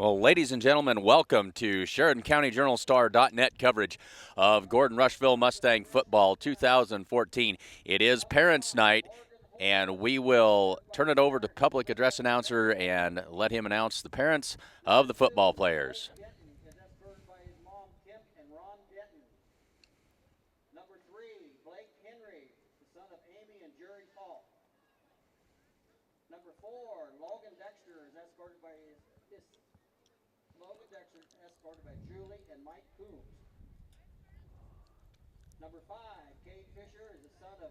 Well, ladies and gentlemen, welcome to Sheridan County Journal-Star.net coverage of Gordon-Rushville Mustang football 2014. It is Parents' Night, and we will turn it over to public address announcer and let him announce the parents of the football players. Number 3, Blake Henry, the son of Amy and Jerry Paul. Number 4, Logan Dexter is escorted by Julie and Mike Coombs. Number 5, Cade Fisher is the son of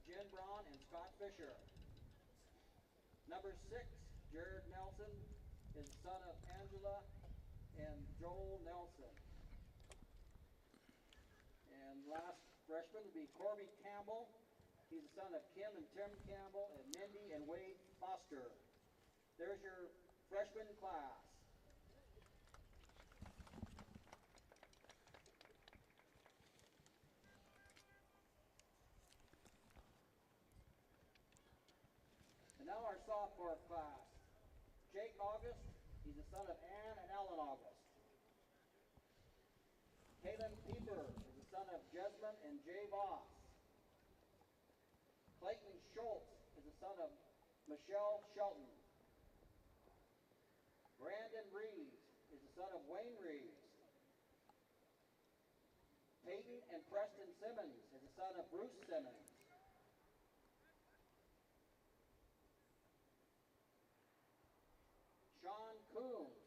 Jen Braun and Scott Fisher. Number 6, Jared Nelson is the son of Angela and Joel Nelson. And last freshman would be Corby Campbell. He's the son of Kim and Tim Campbell and Mindy and Wade Foster. There's your freshman class. And now our sophomore class. Jake August, he's the son of Ann and Alan August. Kaylin Pieper is the son of Jesmyn and Jay Voss. Clayton Schultz is the son of Michelle Shelton. Brandon Reeves is the son of Wayne Reeves. Peyton and Preston Simmons is the son of Bruce Simmons. Sean Coombs,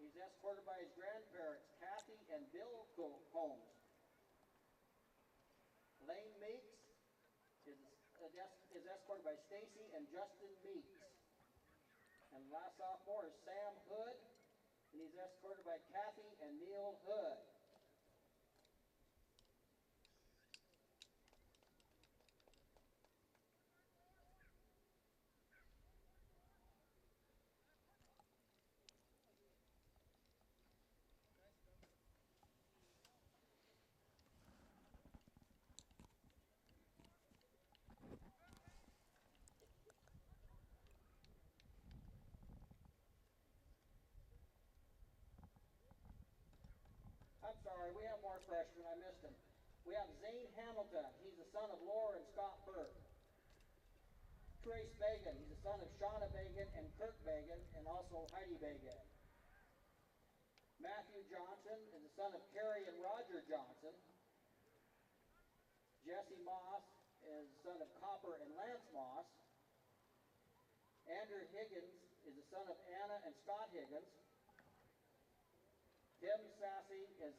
he's escorted by his grandparents, Kathy and Bill Combs. Lane Meeks is escorted by Stacy and Justin Meeks. And last sophomore is Sam Hood, and he's escorted by Kathy and Neil Hood. I'm sorry, we have more freshmen. I missed him. We have Zane Hamilton. He's the son of Laura and Scott Burke. Trace Bagan. He's the son of Shauna Bagan and Kirk Bagan and also Heidi Bagan. Matthew Johnson is the son of Carrie and Roger Johnson. Jesse Moss is the son of Copper and Lance Moss. Andrew Higgins is the son of Anna and Scott Higgins. Tim Sassy is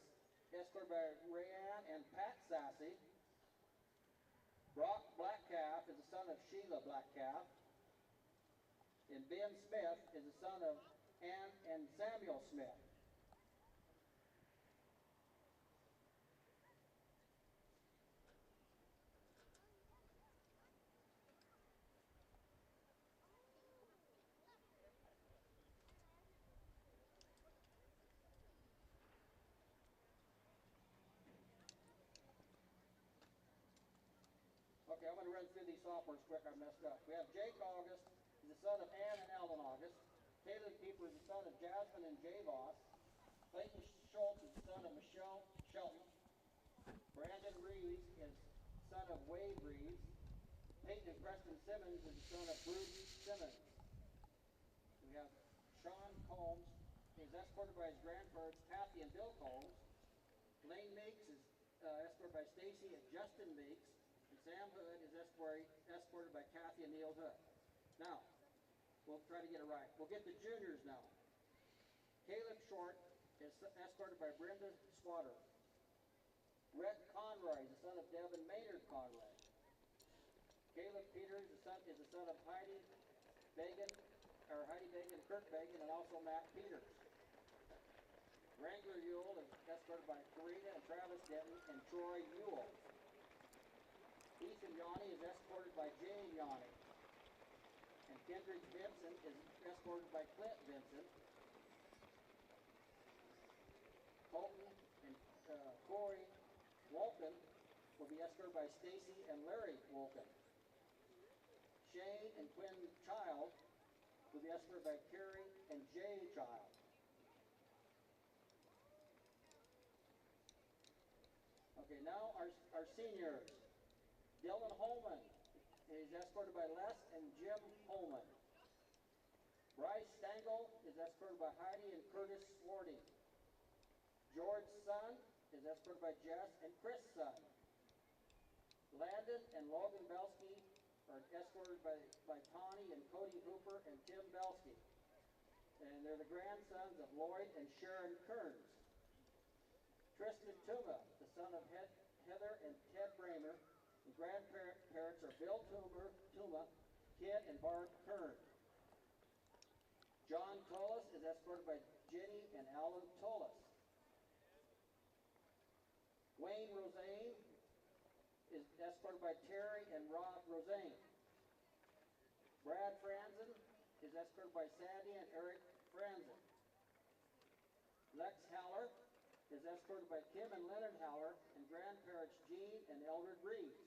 escorted by Rayanne and Pat Sassy. Brock Blackcalf is the son of Sheila Blackcalf. And Ben Smith is the son of Ann and Samuel Smith. Okay, I'm going to run through these sophomores quick. I messed up. We have Jake August, he's the son of Ann and Alan August. Caleb Pieper is the son of Jasmine and Jay Voss. Clayton Schultz is the son of Michelle Shelton. Brandon Reeves is son of Wade Reeves. Peyton and Preston Simmons is the son of Bruce Simmons. We have Sean Combs. He's escorted by his grandparents, Kathy and Bill Combs. Lane Meeks is escorted by Stacy and Justin Meeks. Sam Hood is escorted by Kathy and Neil Hood. Now, we'll try to get it right. We'll get the juniors now. Caleb Short is escorted by Brenda Squatter. Rhett Conroy is the son of Devin Maynard Conroy. Caleb Peters is the son of Heidi Bagan, Kirk Bagan, and also Matt Peters. Wrangler Ewell is escorted by Karina and Travis Denton and Troy Ewell. Ethan Yanni is escorted by Jane Yanni. And Kendrick Vincent is escorted by Clint Vincent. Colton and Corey Wolken will be escorted by Stacy and Larry Wolken. Shane and Quinn Child will be escorted by Carrie and Jay Child. Okay, now our seniors. Dylan Holman is escorted by Les and Jim Holman. Bryce Stengel is escorted by Heidi and Curtis Swarty. George Sun is escorted by Jess and Chris Sun. Landon and Logan Belsky are escorted by Tawny and Cody Hooper and Tim Belsky. And they're the grandsons of Lloyd and Sharon Kearns. Tristan Tuma, the son of Heather and Ted Bramer. The grandparents are Bill Tuma, Kid, and Bart Kern. John Tolis is escorted by Jenny and Alan Tolis. Wayne Rosane is escorted by Terry and Rob Rosane. Brad Franzen is escorted by Sandy and Eric Franzen. Lex Haller is escorted by Kim and Leonard Haller and grandparents Jean and Eldred Reeves.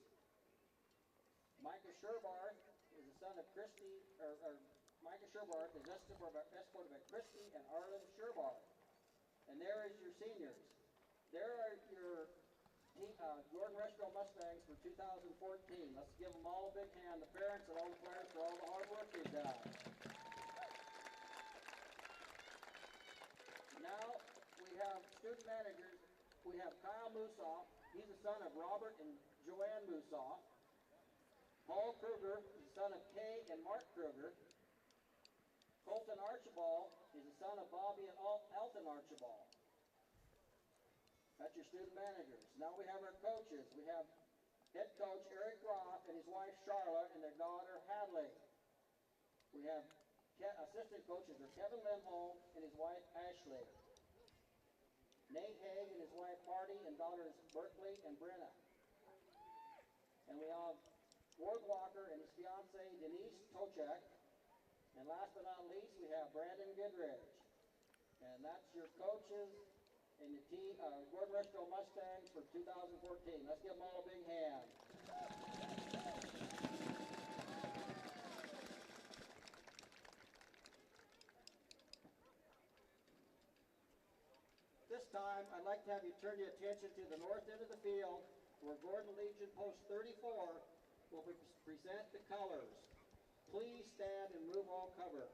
Micah Sherbarth is the son of Micah Sherbarth is escorted by Christy and Arlen Sherbarth. And there is your seniors. There are your Gordon-Rushville Mustangs for 2014. Let's give them all a big hand, the parents and all the players, for all the hard work they've done. Now we have student managers. We have Kyle Musoff. He's the son of Robert and Joanne Musoff. Paul Kruger is the son of Kay and Mark Kruger. Colton Archibald is the son of Bobby and Elton Archibald. That's your student managers. Now we have our coaches. We have head coach Eric Roth and his wife Charlotte and their daughter Hadley. We have assistant coaches are Kevin Lindholm and his wife Ashley. Nate Haig and his wife Marty and daughters Berkeley and Brenna. And we have Ward Walker and his fiancee Denise Tochek. And last but not least, we have Brandon Goodrich. And that's your coaches and the team, Gordon-Rushville Mustangs for 2014. Let's give them all a big hand. This time, I'd like to have you turn your attention to the north end of the field where Gordon Legion Post 34 will present the colors. Please stand and move all cover.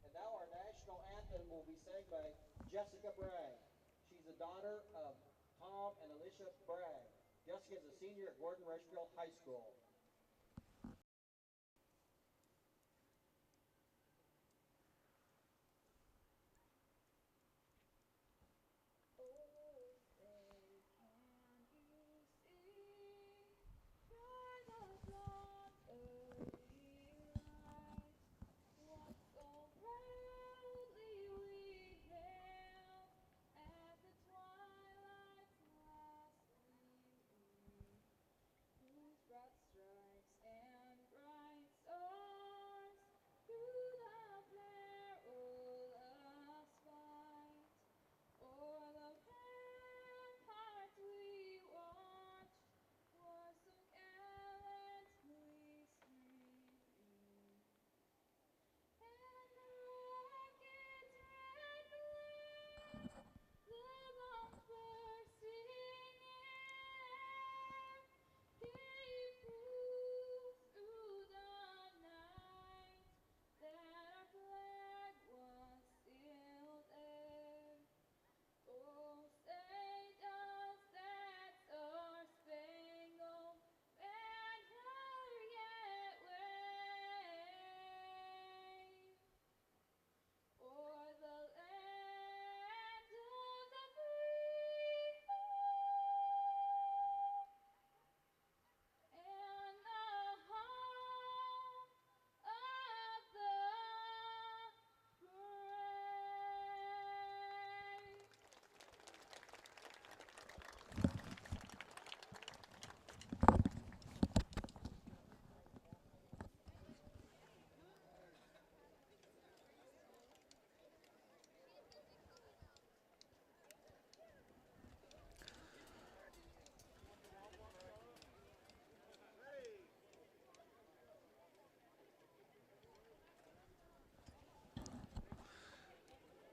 And now our national anthem will be sang by Jessica Bragg. She's the daughter of Tom and Alicia Bragg. Jessica is a senior at Gordon-Rushville High School. Broad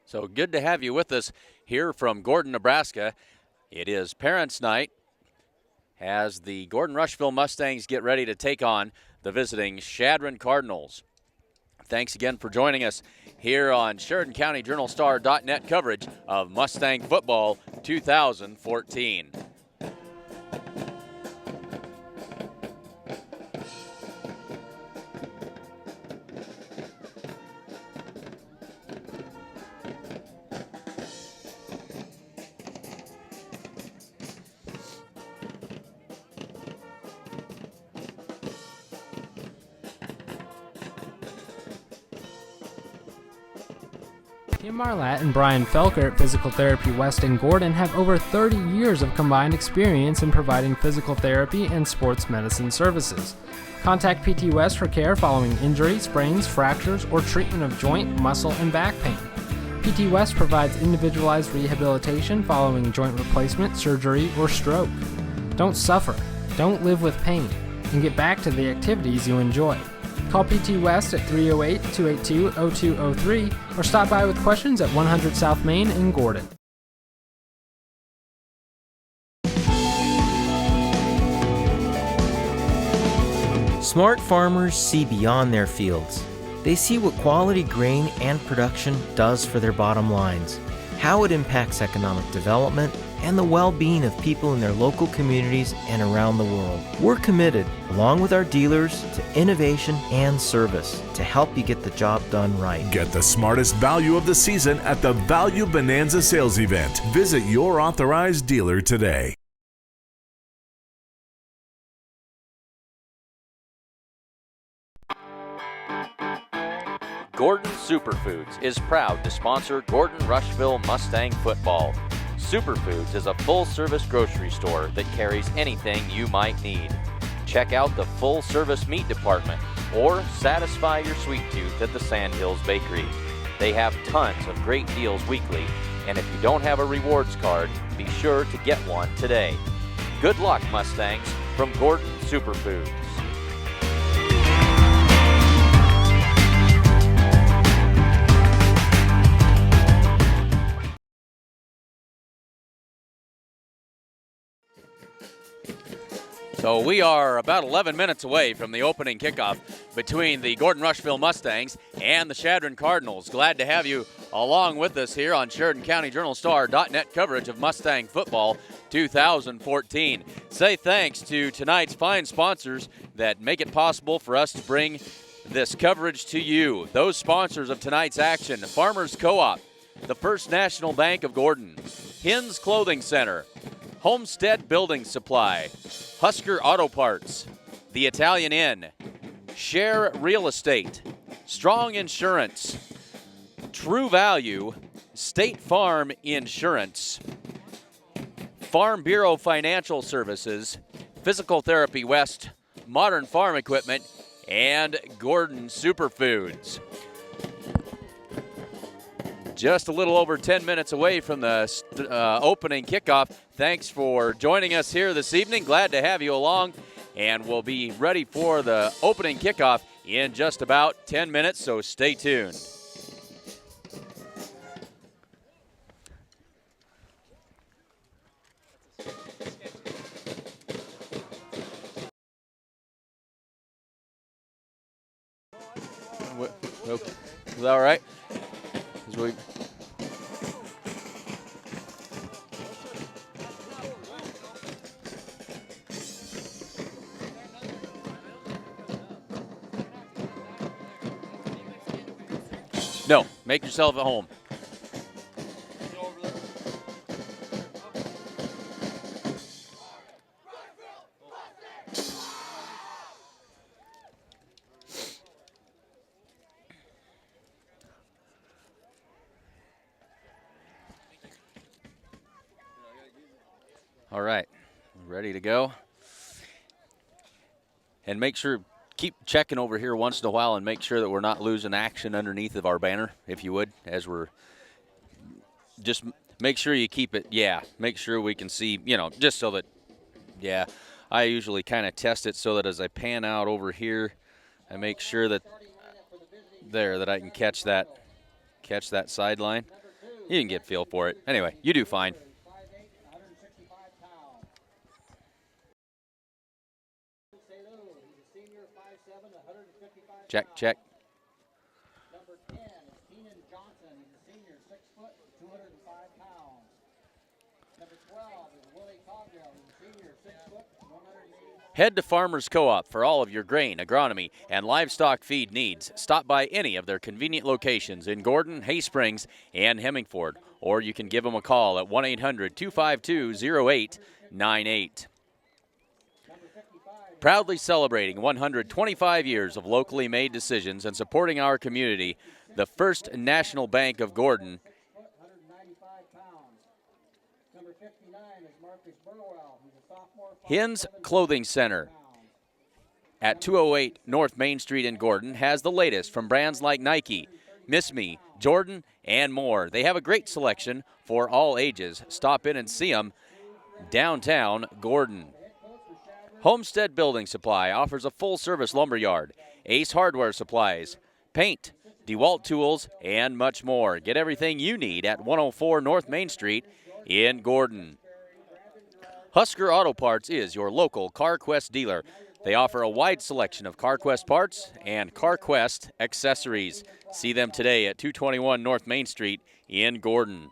So good to have you with us here from Gordon, Nebraska. It is Parents' Night as the Gordon-Rushville Mustangs get ready to take on the visiting Chadron Cardinals. Thanks again for joining us here on Sheridan County Journal-Star.net coverage of Mustang football 2014. Kim Marlatt and Brian Felker at Physical Therapy West in Gordon have over 30 years of combined experience in providing physical therapy and sports medicine services. Contact PT West for care following injury, sprains, fractures, or treatment of joint, muscle, and back pain. PT West provides individualized rehabilitation following joint replacement, surgery, or stroke. Don't suffer, don't live with pain, and get back to the activities you enjoy. Call PT West at 308-282-0203 or stop by with questions at 100 South Main in Gordon. Smart farmers see beyond their fields. They see what quality grain and production does for their bottom lines, how it impacts economic development, and the well-being of people in their local communities and around the world. We're committed, along with our dealers, to innovation and service to help you get the job done right. Get the smartest value of the season at the Value Bonanza sales event. Visit your authorized dealer today. Gordon Superfoods is proud to sponsor Gordon-Rushville Mustang football. Superfoods is a full-service grocery store that carries anything you might need. Check out the full-service meat department or satisfy your sweet tooth at the Sandhills Bakery. They have tons of great deals weekly, and if you don't have a rewards card, be sure to get one today. Good luck, Mustangs, from Gordon Superfoods. So we are about 11 minutes away from the opening kickoff between the Gordon-Rushville Mustangs and the Chadron Cardinals. Glad to have you along with us here on Sheridan County Journal-Star.net coverage of Mustang football 2014. Say thanks to tonight's fine sponsors that make it possible for us to bring this coverage to you. Those sponsors of tonight's action: Farmers Co-op, the First National Bank of Gordon, Hins Clothing Center, Homestead Building Supply, Husker Auto Parts, The Italian Inn, Share Real Estate, Strong Insurance, True Value, State Farm Insurance, Farm Bureau Financial Services, Physical Therapy West, Modern Farm Equipment, and Gordon Superfoods. Just a little over 10 minutes away from the opening kickoff. Thanks for joining us here this evening. Glad to have you along, and we'll be ready for the opening kickoff in just about 10 minutes, so stay tuned. Is that all right? No, make yourself at home. All right, ready to go. And make sure, keep checking over here once in a while and make sure that we're not losing action underneath of our banner, if you would, as we're just make sure you keep it, make sure we can see, just so that, I usually kind of test it so that as I pan out over here, I make sure that that I can catch that sideline. You can get a feel for it. Anyway, you do fine. 5'8", 165 pounds. Selu, he's a senior, 5'7", 155 Check, pounds. check. Number 10 is Keenan Johnson. He's a senior, 6 foot, 205 pounds. Number 12 is Willie Cogdell. He's a senior, 6 foot, 180. Head to Farmers Co-op for all of your grain, agronomy, and livestock feed needs. Stop by any of their convenient locations in Gordon, Hay Springs, and Hemingford, or you can give them a call at 1-800-252-0898. Proudly celebrating 125 years of locally made decisions and supporting our community, the First National Bank of Gordon. 195 pounds. Number 59 is Marcus Burwell. He's a sophomore. Hins Clothing Center at 208 North Main Street in Gordon has the latest from brands like Nike, Miss Me, Jordan, and more. They have a great selection for all ages. Stop in and see them downtown Gordon. Homestead Building Supply offers a full-service lumber yard, Ace Hardware Supplies, paint, DeWalt tools, and much more. Get everything you need at 104 North Main Street in Gordon. Husker Auto Parts is your local CarQuest dealer. They offer a wide selection of CarQuest parts and CarQuest accessories. See them today at 221 North Main Street in Gordon.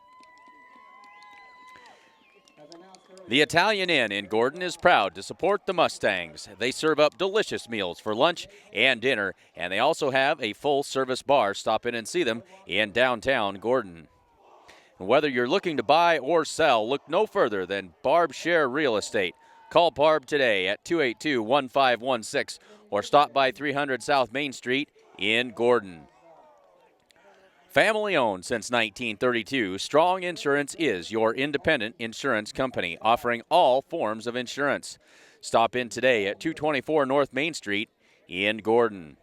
The Italian Inn in Gordon is proud to support the Mustangs. They serve up delicious meals for lunch and dinner, and they also have a full-service bar. Stop in and see them in downtown Gordon. Whether you're looking to buy or sell, look no further than Barb Share Real Estate. Call Barb today at 282-1516 or stop by 300 South Main Street in Gordon. Family owned since 1932, Strong Insurance is your independent insurance company offering all forms of insurance. Stop in today at 224 North Main Street in Gordon.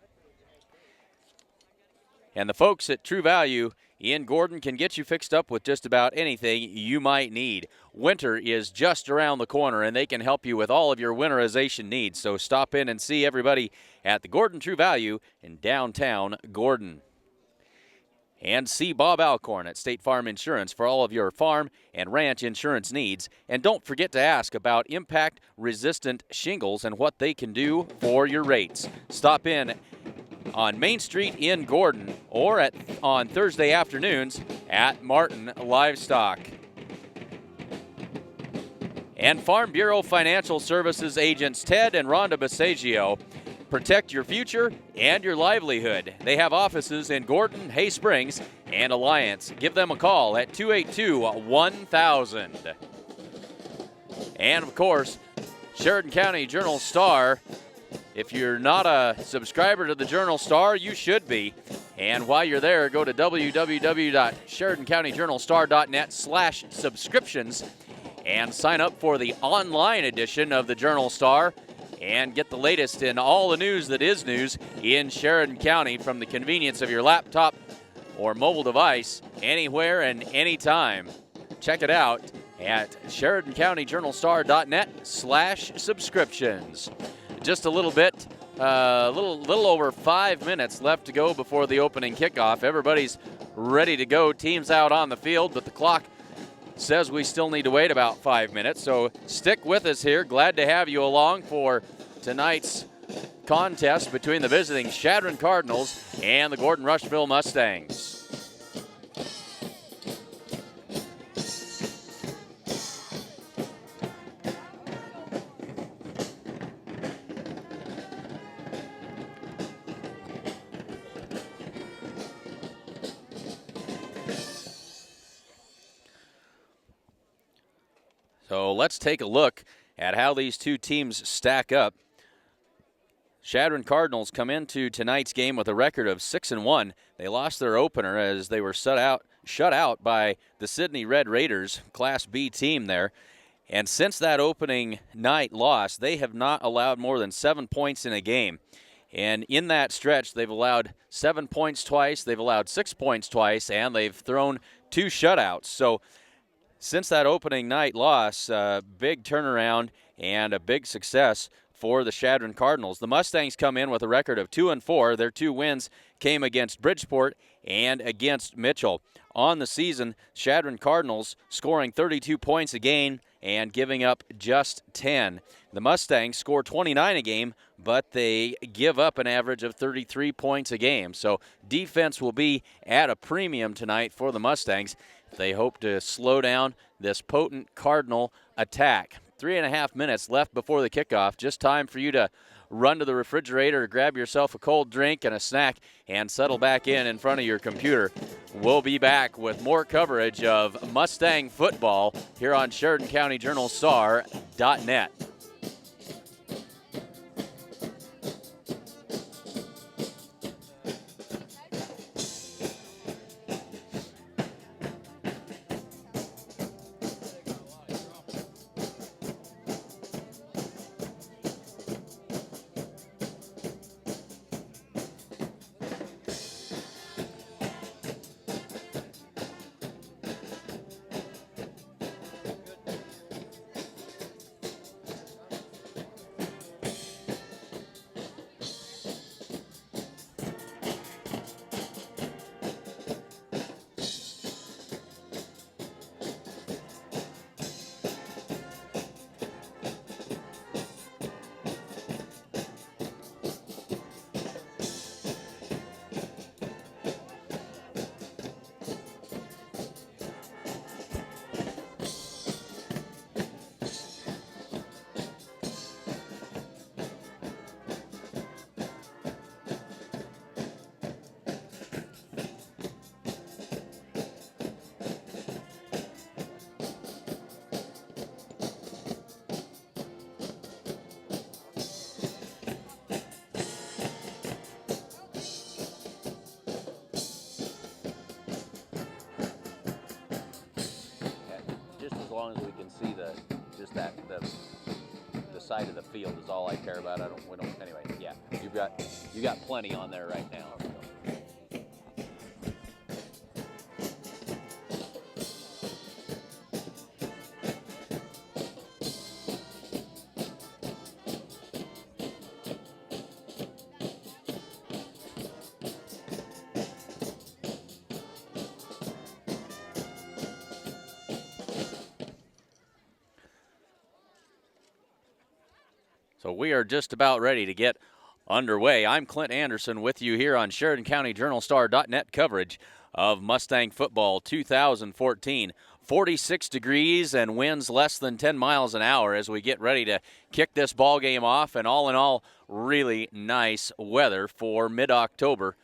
And the folks at True Value in Gordon can get you fixed up with just about anything you might need. Winter is just around the corner, and they can help you with all of your winterization needs. So stop in and see everybody at the Gordon True Value in downtown Gordon. And see Bob Alcorn at State Farm Insurance for all of your farm and ranch insurance needs. And don't forget to ask about impact-resistant shingles and what they can do for your rates. Stop in on Main Street in Gordon or on Thursday afternoons at Martin Livestock. And Farm Bureau Financial Services agents Ted and Rhonda Basagio protect your future and your livelihood. They have offices in Gordon, Hay Springs, and Alliance. Give them a call at 282-1000. And, of course, Sheridan County Journal-Star. If you're not a subscriber to the Journal-Star, you should be. And while you're there, go to www.SheridanCountyJournalStar.net/subscriptions and sign up for the online edition of the Journal-Star and get the latest in all the news that is news in Sheridan County from the convenience of your laptop or mobile device anywhere and anytime. Check it out at SheridanCountyJournalStar.net/subscriptions. Just a little bit, little over 5 minutes left to go before the opening kickoff. Everybody's ready to go. Teams out on the field, but the clock says we still need to wait about 5 minutes. So stick with us here. Glad to have you along for tonight's contest between the visiting Chadron Cardinals and the Gordon-Rushville Mustangs. So let's take a look at how these two teams stack up. Chadron Cardinals come into tonight's game with a record of 6-1. They lost their opener as they were shut out by the Sydney Red Raiders, Class B team there. And since that opening night loss, they have not allowed more than 7 points in a game. And in that stretch, they've allowed 7 points twice, they've allowed 6 points twice, and they've thrown 2 shutouts. So since that opening night loss, big turnaround and a big success for the Chadron Cardinals. The Mustangs come in with a record of 2-4. Their 2 wins came against Bridgeport and against Mitchell. on the season, Chadron Cardinals scoring 32 points a game and giving up just 10. The Mustangs score 29 a game, but they give up an average of 33 points a game. So defense will be at a premium tonight for the Mustangs. They hope to slow down this potent Cardinal attack. 3.5 minutes left before the kickoff. Just time for you to run to the refrigerator, grab yourself a cold drink and a snack, and settle back in front of your computer. We'll be back with more coverage of Mustang football here on SheridanCountyJournalStar.net. Long as we can see the side of the field is all I care about. Anyway, yeah. You got plenty on there right now. So we are just about ready to get underway. I'm Clint Anderson with you here on SheridanCountyJournalStar.net coverage of Mustang football 2014. 46 degrees and winds less than 10 miles an hour as we get ready to kick this ball game off. And all in all, really nice weather for mid-October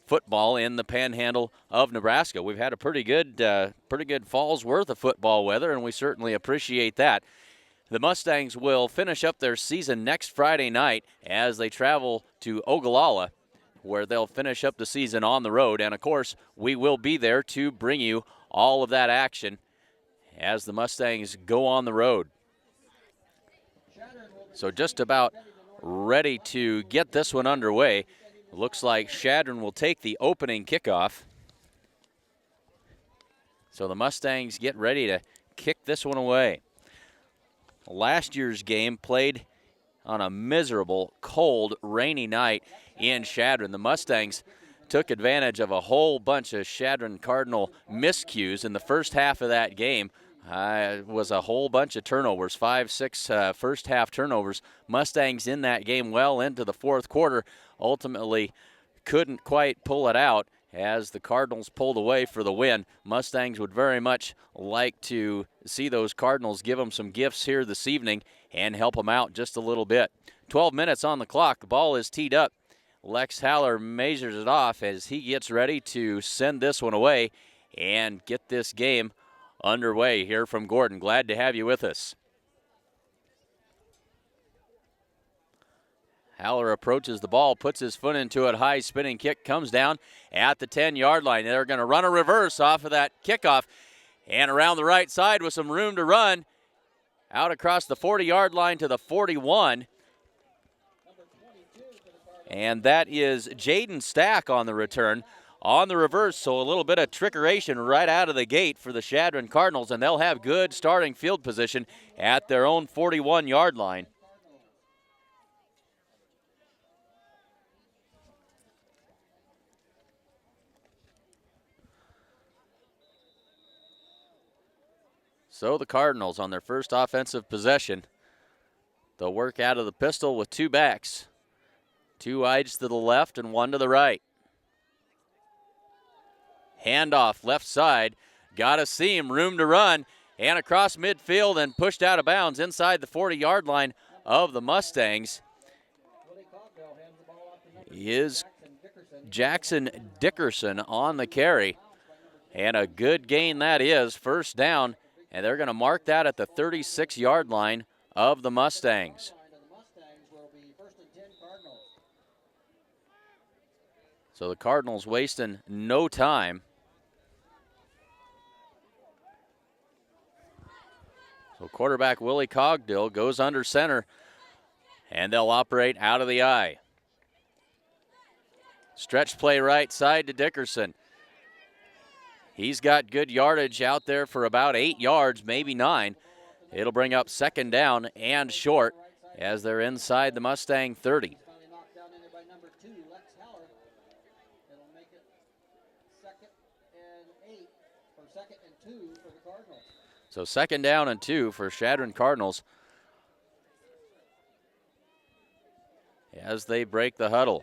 football in the panhandle of Nebraska. We've had a pretty good fall's worth of football weather, and we certainly appreciate that. The Mustangs will finish up their season next Friday night as they travel to Ogallala, where they'll finish up the season on the road. And, of course, we will be there to bring you all of that action as the Mustangs go on the road. So just about ready to get this one underway. Looks like Chadron will take the opening kickoff. So the Mustangs get ready to kick this one away. Last year's game played on a miserable, cold, rainy night in Chadron. The Mustangs took advantage of a whole bunch of Chadron Cardinal miscues in the first half of that game. It was a whole bunch of turnovers, 5-6 first half turnovers. Mustangs in that game well into the fourth quarter. Ultimately couldn't quite pull it out as the Cardinals pulled away for the win. Mustangs would very much like to see those Cardinals give them some gifts here this evening and help them out just a little bit. 12 minutes on the clock. The ball is teed up. Lex Haller measures it off as he gets ready to send this one away and get this game underway here from Gordon. Glad to have you with us. Haller approaches the ball, puts his foot into it, high spinning kick, comes down at the 10-yard line. They're going to run a reverse off of that kickoff. And around the right side with some room to run, out across the 40-yard line to the 41. And that is Jaden Stack on the return. On the reverse, so a little bit of trickeration right out of the gate for the Chadron Cardinals, and they'll have good starting field position at their own 41-yard line. So the Cardinals on their first offensive possession, they'll work out of the pistol with two backs. Two wides to the left and one to the right. Handoff left side, got a seam, room to run, and across midfield and pushed out of bounds inside the 40-yard line of the Mustangs is Jackson Dickerson on the carry. And a good gain that is, first down, and they're going to mark that at the 36-yard line of the Mustangs. So the Cardinals wasting no time. So quarterback Willie Cogdill goes under center, and they'll operate out of the eye. Stretch play right side to Dickerson. He's got good yardage out there for about 8 yards, maybe 9. It'll bring up second down and short as they're inside the Mustang 30. So second down and 2 for Chadron Cardinals as they break the huddle.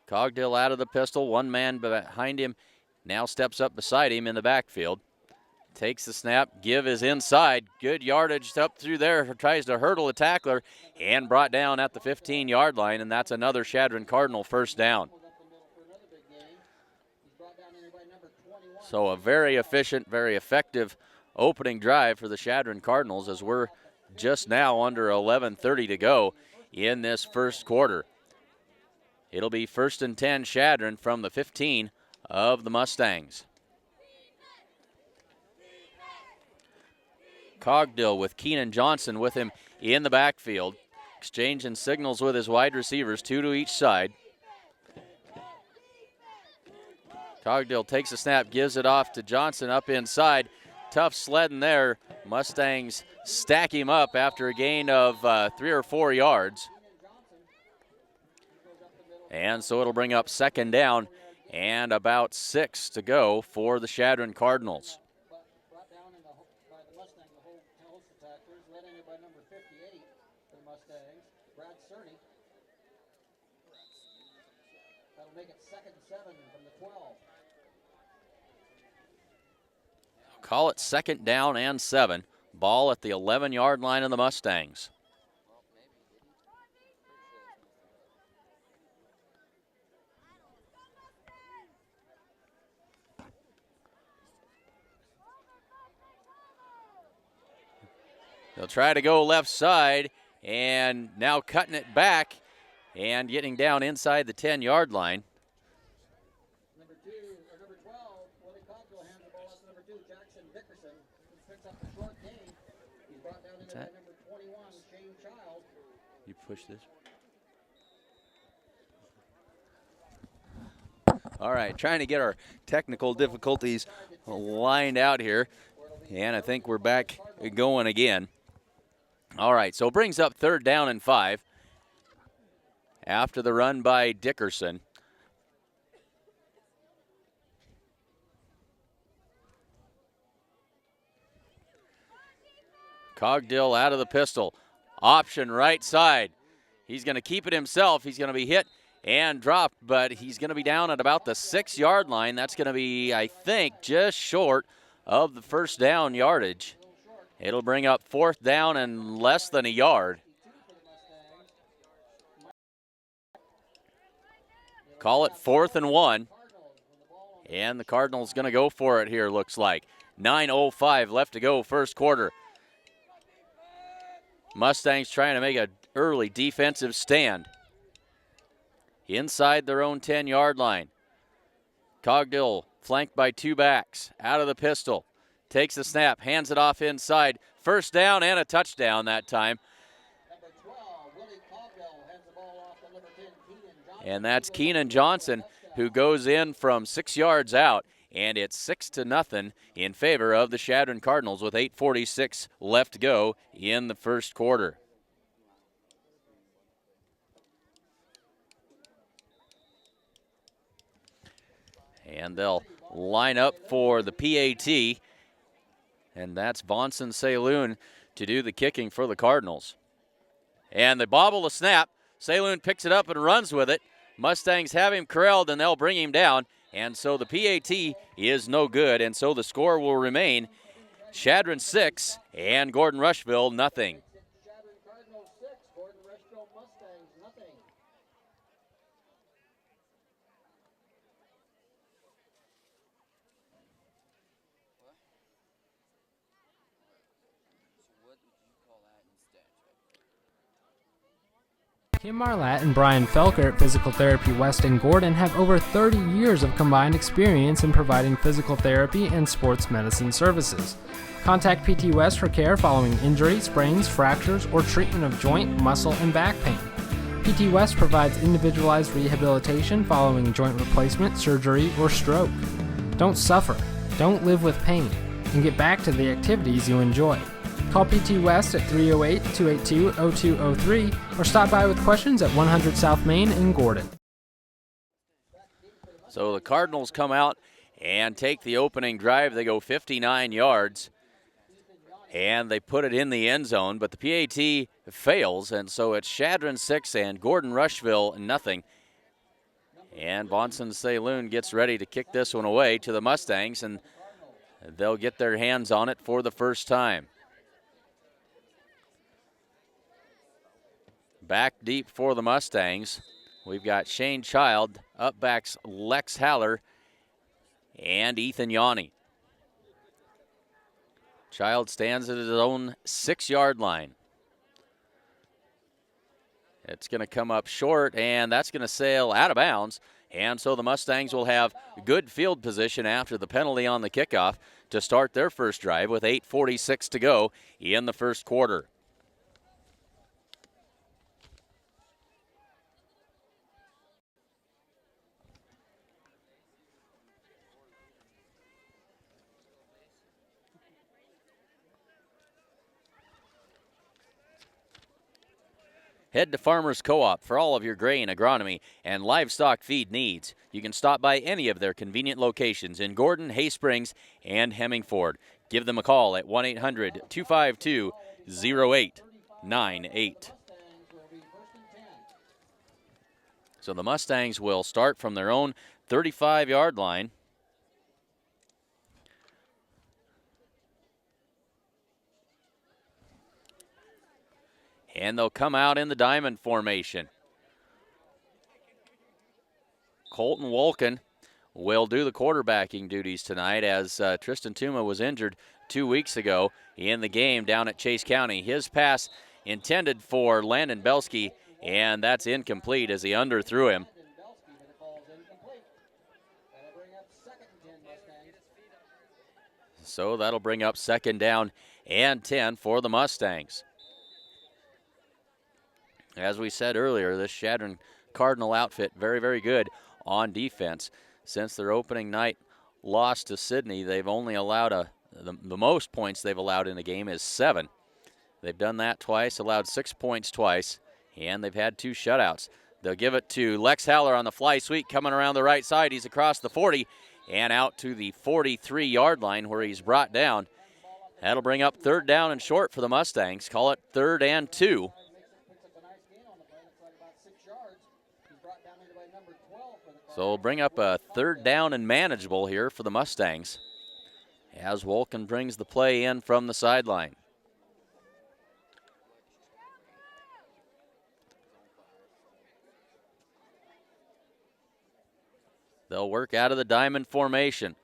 Cogdill out of the pistol, one man behind him, now steps up beside him in the backfield. Takes the snap, give is inside, good yardage up through there, tries to hurdle a tackler, and brought down at the 15-yard line, and that's another Chadron Cardinal first down. So a very efficient, very effective opening drive for the Chadron Cardinals as we're just now under 11:30 to go in this first quarter. It'll be 1st and 10 Chadron from the 15 of the Mustangs. Cogdill with Keenan Johnson with him in the backfield, exchanging signals with his wide receivers, 2 to each side. Cogdill takes a snap, gives it off to Johnson up inside. Tough sledding there. Mustangs stack him up after a gain of 3 or 4 yards. And so it'll bring up second down and about 6 to go for the Chadron Cardinals. Call it second down and 7. Ball at the 11-yard line of the Mustangs. They'll try to go left side, and now cutting it back and getting down inside the 10-yard line. Number 12, Willie Cogdill hands the ball off to number 2, Jackson Dickerson. He picks up the short gain. He's brought down into by number 21, Shane Child. You push this. All right, trying to get our technical difficulties lined out here, and I think we're back going again. All right, so it brings up third down and 5 after the run by Dickerson. Cogdill out of the pistol. Option right side. He's going to keep it himself. He's going to be hit and dropped, but he's going to be down at about the 6-yard line. That's going to be, I think, just short of the first down yardage. It'll bring up fourth down and less than a yard. Call it 4th and 1. And the Cardinals going to go for it here, looks like. 9:05 left to go, first quarter. Mustangs trying to make an early defensive stand. Inside their own 10-yard line. Cogdill flanked by 2 backs, out of the pistol. Takes the snap, hands it off inside. First down and a touchdown that time. Number 12, Willie Cogdill hands the ball off to number 10, Keenan Johnson. And that's Keenan Johnson, who goes in from 6 yards out. And it's 6-0 in favor of the Chadron Cardinals with 8:46 left to go in the first quarter. And they'll line up for the PAT. And that's Bonson Saloon to do the kicking for the Cardinals. And they bobble the snap. Saloon picks it up and runs with it. Mustangs have him corralled, and they'll bring him down. And so the PAT is no good, and so the score will remain Chadron 6 and Gordon-Rushville nothing. Chadron Cardinals 6, Gordon-Rushville Mustangs nothing. Kim Marlatt and Brian Felker at Physical Therapy West in Gordon have over 30 years of combined experience in providing physical therapy and sports medicine services. Contact PT West for care following injury, sprains, fractures, or treatment of joint, muscle, and back pain. PT West provides individualized rehabilitation following joint replacement, surgery, or stroke. Don't suffer, don't live with pain, and get back to the activities you enjoy. Call PT West at 308-282-0203 or stop by with questions at 100 South Main in Gordon. So the Cardinals come out and take the opening drive. They go 59 yards, and they put it in the end zone, but the PAT fails, and so it's Chadron 6 and Gordon-Rushville nothing. And Bonson Saloon gets ready to kick this one away to the Mustangs, and they'll get their hands on it for the first time. Back deep for the Mustangs. We've got Shane Child, up backs Lex Haller, and Ethan Yanni. Child stands at his own 6-yard line. It's going to come up short, and that's going to sail out of bounds. And so the Mustangs will have good field position after the penalty on the kickoff to start their first drive with 8:46 to go in the first quarter. Head to Farmers Co-op for all of your grain, agronomy, and livestock feed needs. You can stop by any of their convenient locations in Gordon, Hay Springs, and Hemmingford. Give them a call at 1-800-252-0898. So the Mustangs will start from their own 35-yard line. And they'll come out in the diamond formation. Colton Wolken will do the quarterbacking duties tonight, as Tristan Tuma was injured 2 weeks ago in the game down at Chase County. His pass intended for Landon Belsky, and that's incomplete as he underthrew him. So that'll bring up 2nd down and 10 for the Mustangs. As we said earlier, this Chadron Cardinal outfit very, very good on defense. Since their opening night loss to Sydney, they've only allowed the most points they've allowed in a game is 7. They've done that twice, allowed 6 points twice, and they've had 2 shutouts. They'll give it to Lex Haller on the fly sweep, coming around the right side. He's across the 40 and out to the 43-yard line where he's brought down. That'll bring up 3rd down and short for the Mustangs. Call it 3rd and 2. So we'll bring up a 3rd down and manageable here for the Mustangs as Wolken brings the play in from the sideline. They'll work out of the diamond formation.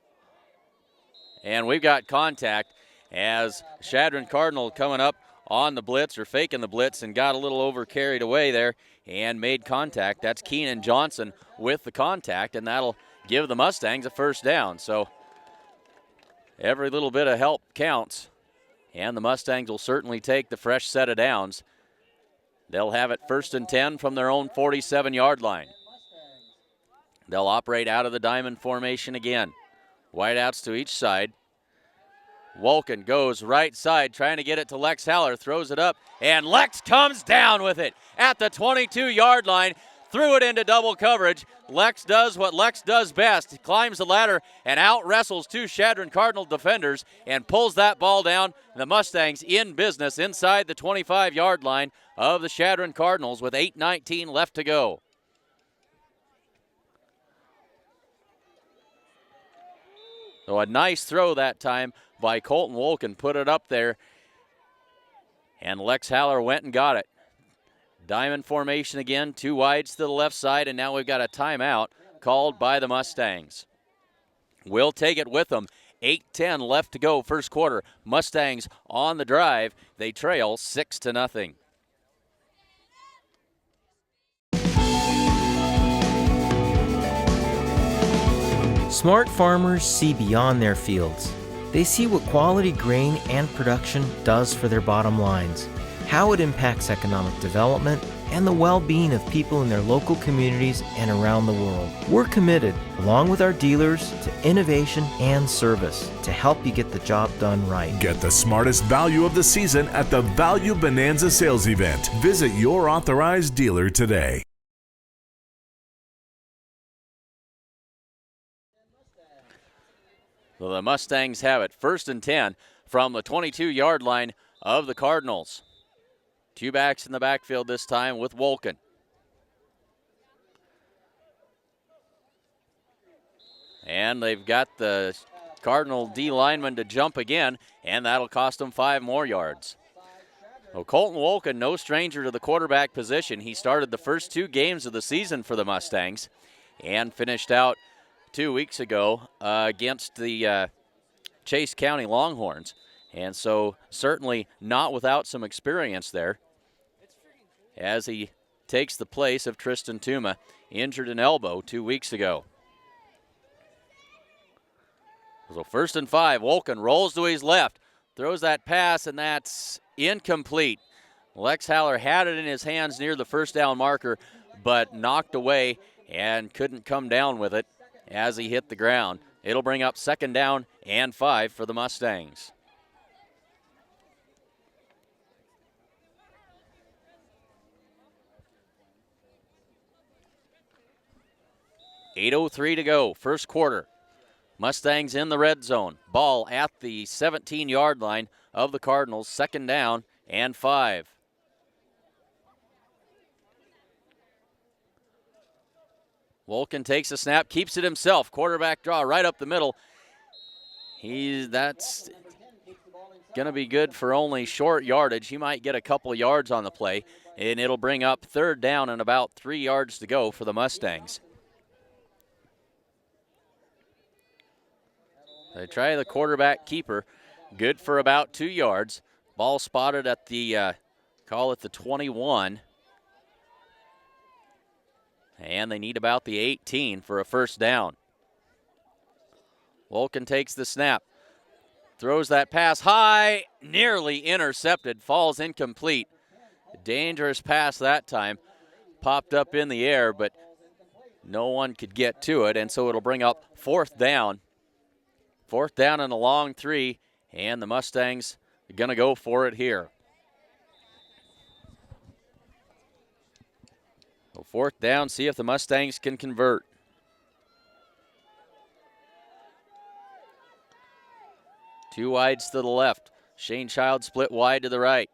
And we've got contact as Chadron Cardinal coming up on the blitz, or faking the blitz, and got a little over carried away there and made contact. That's Keenan Johnson with the contact, and that'll give the Mustangs a 1st down. So every little bit of help counts, and the Mustangs will certainly take the fresh set of downs. They'll have it 1st and 10 from their own 47-yard line. They'll operate out of the diamond formation again. Wideouts to each side. Wolken goes right side, trying to get it to Lex Haller, throws it up, and Lex comes down with it at the 22-yard line. threw it into double coverage. Lex does what Lex does best. He climbs the ladder and out wrestles two Chadron Cardinal defenders and pulls that ball down. The Mustangs in business inside the 25-yard line of the Chadron Cardinals with 8:19 left to go. So a nice throw that time by Colton Wolken, put it up there, and Lex Haller went and got it. Diamond formation again, two wides to the left side, and now we've got a timeout called by the Mustangs. We'll take it with them. 8:10 left to go, first quarter. Mustangs on the drive. They trail 6-0. Smart farmers see beyond their fields. They see what quality grain and production does for their bottom lines, how it impacts economic development, and the well-being of people in their local communities and around the world. We're committed, along with our dealers, to innovation and service to help you get the job done right. Get the smartest value of the season at the Value Bonanza sales event. Visit your authorized dealer today. So the Mustangs have it. 1st and 10 from the 22-yard line of the Cardinals. Two backs in the backfield this time with Wolken. And they've got the Cardinal D lineman to jump again, and that'll cost them 5 more yards. Well, Colton Wolken, no stranger to the quarterback position. He started the first 2 games of the season for the Mustangs and finished out 2 weeks ago against the Chase County Longhorns. And so certainly not without some experience there as he takes the place of Tristan Tuma, injured an elbow 2 weeks ago. So 1st and 5, Wolken rolls to his left, throws that pass, and that's incomplete. Lex Haller had it in his hands near the first down marker, but knocked away and couldn't come down with it as he hit the ground. It'll bring up 2nd down and 5 for the Mustangs. .803 to go, first quarter. Mustangs in the red zone. Ball at the 17-yard line of the Cardinals. 2nd down and 5. Wolken takes a snap, keeps it himself. Quarterback draw right up the middle. That's going to be good for only short yardage. He might get a couple yards on the play, and it'll bring up 3rd down and about 3 yards to go for the Mustangs. They try the quarterback keeper, good for about 2 yards. Ball spotted at the, call it the 21. And they need about the 18 for a 1st down. Wolken takes the snap, throws that pass high, nearly intercepted, falls incomplete. Dangerous pass that time, popped up in the air, but no one could get to it, and so it'll bring up 4th down. 4th down and a long 3, and the Mustangs are going to go for it here. So 4th down, see if the Mustangs can convert. Two wides to the left. Shane Child split wide to the right.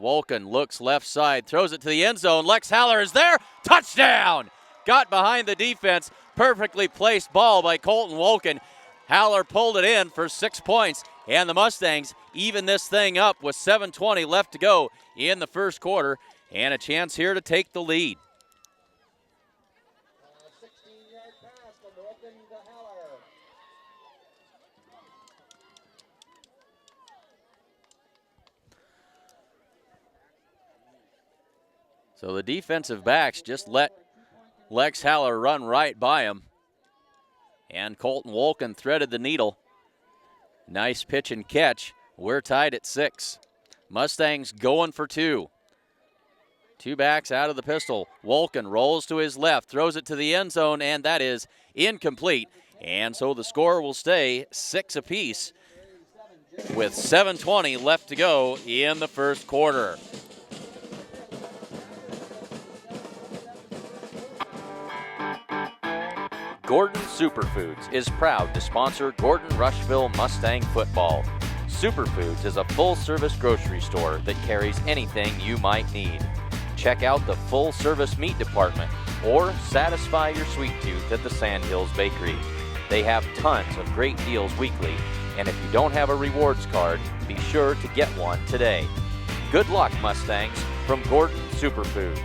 Wolken looks left side, throws it to the end zone. Lex Haller is there. Touchdown! Got behind the defense. Perfectly placed ball by Colton Wolken. Haller pulled it in for 6 points, and the Mustangs even this thing up with 7:20 left to go in the first quarter, and a chance here to take the lead. 16-yard pass from Wolken to Haller. So the defensive backs just let Lex Haller run right by him. And Colton Wolken threaded the needle. Nice pitch and catch. We're tied at 6. Mustangs going for 2. 2 backs out of the pistol. Wolken rolls to his left, throws it to the end zone, and that is incomplete. And so the score will stay 6 apiece with 7:20 left to go in the first quarter. Gordon Superfoods is proud to sponsor Gordon-Rushville Mustang football. Superfoods is a full-service grocery store that carries anything you might need. Check out the full-service meat department or satisfy your sweet tooth at the Sandhills Bakery. They have tons of great deals weekly, and if you don't have a rewards card, be sure to get one today. Good luck, Mustangs, from Gordon Superfoods.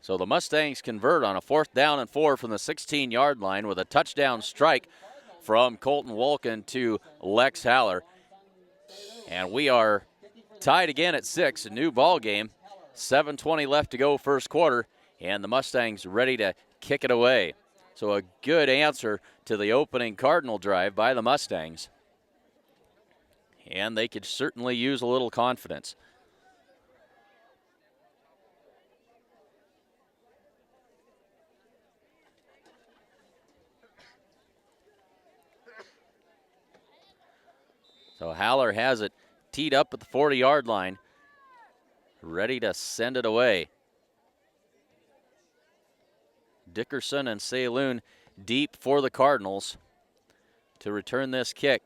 So the Mustangs convert on a 4th down and 4 from the 16-yard line with a touchdown strike from Colton Wolkin to Lex Haller. And we are tied again at 6, a new ball game. 7:20 left to go first quarter, and the Mustangs ready to kick it away. So a good answer to the opening Cardinal drive by the Mustangs. And they could certainly use a little confidence. So Haller has it teed up at the 40-yard line, ready to send it away. Dickerson and Saloon deep for the Cardinals to return this kick.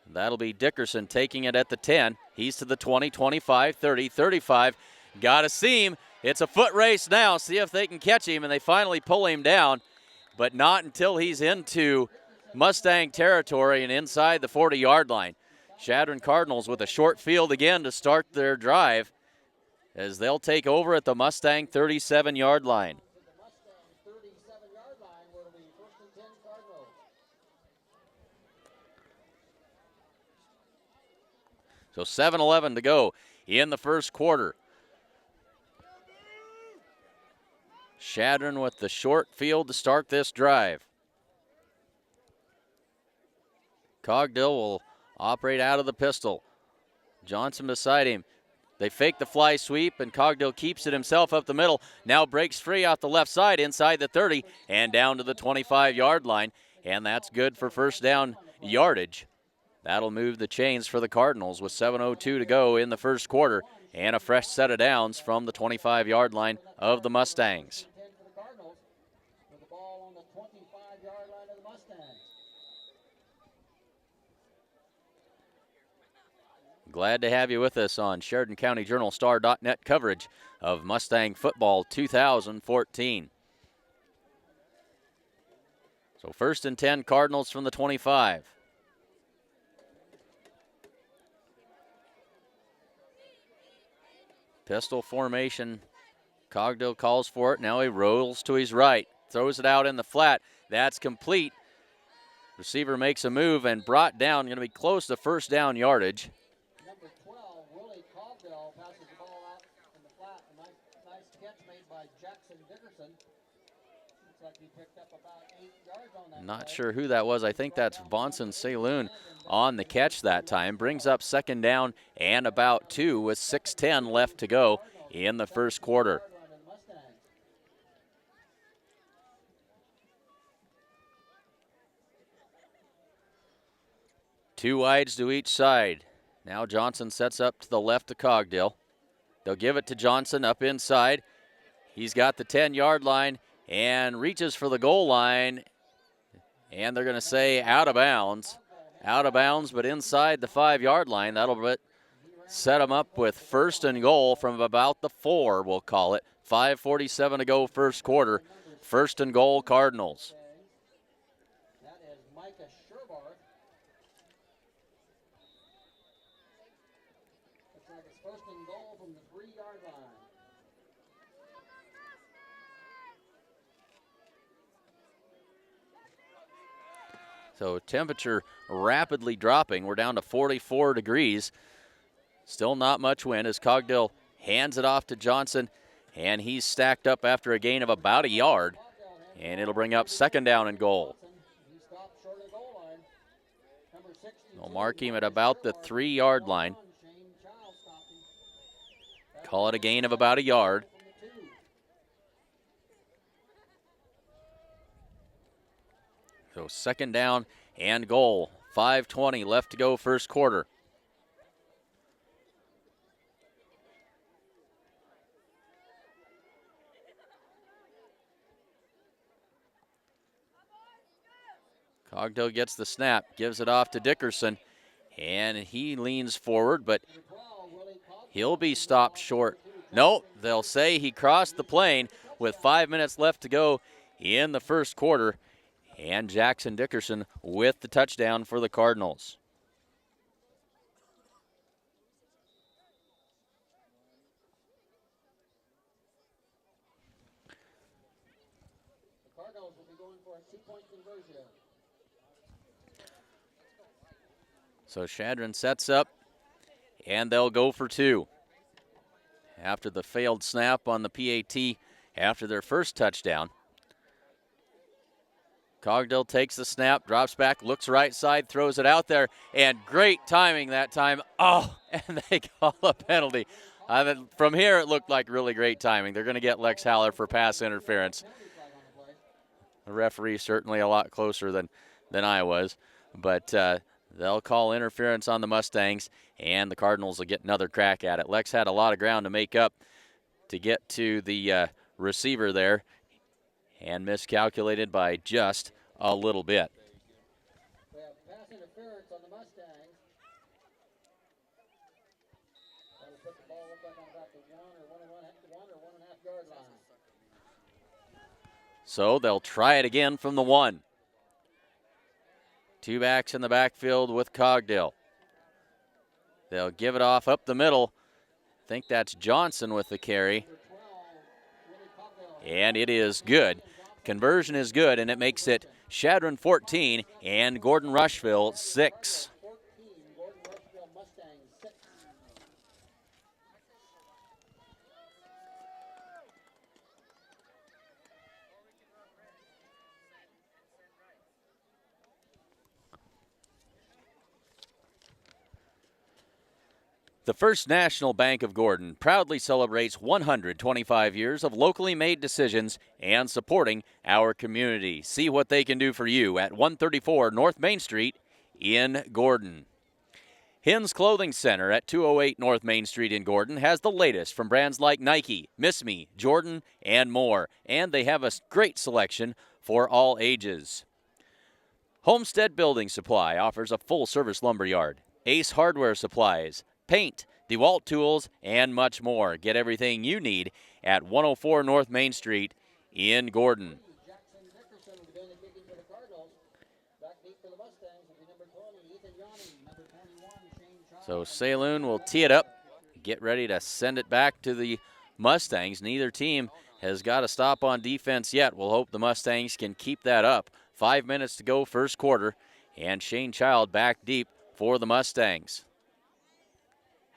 That'll be Dickerson taking it at the 10. He's to the 20, 25, 30, 35. Got a seam. It's a foot race now. See if they can catch him, and they finally pull him down, but not until he's into Mustang territory and inside the 40-yard line. Chadron Cardinals with a short field again to start their drive as they'll take over at the Mustang 37-yard line. So 7:11 to go in the first quarter. Chadron with the short field to start this drive. Cogdill will operate out of the pistol. Johnson beside him. They fake the fly sweep, and Cogdill keeps it himself up the middle. Now breaks free off the left side inside the 30 and down to the 25-yard line. And that's good for first down yardage. That'll move the chains for the Cardinals with 7:02 to go in the first quarter and a fresh set of downs from the 25-yard line of the Mustangs. Glad to have you with us on Sheridan County Journal-Star.net coverage of Mustang football 2014. So 1st and 10, Cardinals from the 25. Pistol formation. Cogdill calls for it. Now he rolls to his right. Throws it out in the flat. That's complete. Receiver makes a move and brought down. Going to be close to first down yardage. Not sure who that was. I think that's Bonson Saloon on the catch that time. Brings up 2nd down and about 2 with 6:10 left to go in the first quarter. Two wides to each side. Now Johnson sets up to the left of Cogdill. They'll give it to Johnson up inside. He's got the 10-yard line and reaches for the goal line. And they're going to say out of bounds. Out of bounds, but inside the 5-yard line. That'll set them up with 1st and goal from about the 4, we'll call it. 5:47 to go first quarter. 1st and goal, Cardinals. So temperature rapidly dropping. We're down to 44 degrees. Still not much wind as Cogdill hands it off to Johnson, and he's stacked up after a gain of about a yard, and it'll bring up 2nd down and goal. They'll mark him at about the 3-yard line. Call it a gain of about a yard. So 2nd down and goal 5:20 left to go first quarter. Cogdill gets the snap, gives it off to Dickerson, and he leans forward, but he'll be stopped short. No, they'll say he crossed the plane with 5 minutes left to go in the first quarter, and Jackson Dickerson with the touchdown for the Cardinals. The Cardinals will be going for a 2-point conversion. So Chadron sets up, and they'll go for two. After the failed snap on the PAT after their first touchdown. Cogdill takes the snap, drops back, looks right side, throws it out there, and great timing that time. Oh, and they call a penalty. From here, it looked like really great timing. They're going to get Lex Haller for pass interference. The referee certainly a lot closer than I was, but they'll call interference on the Mustangs, and the Cardinals will get another crack at it. Lex had a lot of ground to make up to get to the receiver there, and miscalculated by just a little bit. We have pass interference on the Mustangs. That'll put the ball up on about the 1.5 yard line. So they'll try it again from the 1. Two backs in the backfield with Cogdill. They'll give it off up the middle. I think that's Johnson with the carry. And it is good. Conversion is good, and it makes it Chadron 14 and Gordon-Rushville 6. Gordon-Rushville Mustangs 6. The First National Bank of Gordon proudly celebrates 125 years of locally made decisions and supporting our community. See what they can do for you at 134 North Main Street in Gordon. Hins Clothing Center at 208 North Main Street in Gordon has the latest from brands like Nike, Miss Me, Jordan, and more. And they have a great selection for all ages. Homestead Building Supply offers a full-service lumberyard, Ace Hardware Supplies, paint, DeWalt tools, and much more. Get everything you need at 104 North Main Street in Gordon. Jackson Dickerson will be doing the kicking for the Cardinals. Back deep for the Mustangs will be number 20, Ethan Yanni. Number 21, Shane Child. So Saloon will tee it up, get ready to send it back to the Mustangs. Neither team has got a stop on defense yet. We'll hope the Mustangs can keep that up. 5 minutes to go first quarter, and Shane Child back deep for the Mustangs.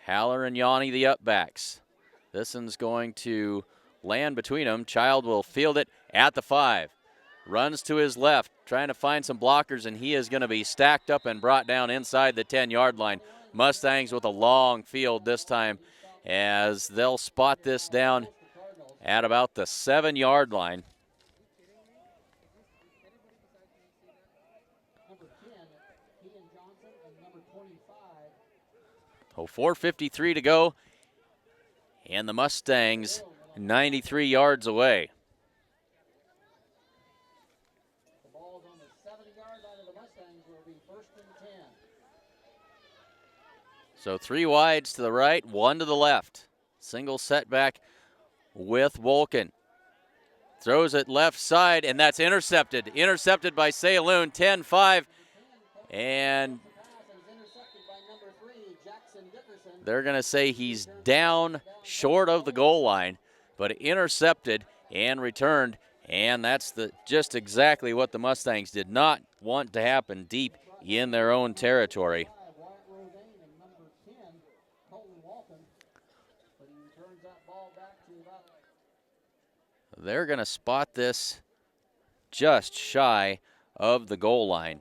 Haller and Yanni, the upbacks. This one's going to land between them. Child will field it at the 5. Runs to his left, trying to find some blockers, and he is going to be stacked up and brought down inside the 10-yard line. Mustangs with a long field this time, as they'll spot this down at about the 7-yard line. So 4:53 to go, and the Mustangs 93 yards away. The ball is on the 7-yard line of the Mustangs. Will be 1st and 10. So 3 wides to the right, 1 to the left. Single setback with Wolken. Throws it left side, and that's intercepted. Intercepted by Saloon, 10-5, and they're going to say he's down short of the goal line, but intercepted and returned, and that's just exactly what the Mustangs did not want to happen deep in their own territory. They're going to spot this just shy of the goal line.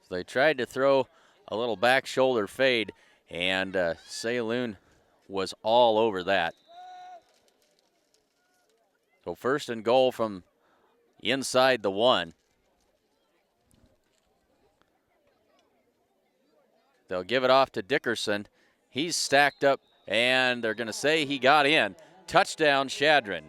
So they tried to throw a little back shoulder fade, and Saloon was all over that. So 1st and goal from inside the 1. They'll give it off to Dickerson. He's stacked up, and they're going to say he got in. Touchdown, Chadron.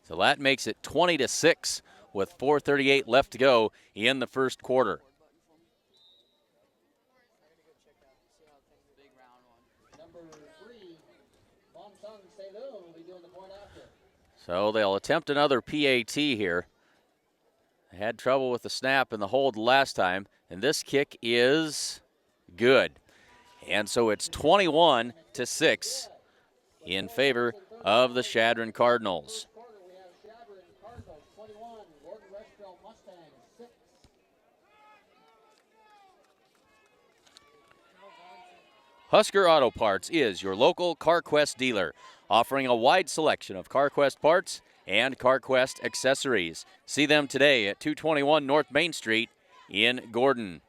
So that makes it 20-6 with 4:38 left to go in the first quarter. So they'll attempt another PAT here. They had trouble with the snap and the hold last time, and this kick is good. And so it's 21-6 in favor of the Chadron Cardinals. Cardinals 21, Gordon-Rushville Mustangs 6. Husker Auto Parts is your local CarQuest dealer, offering a wide selection of CarQuest parts and CarQuest accessories. See them today at 221 North Main Street in Gordon.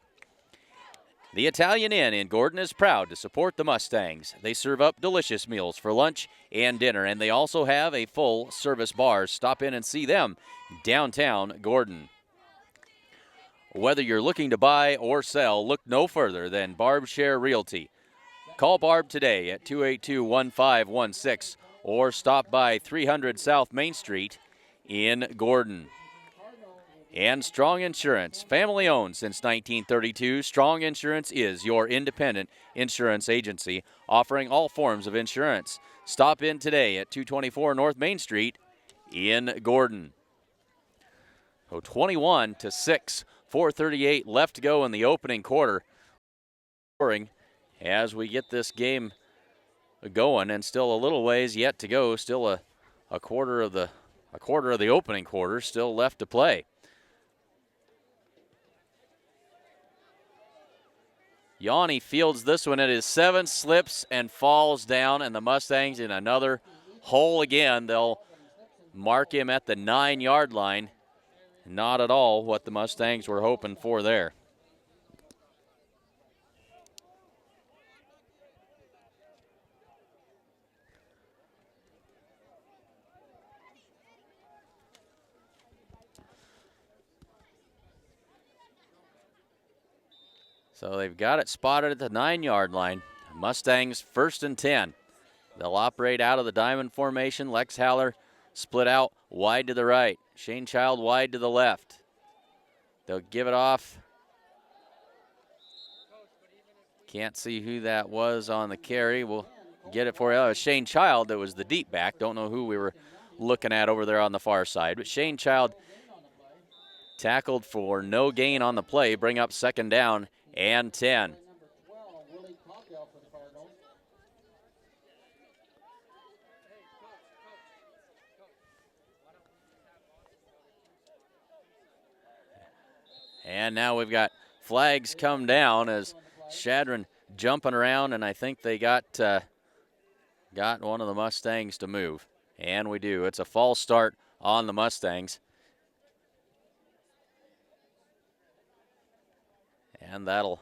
The Italian Inn in Gordon is proud to support the Mustangs. They serve up delicious meals for lunch and dinner, and they also have a full service bar. Stop in and see them downtown Gordon. Whether you're looking to buy or sell, look no further than Barb Share Realty. Call Barb today at 282-1516 or stop by 300 South Main Street in Gordon. And Strong Insurance, family owned since 1932. Strong Insurance is your independent insurance agency, offering all forms of insurance. Stop in today at 224 North Main Street in Gordon. So 21-6, 4:38 left to go in the opening quarter. As we get this game going, and still a little ways yet to go. Still a quarter of the opening quarter still left to play. Yanni fields this one at his 7, slips and falls down, and the Mustangs in another hole again. They'll mark him at the 9-yard line. Not at all what the Mustangs were hoping for there. So they've got it spotted at the 9-yard line. Mustangs 1st and 10. They'll operate out of the diamond formation. Lex Haller split out wide to the right. Shane Child wide to the left. They'll give it off. Can't see who that was on the carry. We'll get it for you. It was Shane Child that was the deep back. Don't know who we were looking at over there on the far side. But Shane Child tackled for no gain on the play. Bring up 2nd down and 10. And now we've got flags come down as Chadron jumping around, and I think they got one of the Mustangs to move. And we do. It's a false start on the Mustangs. And that'll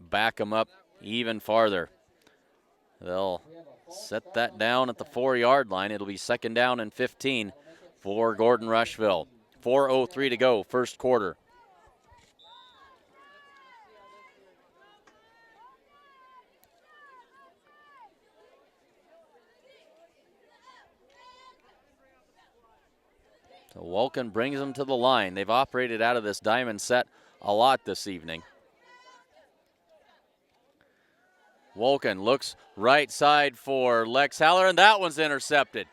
back them up even farther. They'll set that down at the 4-yard line. It'll be 2nd down and 15 for Gordon-Rushville. 4:03 to go, first quarter. So Wolken brings them to the line. They've operated out of this diamond set a lot this evening. Wolken looks right side for Lex Haller, and that one's intercepted.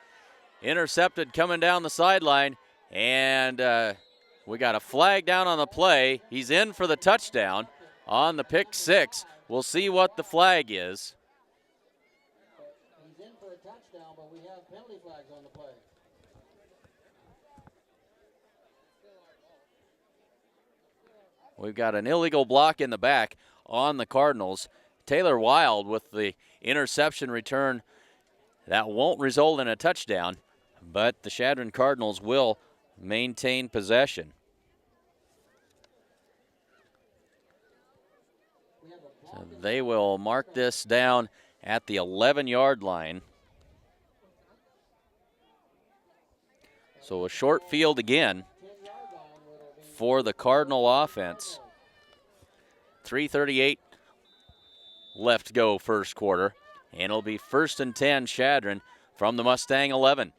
Intercepted coming down the sideline, and we got a flag down on the play. He's in for the touchdown on the pick 6. We'll see what the flag is. He's in for a touchdown, but we have penalty flags on the play. We've got an illegal block in the back on the Cardinals. Taylor Wild with the interception return. That won't result in a touchdown, but the Chadron Cardinals will maintain possession. So they will mark this down at the 11-yard line. So a short field again for the Cardinal offense. 3:38 left to go first quarter. And it'll be 1st and 10 Chadron from the Mustang 11.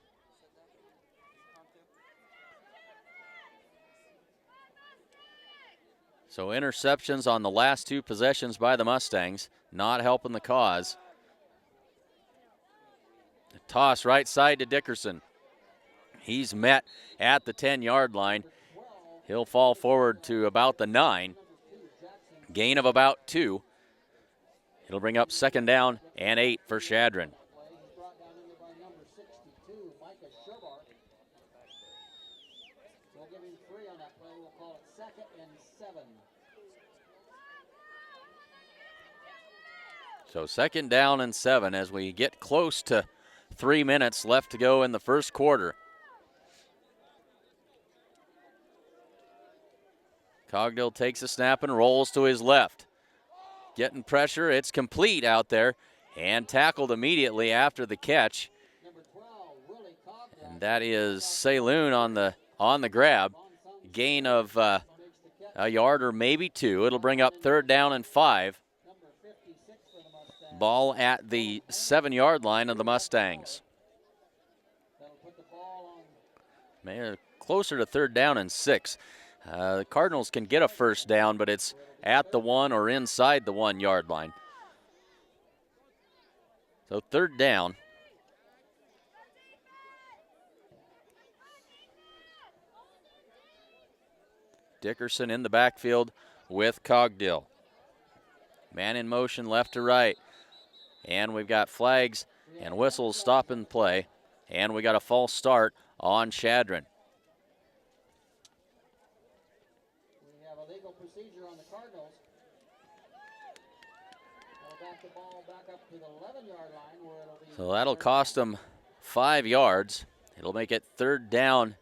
So interceptions on the last two possessions by the Mustangs, not helping the cause. The toss right side to Dickerson. He's met at the 10-yard line. He'll fall forward to about the 9. Gain of about 2. It'll bring up 2nd down and 8 for Chadron. So 2nd down and 7 as we get close to 3 minutes left to go in the first quarter. Cogdill takes a snap and rolls to his left. Getting pressure, it's complete out there and tackled immediately after the catch. And that is Saloon on the grab. Gain of a yard or maybe 2. It'll bring up 3rd down and 5. Ball at the 7-yard line of the Mustangs. Maybe closer to 3rd down and 6. The Cardinals can get a 1st down, but it's at the 1 or inside the 1-yard line. So 3rd down. Dickerson in the backfield with Cogdill. Man in motion left to right. And we've got flags and whistles stopping play. And we got a false start on Chadron. We have a legal procedure on the Cardinals. They'll back the ball back up to the 11-yard line where it'll be. So that'll cost them 5 yards. It'll make it 3rd down.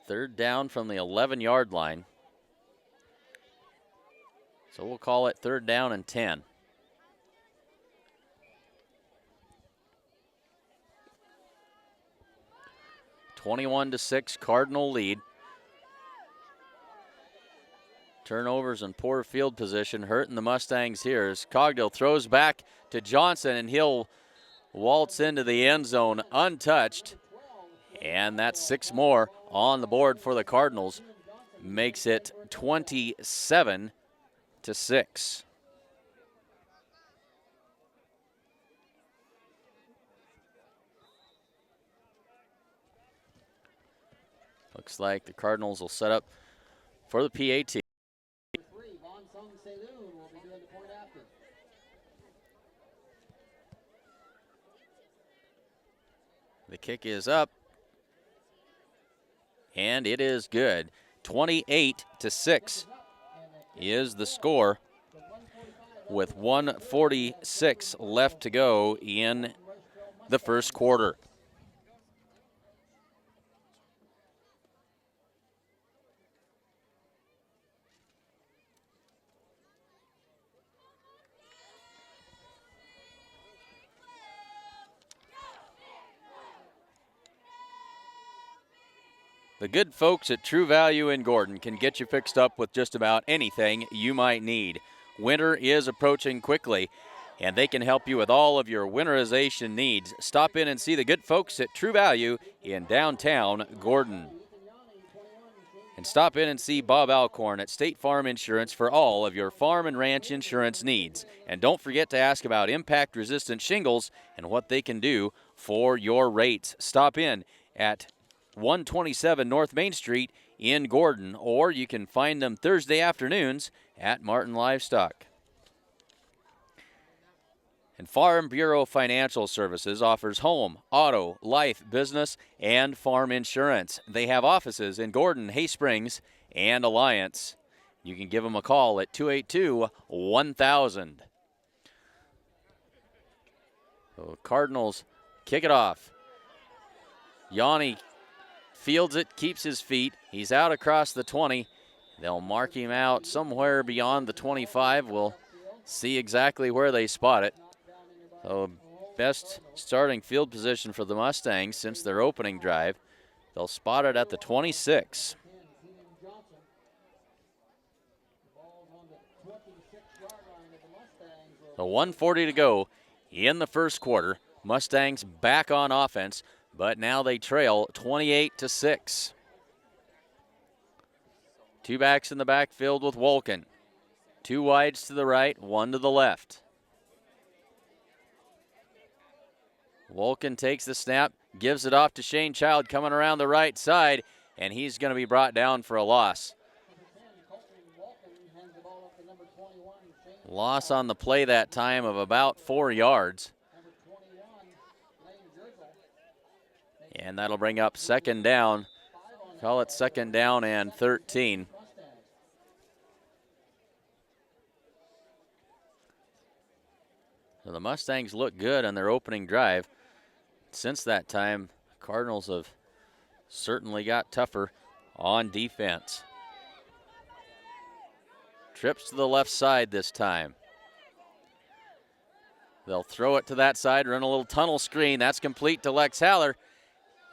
3rd down from the 11-yard line. So we'll call it 3rd down and 10. (21-6) Cardinal lead. Turnovers and poor field position hurting the Mustangs here as Cogdill throws back to Johnson and he'll waltz into the end zone untouched. And that's 6 more on the board for the Cardinals. Makes it 27-6. Looks like the Cardinals will set up for the PAT. The kick is up. And it is good. 28-6 is the score with 1:46 left to go in the first quarter. The good folks at True Value in Gordon can get you fixed up with just about anything you might need. Winter is approaching quickly, and they can help you with all of your winterization needs. Stop in and see the good folks at True Value in downtown Gordon. And stop in and see Bob Alcorn at State Farm Insurance for all of your farm and ranch insurance needs. And don't forget to ask about impact-resistant shingles and what they can do for your rates. Stop in at 127 North Main Street in Gordon, or you can find them Thursday afternoons at Martin Livestock. And Farm Bureau Financial Services offers home, auto, life, business, and farm insurance. They have offices in Gordon, Hay Springs, and Alliance. You can give them a call at 282-1000. So Cardinals kick it off. Yanni fields it, keeps his feet. He's out across the 20. They'll mark him out somewhere beyond the 25. We'll see exactly where they spot it. So best starting field position for the Mustangs since their opening drive. They'll spot it at the 26. So 1:40 to go in the first quarter. Mustangs back on offense, but now they trail 28-6. Two backs in the backfield with Wolken. Two wides to the right, one to the left. Wolken takes the snap, gives it off to Shane Child coming around the right side, and he's going to be brought down for a loss. Loss on the play that time of about 4 yards. And that'll bring up second down. Call it second down and 13. So the Mustangs look good on their opening drive. Since that time, Cardinals have certainly got tougher on defense. Trips to the left side this time. They'll throw it to that side, run a little tunnel screen. That's complete to Lex Haller.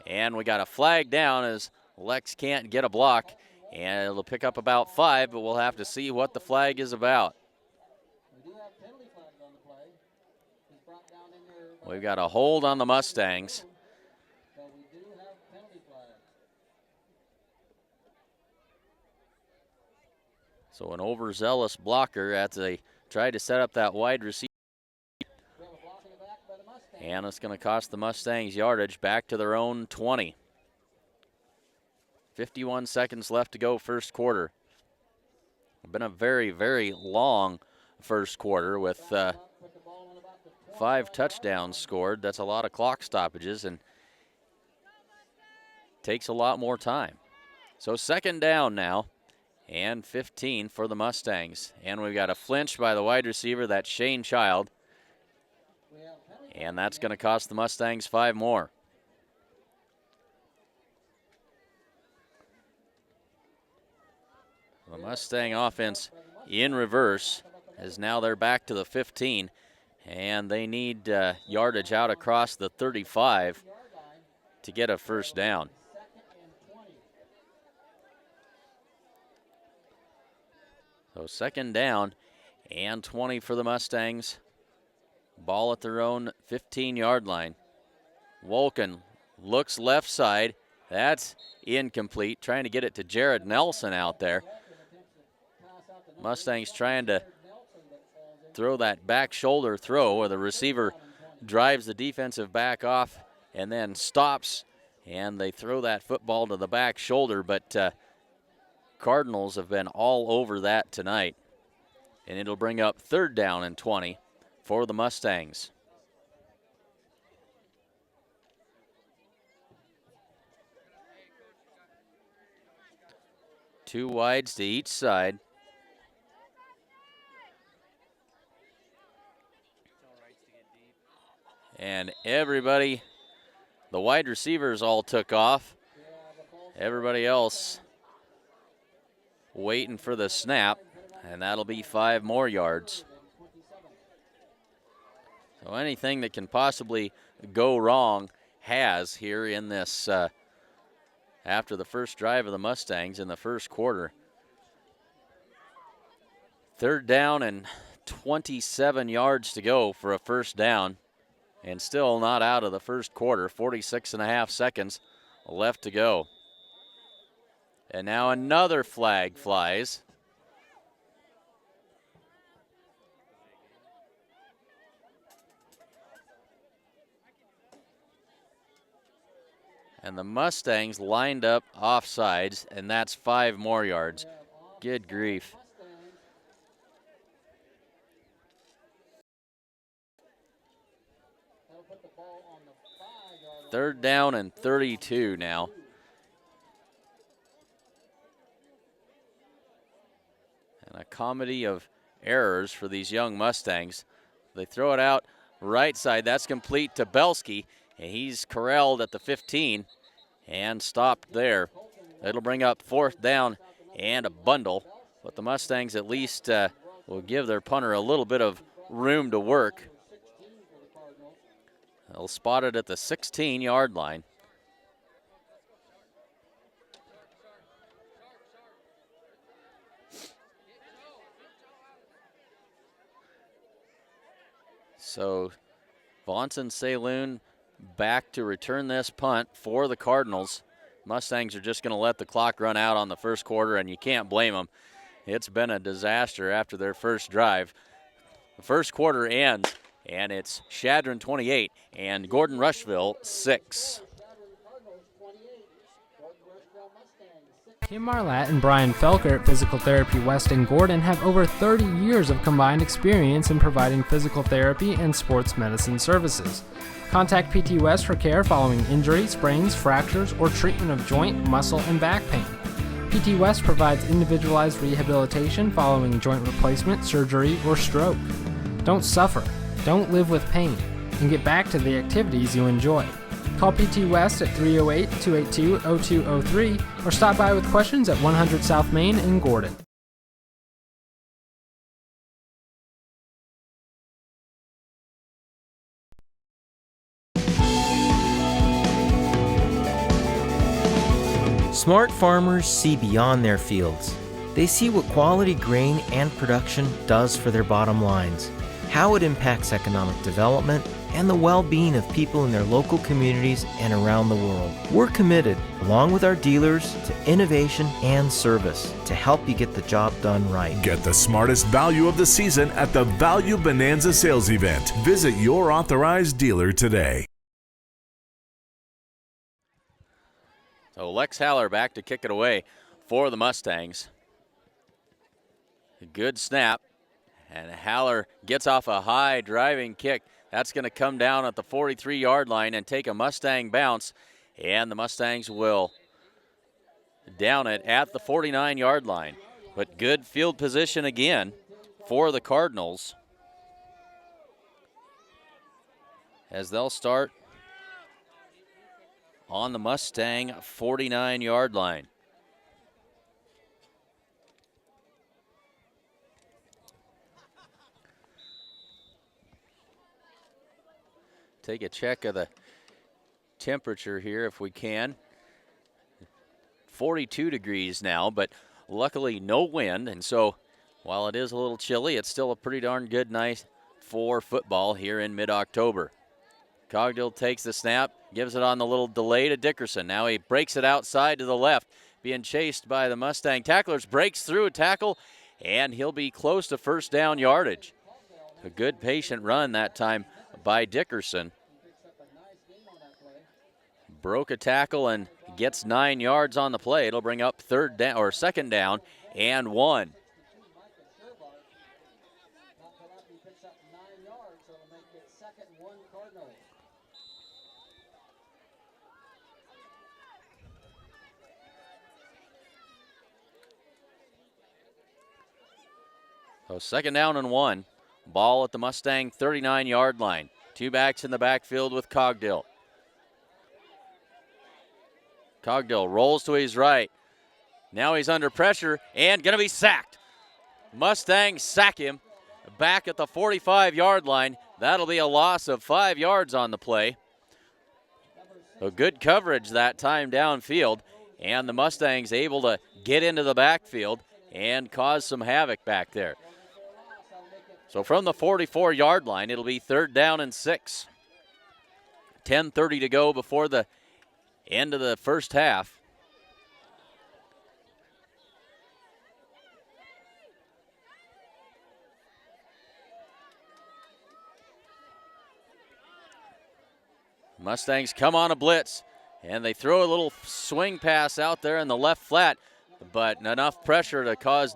And we got a flag down as Lex can't get a block. And it'll pick up about 5, but we'll have to see what the flag is about. We've got a hold on the Mustangs. So an overzealous blocker as they tried to set up that wide receiver. And it's going to cost the Mustangs yardage back to their own 20. 51 seconds left to go first quarter. Been a very, very long first quarter with 5 touchdowns scored. That's a lot of clock stoppages and takes a lot more time. So second down now and 15 for the Mustangs. And we've got a flinch by the wide receiver. That's Shane Child. And that's going to cost the Mustangs 5 more. The Mustang offense in reverse as now they're back to the 15. And they need yardage out across the 35 to get a first down. So second down and 20 for the Mustangs. Ball at their own 15-yard line. Wolken looks left side. That's incomplete. Trying to get it to Jared Nelson out there. Mustangs trying to throw that back shoulder throw where the receiver drives the defensive back off and then stops, and they throw that football to the back shoulder, but Cardinals have been all over that tonight. And it'll bring up third down and 20 for the Mustangs. Two wides to each side. And everybody, the wide receivers all took off. Everybody else waiting for the snap, and that'll be 5 more yards. So anything that can possibly go wrong has here in this after the first drive of the Mustangs in the first quarter. Third down and 27 yards to go for a first down. And still not out of the first quarter. 46.5 seconds left to go. And now another flag flies. And the Mustangs lined up offsides, and that's 5 more yards. Good grief. Third down and 32 now. And a comedy of errors for these young Mustangs. They throw it out right side. That's complete to Belsky. And he's corralled at the 15 and stopped there. It'll bring up fourth down and a bundle. But the Mustangs at least will give their punter a little bit of room to work. They'll spot it at the 16-yard line. So Vonson Saloon back to return this punt for the Cardinals. Mustangs are just going to let the clock run out on the first quarter, and you can't blame them. It's been a disaster after their first drive. The first quarter ends, and it's Chadron 28 and Gordon-Rushville 6. Kim Marlatt and Brian Felker at Physical Therapy West in Gordon have over 30 years of combined experience in providing physical therapy and sports medicine services. Contact PT West for care following injury, sprains, fractures, or treatment of joint, muscle, and back pain. PT West provides individualized rehabilitation following joint replacement, surgery, or stroke. Don't suffer, don't live with pain, and get back to the activities you enjoy. Call PT West at 308-282-0203 or stop by with questions at 100 South Main in Gordon. Smart farmers see beyond their fields. They see what quality grain and production does for their bottom lines, how it impacts economic development, and the well-being of people in their local communities and around the world. We're committed, along with our dealers, to innovation and service to help you get the job done right. Get the smartest value of the season at the Value Bonanza sales event. Visit your authorized dealer today. So Lex Haller back to kick it away for the Mustangs. A good snap, and Haller gets off a high driving kick. That's going to come down at the 43-yard line and take a Mustang bounce, and the Mustangs will down it at the 49-yard line. But good field position again for the Cardinals as they'll start on the Mustang 49-yard line. Take a check of the temperature here if we can. 42 degrees now, but luckily no wind, and so while it is a little chilly, it's still a pretty darn good night for football here in mid-October. Cogdill takes the snap, gives it on the little delay to Dickerson. Now he breaks it outside to the left, being chased by the Mustang tacklers, breaks through a tackle, and he'll be close to first down yardage. A good patient run that time by Dickerson. Broke a tackle and gets 9 yards on the play. It'll bring up second down and 1. So second down and 1. Ball at the Mustang 39-yard line. Two backs in the backfield with Cogdill. Cogdill rolls to his right. Now he's under pressure and going to be sacked. Mustangs sack him back at the 45-yard line. That'll be a loss of 5 yards on the play. So good coverage that time downfield, and the Mustangs able to get into the backfield and cause some havoc back there. So from the 44-yard line, it'll be third down and 6. 10:30 to go before the end of the first half. Mustangs come on a blitz, and they throw a little swing pass out there in the left flat, but enough pressure to cause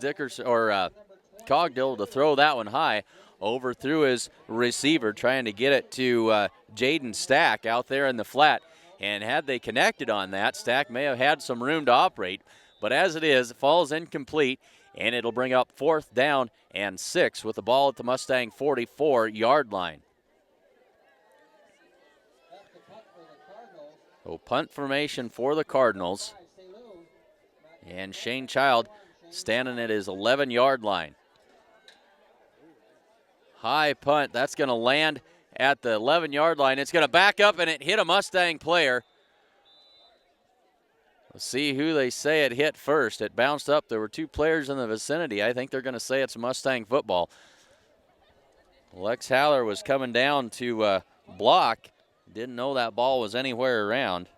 Cogdill to throw that one high. Overthrew his receiver, trying to get it to Jaden Stack out there in the flat. And had they connected on that, Stack may have had some room to operate. But as it is, it falls incomplete, and it'll bring up fourth down and 6 with the ball at the Mustang 44-yard line. So punt formation for the Cardinals. And Shane Child standing at his 11-yard line. High punt. That's going to land at the 11-yard line. It's going to back up, and it hit a Mustang player. Let's see who they say it hit first. It bounced up. There were two players in the vicinity. I think they're going to say it's Mustang football. Lex Haller was coming down to block. Didn't know that ball was anywhere around.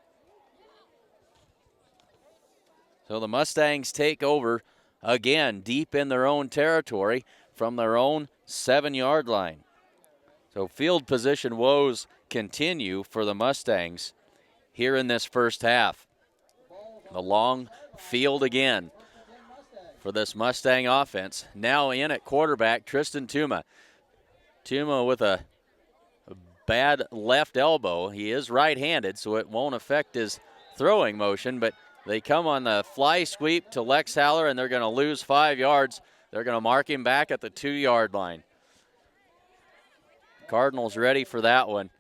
So the Mustangs take over again deep in their own territory from their own 7-yard line. So field position woes continue for the Mustangs here in this first half. The long field again for this Mustang offense. Now in at quarterback, Tristan Tuma. Tuma with a bad left elbow. He is right-handed, so it won't affect his throwing motion, but they come on the fly sweep to Lex Haller, and they're going to lose 5 yards. They're going to mark him back at the 2-yard line. Cardinals ready for that one.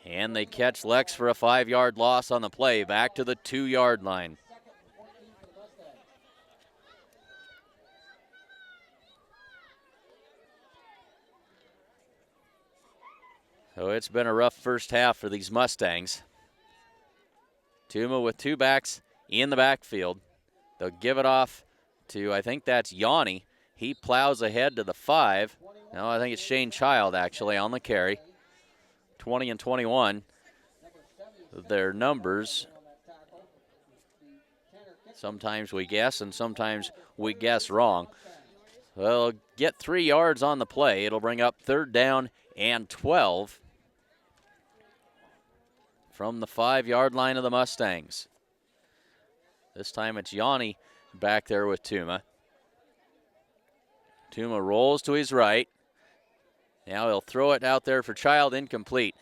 And they catch Lex for a 5-yard loss on the play, back to the 2-yard line. So it's been a rough first half for these Mustangs. Tuma with two backs in the backfield. They'll give it off to, I think that's Yanni. He plows ahead to the 5. No, I think it's Shane Child actually on the carry. 20 and 21. Their numbers. Sometimes we guess and sometimes we guess wrong. Well, get 3 yards on the play. It'll bring up 3rd down and 12 from the 5-yard line of the Mustangs. This time it's Yanni back there with Tuma. Tuma rolls to his right. Now he'll throw it out there for Child, incomplete.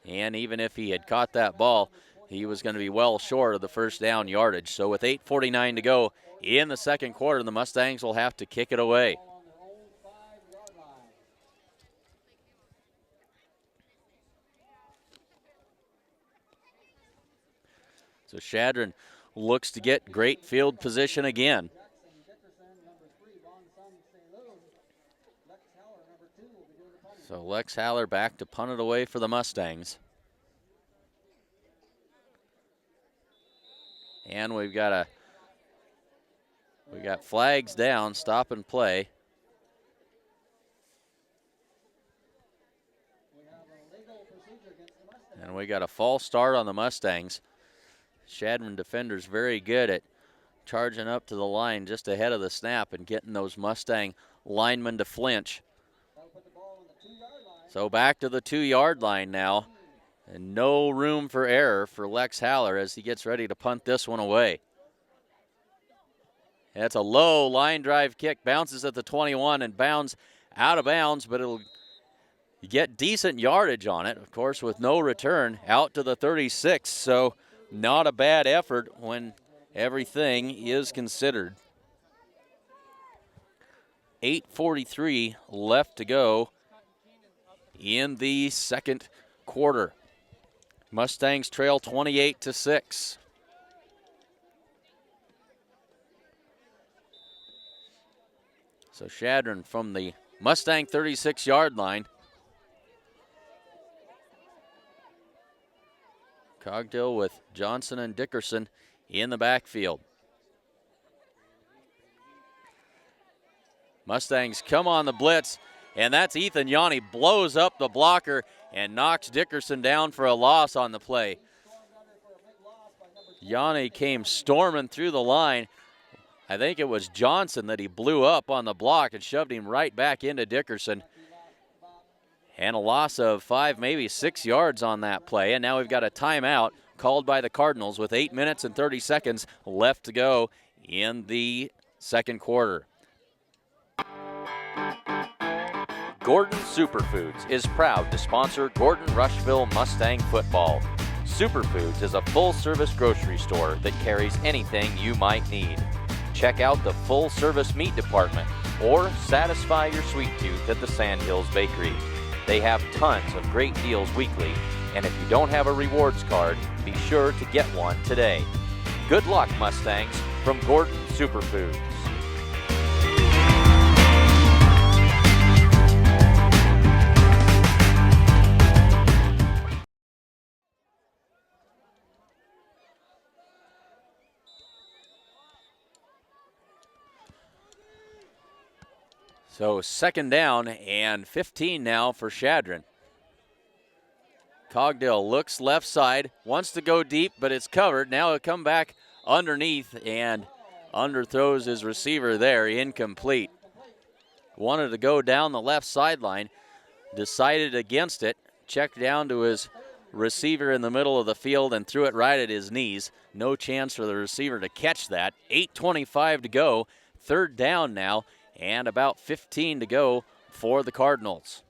And even if he had caught that ball, he was going to be well short of the first down yardage. So with 8:49 to go in the second quarter, the Mustangs will have to kick it away. So Chadron looks to get great field position again. So Lex Haller back to punt it away for the Mustangs. And we got flags down, stop and play. And we got a false start on the Mustangs. Chadron defenders very good at charging up to the line just ahead of the snap and getting those Mustang linemen to flinch. So back to the 2-yard line now. And no room for error for Lex Haller as he gets ready to punt this one away. That's a low line drive kick, bounces at the 21 and bounds out of bounds, but it'll get decent yardage on it, of course, with no return out to the 36. So not a bad effort when everything is considered. 8:43 left to go in the second quarter. Mustangs trail 28-6. So Chadron from the Mustang 36-yard line. Cogdill with Johnson and Dickerson in the backfield. Mustangs come on the blitz, and that's Ethan Yanni, blows up the blocker and knocks Dickerson down for a loss on the play. Yanni came storming through the line. I think it was Johnson that he blew up on the block and shoved him right back into Dickerson. And a loss of 5, maybe 6 yards on that play. And now we've got a timeout called by the Cardinals with 8 minutes and 30 seconds left to go in the second quarter. Gordon Superfoods is proud to sponsor Gordon-Rushville Mustang football. Superfoods is a full-service grocery store that carries anything you might need. Check out the full-service meat department or satisfy your sweet tooth at the Sandhills Bakery. They have tons of great deals weekly, and if you don't have a rewards card, be sure to get one today. Good luck, Mustangs, from Gordon Superfoods. So second down and 15 now for Chadron. Cogdill looks left side, wants to go deep, but it's covered. Now he'll come back underneath and underthrows his receiver there, incomplete. Wanted to go down the left sideline, decided against it, checked down to his receiver in the middle of the field and threw it right at his knees. No chance for the receiver to catch that. 8:25 to go, third down now, and about 15 to go for the Cardinals.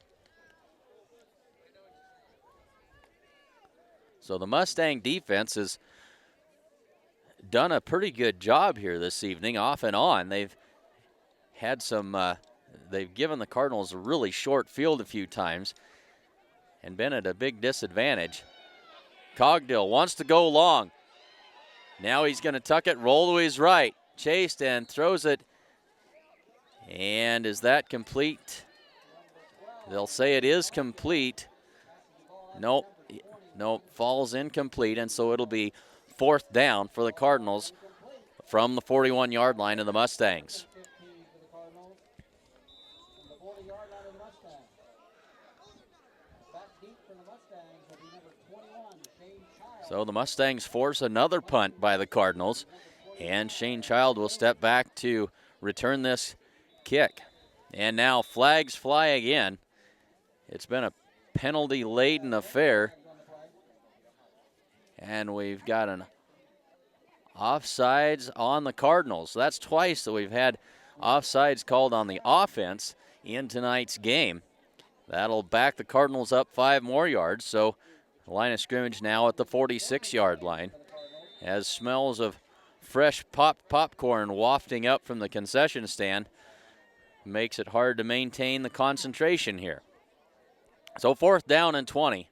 So the Mustang defense has done a pretty good job here this evening, off and on. They've had some, they've given the Cardinals a really short field a few times and been at a big disadvantage. Cogdill wants to go long. Now he's going to tuck it, roll to his right, chased and throws it. And is that complete? They'll say it is complete. Nope. Nope, falls incomplete, and so it'll be fourth down for the Cardinals from the 41-yard line of the Mustangs. So the Mustangs force another punt by the Cardinals, and Shane Child will step back to return this kick. And now flags fly again. It's been a penalty-laden affair. And we've got an offsides on the Cardinals. That's twice that we've had offsides called on the offense in tonight's game. That'll back the Cardinals up 5 more yards. So the line of scrimmage now at the 46-yard line, as smells of fresh popcorn wafting up from the concession stand makes it hard to maintain the concentration here. So fourth down and 20.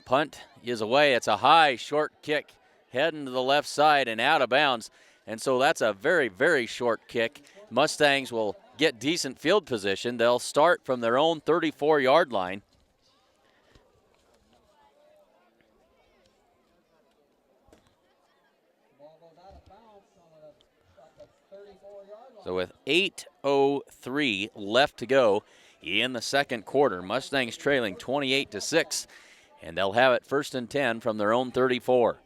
Punt is away. It's a high, short kick heading to the left side and out of bounds. And so that's a very, very short kick. Mustangs will get decent field position. They'll start from their own 34-yard line. So with 8:03 left to go in the second quarter, Mustangs trailing 28-6. And they'll have it first and 10 from their own 34.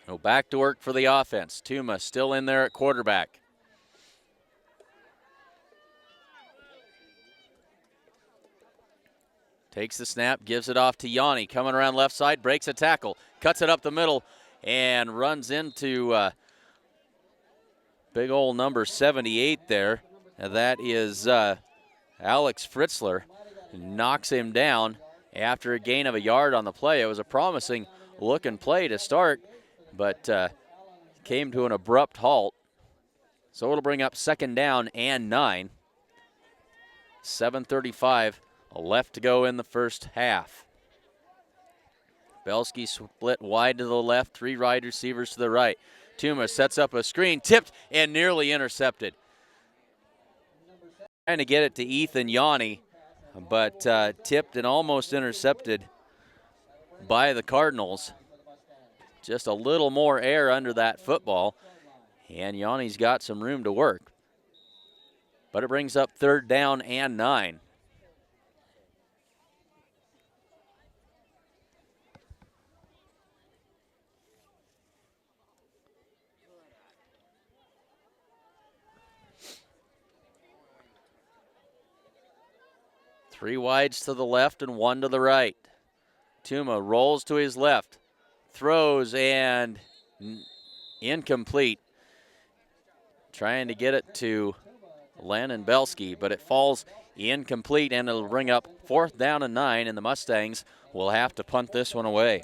So back to work for the offense. Tuma still in there at quarterback. Takes the snap, gives it off to Yanni. Coming around left side, breaks a tackle, cuts it up the middle, and runs into big old number 78 there. And that is Alex Fritzler. Knocks him down after a gain of a yard on the play. It was a promising looking play to start, but came to an abrupt halt. So it'll bring up second down and 9. 7:35 left to go in the first half. Belsky split wide to the left, 3 wide receivers to the right. Tuma sets up a screen, tipped and nearly intercepted. Trying to get it to Ethan Yanni, but tipped and almost intercepted by the Cardinals. Just a little more air under that football, and Yanni's got some room to work. But it brings up third down and 9. Three wides to the left and 1 to the right. Tuma rolls to his left, throws, and incomplete. Trying to get it to Landon Belsky, but it falls incomplete, and it'll bring up fourth down and 9, and the Mustangs will have to punt this one away.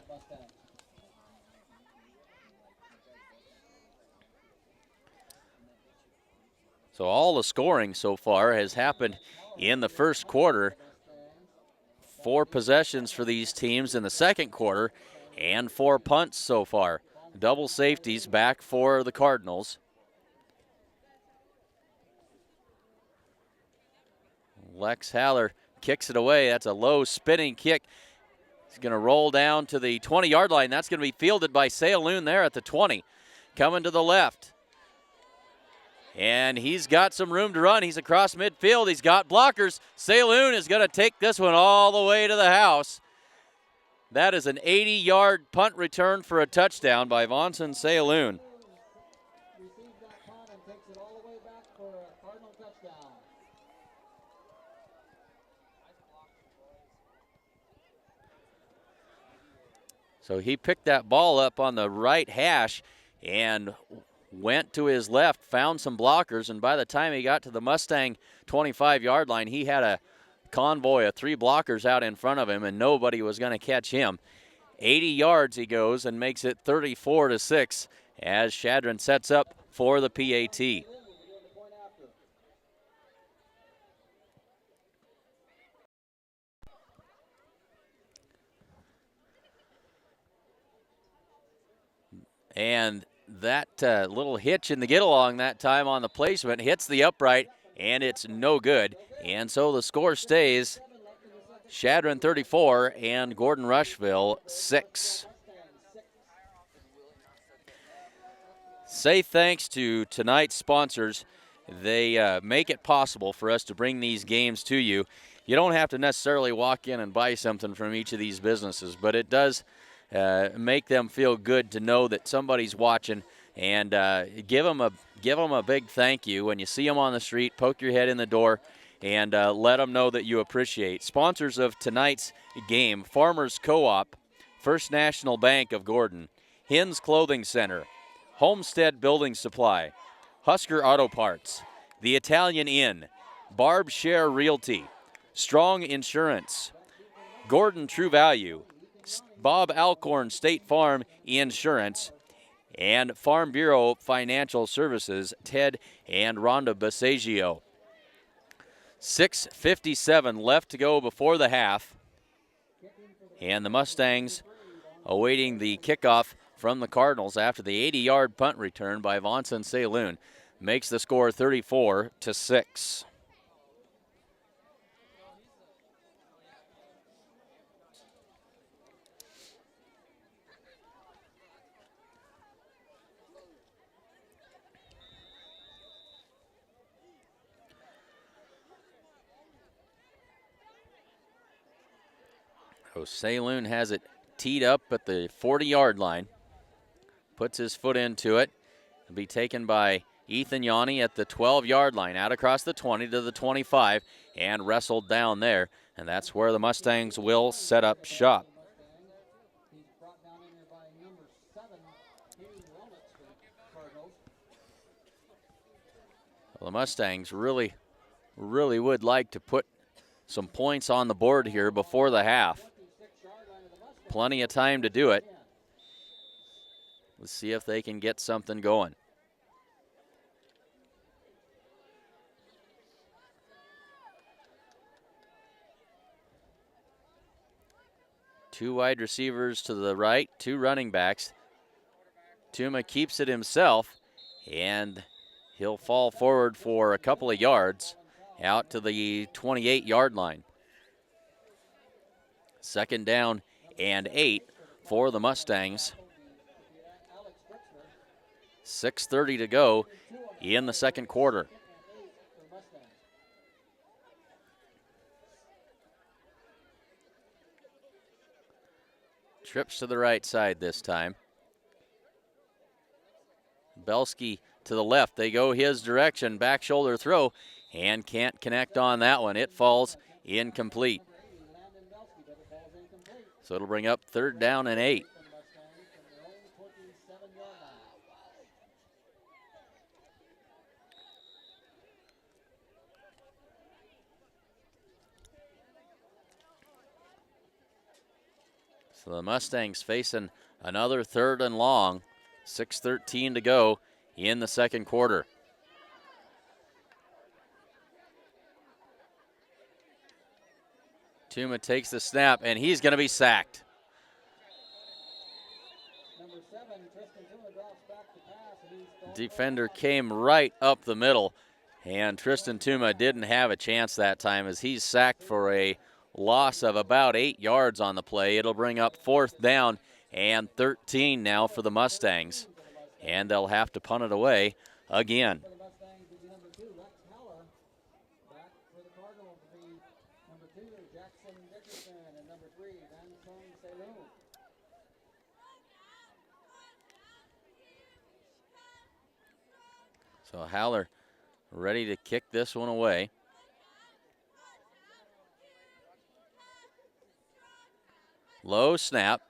So all the scoring so far has happened in the first quarter. 4 possessions for these teams in the second quarter and 4 punts so far. double safeties back for the Cardinals. Lex Haller kicks it away. That's a low spinning kick. He's going to roll down to the 20-yard line. That's going to be fielded by Saloon there at the 20. Coming to the left. And he's got some room to run. He's across midfield. He's got blockers. Saloon is going to take this one all the way to the house. That is an 80-yard punt return for a touchdown by Vonson Saloon. Receives that punt and takes it all the way back for a Cardinal touchdown. So he picked that ball up on the right hash and went to his left, found some blockers, and by the time he got to the Mustang 25-yard line, he had a convoy of 3 blockers out in front of him, and nobody was going to catch him. 80 yards he goes and makes it 34-6 as Chadron sets up for the PAT. And that little hitch in the get-along that time on the placement hits the upright, and it's no good. And so the score stays Chadron 34 and Gordon-Rushville 6. Say thanks to tonight's sponsors. They make it possible for us to bring these games to you. You don't have to necessarily walk in and buy something from each of these businesses, but it does make them feel good to know that somebody's watching, and give them a big thank you when you see them on the street. Poke your head in the door and let them know that you appreciate. Sponsors of tonight's game: Farmers Co-op, First National Bank of Gordon, Hins Clothing Center, Homestead Building Supply, Husker Auto Parts, The Italian Inn, Barb Share Realty, Strong Insurance, Gordon True Value, Bob Alcorn State Farm Insurance, and Farm Bureau Financial Services, Ted and Rhonda Basagio. 6:57 left to go before the half, and the Mustangs awaiting the kickoff from the Cardinals after the 80-yard punt return by Vonson Saloon makes the score 34-6. So Saloon has it teed up at the 40-yard line. Puts his foot into it. It'll be taken by Ethan Yanni at the 12-yard line, out across the 20 to the 25, and wrestled down there. And that's where the Mustangs will set up shop. He's brought down in there by number 7, Hayden Wellnitz for Cardinals. Well, the Mustangs really would like to put some points on the board here before the half. Plenty of time to do it. Let's see if they can get something going. Two wide receivers to the right, 2 running backs. Tuma keeps it himself, and he'll fall forward for a couple of yards out to the 28-yard line. 2nd down and 8 for the Mustangs. 6:30 to go in the second quarter. Trips to the right side this time. Belsky to the left. They go his direction. Back shoulder throw, and can't connect on that one. It falls incomplete. So it'll bring up 3rd down and 8. So the Mustangs facing another 3rd and long. 6:13 to go in the second quarter. Tuma takes the snap, and he's going to be sacked. Number 7, Tristan Defender came right up the middle, and Tristan Tuma didn't have a chance that time as he's sacked for a loss of about 8 yards on the play. It'll bring up 4th down and 13 now for the Mustangs, and they'll have to punt it away again. For the Mustangs will be number 2, Lex Heller. Back for the Cardinals will be number 2, Jackson Dickerson, and number 3, Van Song Saloon. So Haller ready to kick this one away. Low snap.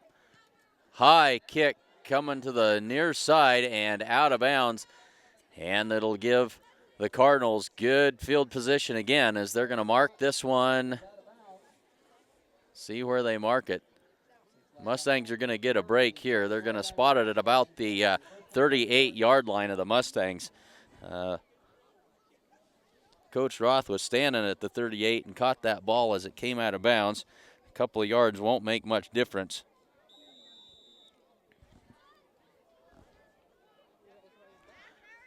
High kick coming to the near side and out of bounds. And it'll give the Cardinals good field position again as they're going to mark this one. See where they mark it. Mustangs are going to get a break here. They're going to spot it at about the 38-yard line of the Mustangs. Coach Roth was standing at the 38 and caught that ball as it came out of bounds. A couple of yards won't make much difference.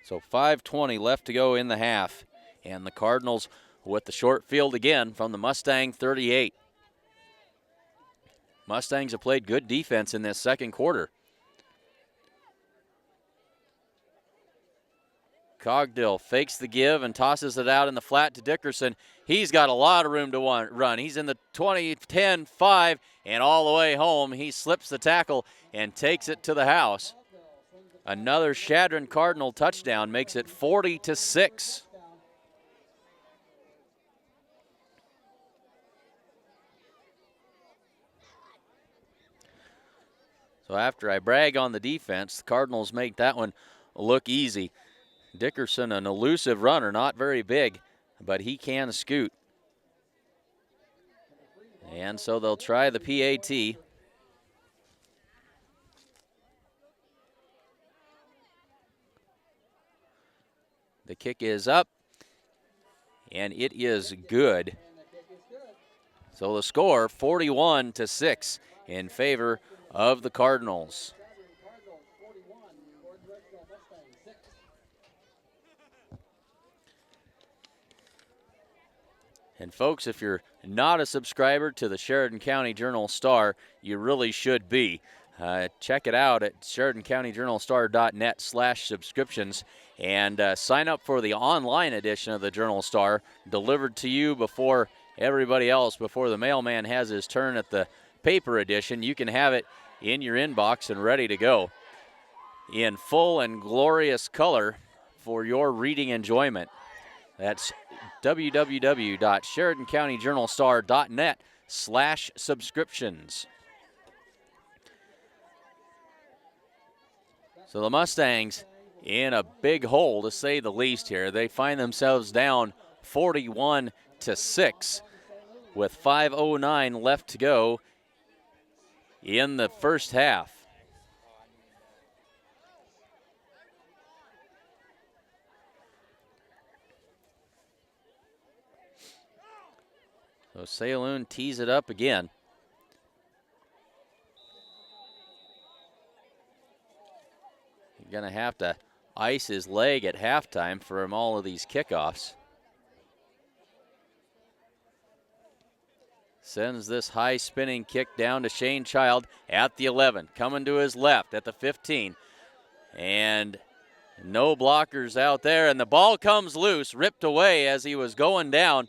So 5:20 left to go in the half. And the Cardinals with the short field again from the Mustang 38. Mustangs have played good defense in this second quarter. Cogdill fakes the give and tosses it out in the flat to Dickerson. He's got a lot of room to run. He's in the 20, 10, 5, and all the way home. He slips the tackle and takes it to the house. Another Chadron Cardinal touchdown makes it 40-6. So after I brag on the defense, the Cardinals make that one look easy. Dickerson, an elusive runner, not very big, but he can scoot. And so they'll try the PAT. The kick is up, and it is good. So the score, 41-6 in favor of the Cardinals. And folks, if you're not a subscriber to the Sheridan County Journal-Star, you really should be. Check it out at SheridanCountyJournalStar.net/subscriptions and sign up for the online edition of the Journal-Star, delivered to you before everybody else, before the mailman has his turn at the paper edition. You can have it in your inbox and ready to go in full and glorious color for your reading enjoyment. That's www.SheridanCountyJournalStar.net/subscriptions. So the Mustangs in a big hole, to say the least here. They find themselves down 41-6 with 5:09 left to go in the first half. So Saloon tees it up again. You're going to have to ice his leg at halftime from all of these kickoffs. Sends this high spinning kick down to Shane Child at the 11. Coming to his left at the 15. And no blockers out there. And the ball comes loose, ripped away as he was going down.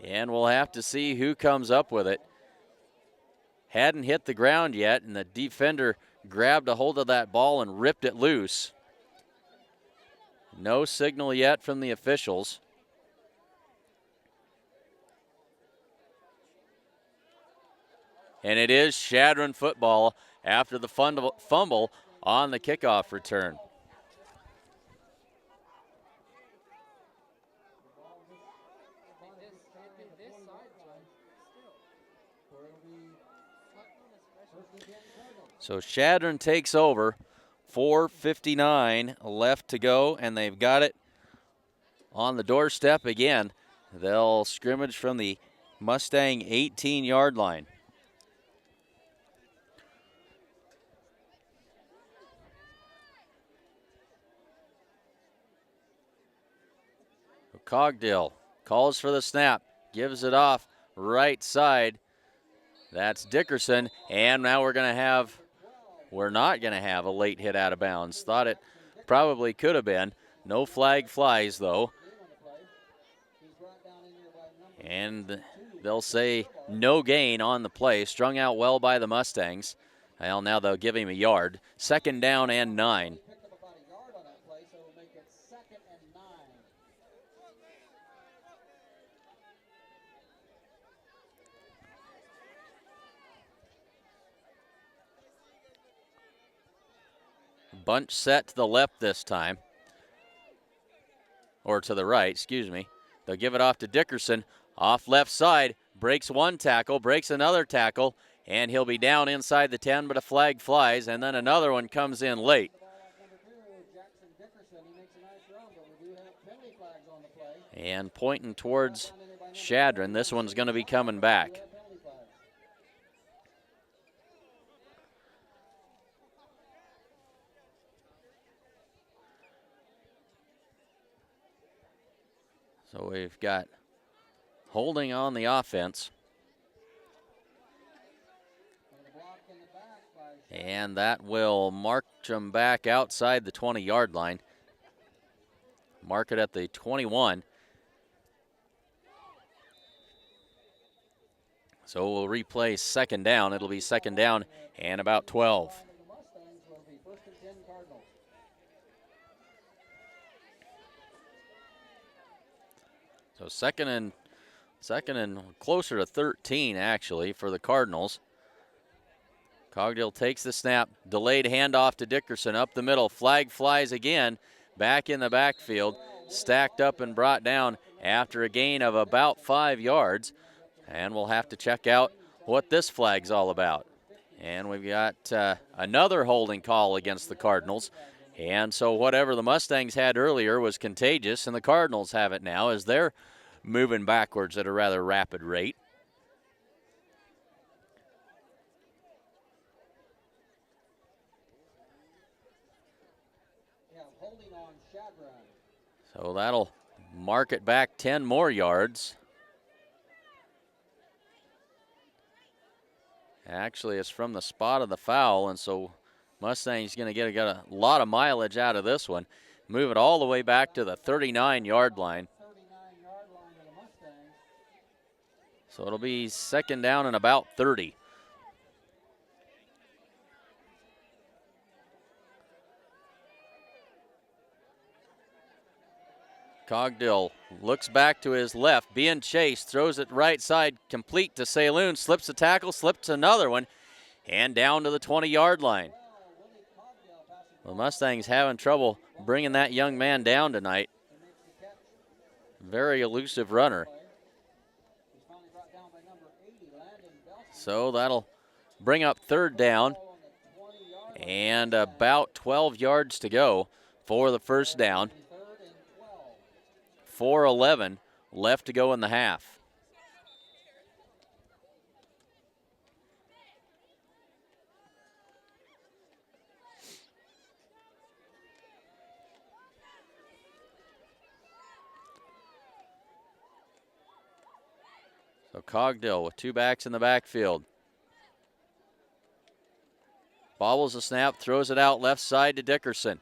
And we'll have to see who comes up with it. Hadn't hit the ground yet, and the defender grabbed a hold of that ball and ripped it loose. No signal yet from the officials. And it is Chadron football after the fumble on the kickoff return. So Chadron takes over, 4:59 left to go, and they've got it on the doorstep again. They'll scrimmage from the Mustang 18-yard line. Cogdill calls for the snap, gives it off right side. That's Dickerson, and now we're not going to have a late hit out of bounds. Thought it probably could have been. No flag flies, though. And they'll say no gain on the play. Strung out well by the Mustangs. Well, now they'll give him a yard. 2nd down and 9. Bunch set to the left this time. Or to the right, excuse me. They'll give it off to Dickerson. Off left side, breaks one tackle, breaks another tackle, and he'll be down inside the 10, but a flag flies, and then another one comes in late. And pointing towards Chadron, this one's going to be coming back. So we've got holding on the offense. And that will mark them back outside the 20-yard line. Mark it at the 21. So we'll replay 2nd down. It'll be 2nd down and about 12. So second and closer to 13 actually for the Cardinals. Cogdill takes the snap, delayed handoff to Dickerson up the middle. Flag flies again, back in the backfield, stacked up and brought down after a gain of about 5 yards. And we'll have to check out what this flag's all about. And we've got another holding call against the Cardinals. And so whatever the Mustangs had earlier was contagious, and the Cardinals have it now as they're moving backwards at a rather rapid rate. So that'll mark it back 10 more yards. Actually, it's from the spot of the foul, and so Mustang's going to get a lot of mileage out of this one. Move it all the way back to the 39-yard line. So it'll be 2nd down and about 30. Cogdill looks back to his left, being chased, throws it right side, complete to Saloon, slips a tackle, slips another one, and down to the 20-yard line. The Mustangs having trouble bringing that young man down tonight. Very elusive runner. So that'll bring up 3rd down and about 12 yards to go for the 1st down. 4:11 left to go in the half. So Cogdill with 2 backs in the backfield. Bobbles the snap, throws it out left side to Dickerson.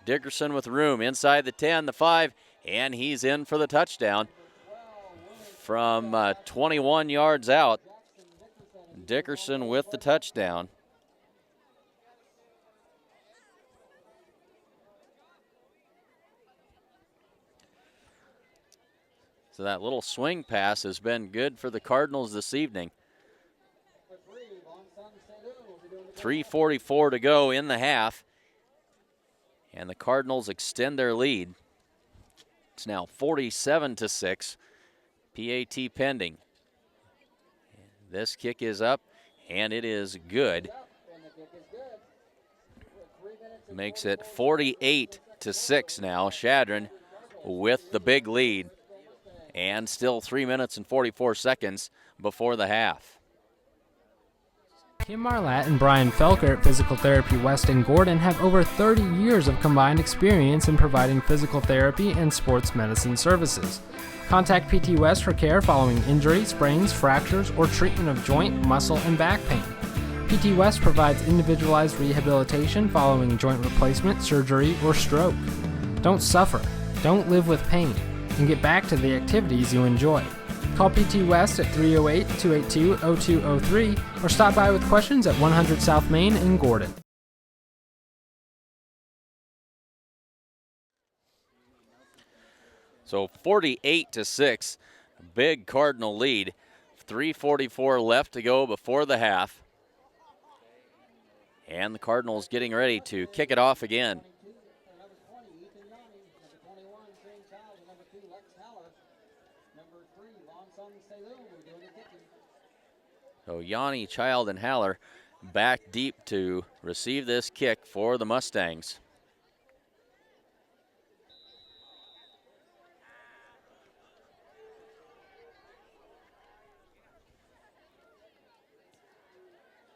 Dickerson with room inside the 10, the 5, and he's in for the touchdown. From 21 yards out, Dickerson with the touchdown. So that little swing pass has been good for the Cardinals this evening. 3:44 to go in the half, and the Cardinals extend their lead. It's now 47-6, PAT pending. This kick is up, and it is good. Makes it 48-6 now. Chadron with the big lead, and still 3 minutes and 44 seconds before the half. Kim Marlatt and Brian Felker at Physical Therapy West in Gordon have over 30 years of combined experience in providing physical therapy and sports medicine services. Contact PT West for care following injury, sprains, fractures, or treatment of joint, muscle, and back pain. PT West provides individualized rehabilitation following joint replacement, surgery, or stroke. Don't suffer, don't live with pain, and get back to the activities you enjoy. Call PT West at 308-282-0203 or stop by with questions at 100 South Main in Gordon. So 48-6, big Cardinal lead. 3:44 left to go before the half. And the Cardinals getting ready to kick it off again. So Yanni, Child, and Haller back deep to receive this kick for the Mustangs.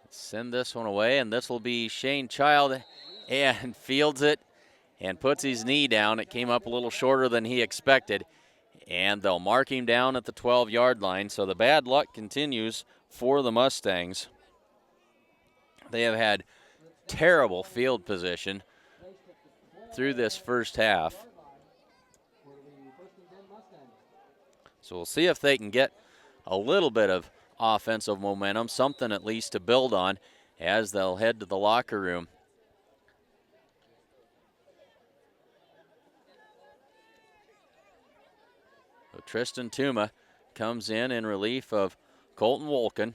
Send this one away, and this will be Shane Child, and fields it and puts his knee down. It came up a little shorter than he expected, and they'll mark him down at the 12-yard line. So the bad luck continues for the Mustangs. They have had terrible field position through this first half. So we'll see if they can get a little bit of offensive momentum, something at least to build on as they'll head to the locker room. So Tristan Tuma comes in relief of Colton Wolken.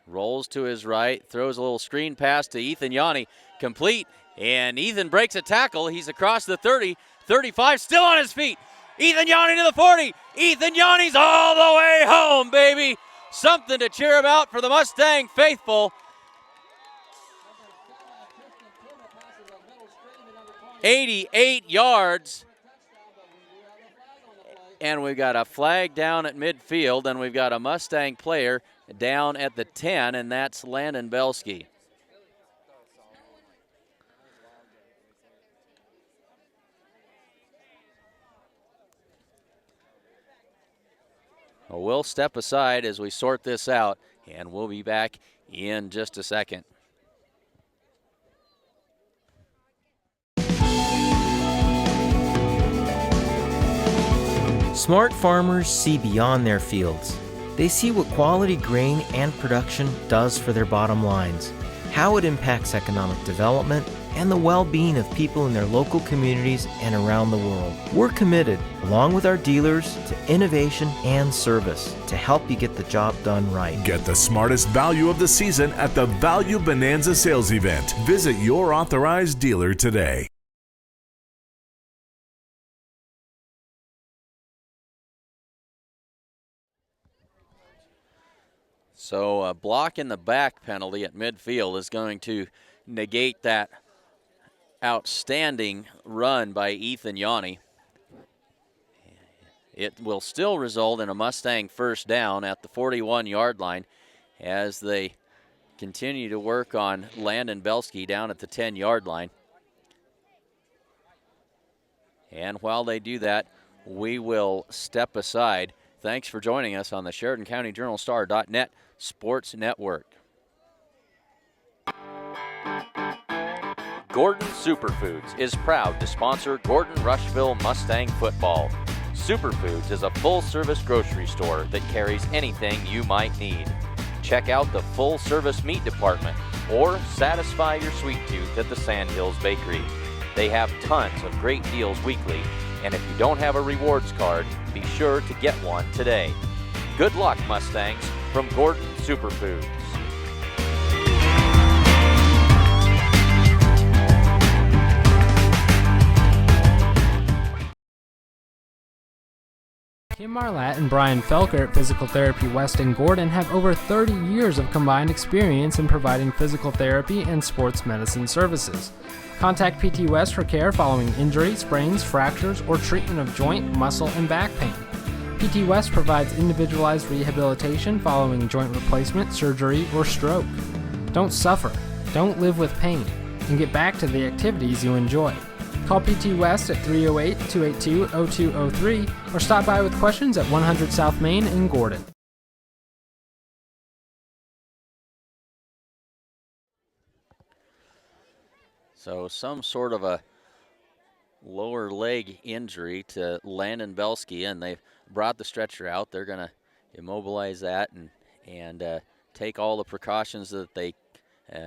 Rolls to his right, throws a little screen pass to Ethan Yanni, complete, and Ethan breaks a tackle. He's across the 30, 35, still on his feet. Ethan Yanni to the 40. Ethan Yanni's all the way home, baby. Something to cheer about for the Mustang faithful. 88 yards. And we've got a flag down at midfield, and we've got a Mustang player down at the 10, and that's Landon Belsky. Well, we'll step aside as we sort this out, and we'll be back in just a second. Smart farmers see beyond their fields. They see what quality grain and production does for their bottom lines, how it impacts economic development, and the well-being of people in their local communities and around the world. We're committed, along with our dealers, to innovation and service to help you get the job done right. Get the smartest value of the season at the Value Bonanza sales event. Visit your authorized dealer today. So a block in the back penalty at midfield is going to negate that outstanding run by Ethan Yanni. It will still result in a Mustang first down at the 41-yard line as they continue to work on Landon Belsky down at the 10-yard line. And while they do that, we will step aside. Thanks for joining us on the Sheridan County Journal-Star.net Sports Network. Gordon Superfoods is proud to sponsor Gordon-Rushville Mustang football. Superfoods is a full-service grocery store that carries anything you might need. Check out the full-service meat department or satisfy your sweet tooth at the Sandhills Bakery. They have tons of great deals weekly, and if you don't have a rewards card, be sure to get one today. Good luck, Mustangs, from Gordon Superfoods. Kim Marlatt and Brian Felker at Physical Therapy West in Gordon have over 30 years of combined experience in providing physical therapy and sports medicine services. Contact PT West for care following injury, sprains, fractures, or treatment of joint, muscle, and back pain. PT West provides individualized rehabilitation following joint replacement, surgery, or stroke. Don't suffer, don't live with pain, and get back to the activities you enjoy. Call PT West at 308-282-0203 or stop by with questions at 100 South Main in Gordon. So some sort of a lower leg injury to Landon Belsky, and they've brought the stretcher out. They're going to immobilize that and take all the precautions that they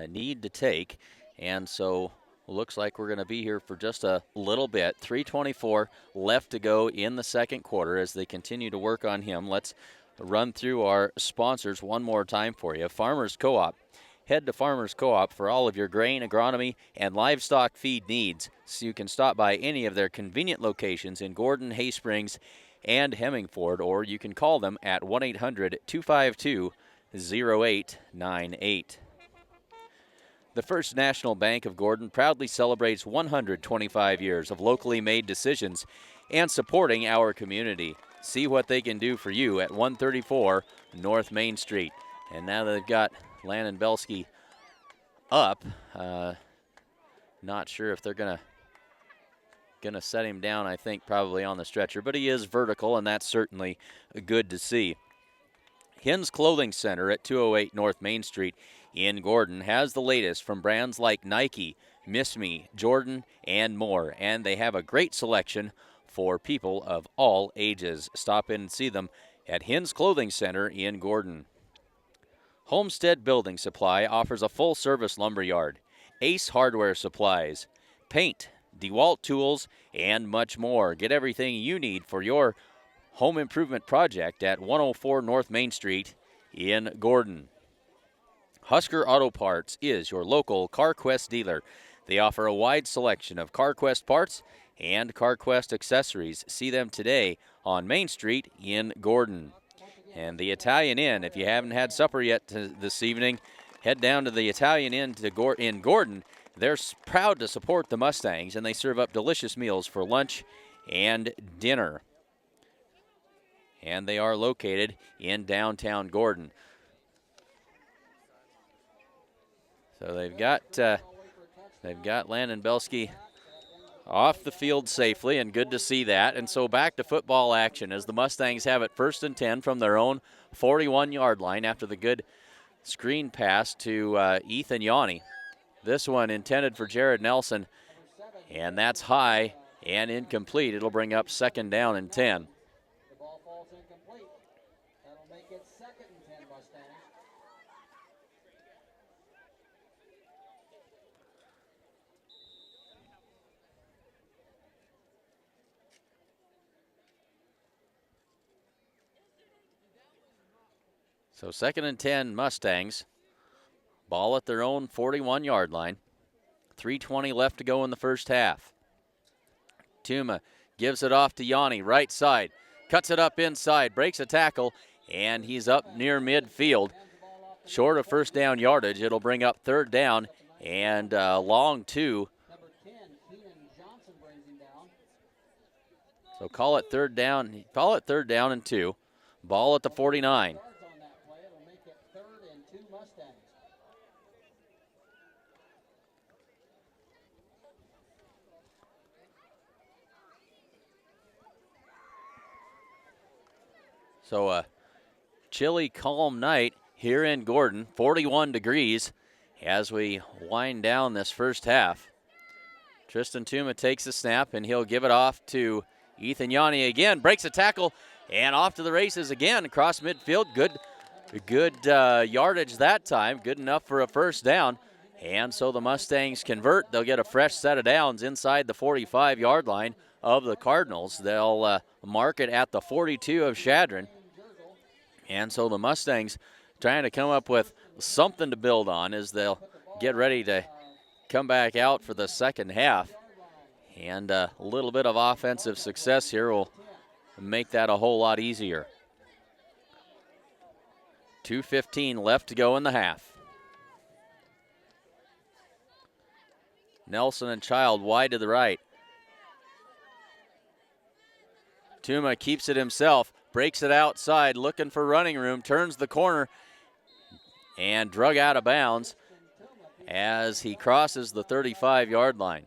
need to take. And so looks like we're going to be here for just a little bit. 3:24 left to go in the second quarter as they continue to work on him. Let's run through our sponsors one more time for you. Farmers Co-op. Head to Farmers Co-op for all of your grain, agronomy, and livestock feed needs, so you can stop by any of their convenient locations in Gordon, Hay Springs, and Hemmingford, or you can call them at 1-800-252-0898. The First National Bank of Gordon proudly celebrates 125 years of locally made decisions and supporting our community. See what they can do for you at 134 North Main Street. And now that they've got Landon Belsky up, not sure if they're gonna set him down. I think probably on the stretcher, but he is vertical, and that's certainly good to see. Hins Clothing Center at 208 North Main Street in Gordon has the latest from brands like Nike, Miss Me, Jordan, and more, and they have a great selection for people of all ages. Stop in and see them at Hins Clothing Center in Gordon. Homestead Building Supply offers a full-service lumber yard, Ace Hardware Supplies, paint, DeWalt tools, and much more. Get everything you need for your home improvement project at 104 North Main Street in Gordon. Husker Auto Parts is your local CarQuest dealer. They offer a wide selection of CarQuest parts and CarQuest accessories. See them today on Main Street in Gordon. And the Italian Inn, if you haven't had supper yet this evening, head down to the Italian Inn in Gordon. They're proud to support the Mustangs, and they serve up delicious meals for lunch and dinner. And they are located in downtown Gordon. So they've got Landon Belsky off the field safely, and good to see that. And so back to football action as the Mustangs have it 1st and 10 from their own 41-yard line after the good screen pass to Ethan Yanni. This one intended for Jared Nelson, and that's high and incomplete. It'll bring up 2nd down and 10. The ball falls incomplete. That'll make it 2nd and 10 Mustangs. So 2nd and 10 Mustangs. Ball at their own 41-yard line. 3:20 left to go in the first half. Tuma gives it off to Yanni, right side. Cuts it up inside, breaks a tackle, and he's up near midfield. Short of 1st down yardage, it'll bring up 3rd down and long 2. Number 10, Keenan Johnson brings him down. So call it 3rd down. Call it 3rd down and 2. Ball at the 49. Yards on that play. It'll make it 3rd and 2 Mustangs. So a chilly, calm night here in Gordon, 41 degrees as we wind down this first half. Tristan Tuma takes the snap, and he'll give it off to Ethan Yanni again. Breaks a tackle, and off to the races again across midfield. Good yardage that time. Good enough for a 1st down. And so the Mustangs convert. They'll get a fresh set of downs inside the 45-yard line of the Cardinals. They'll mark it at the 42 of Chadron. And so the Mustangs trying to come up with something to build on as they'll get ready to come back out for the second half. And a little bit of offensive success here will make that a whole lot easier. 2:15 left to go in the half. Nelson and Child wide to the right. Tuma keeps it himself, breaks it outside, looking for running room, turns the corner, and drug out of bounds as he crosses the 35-yard line.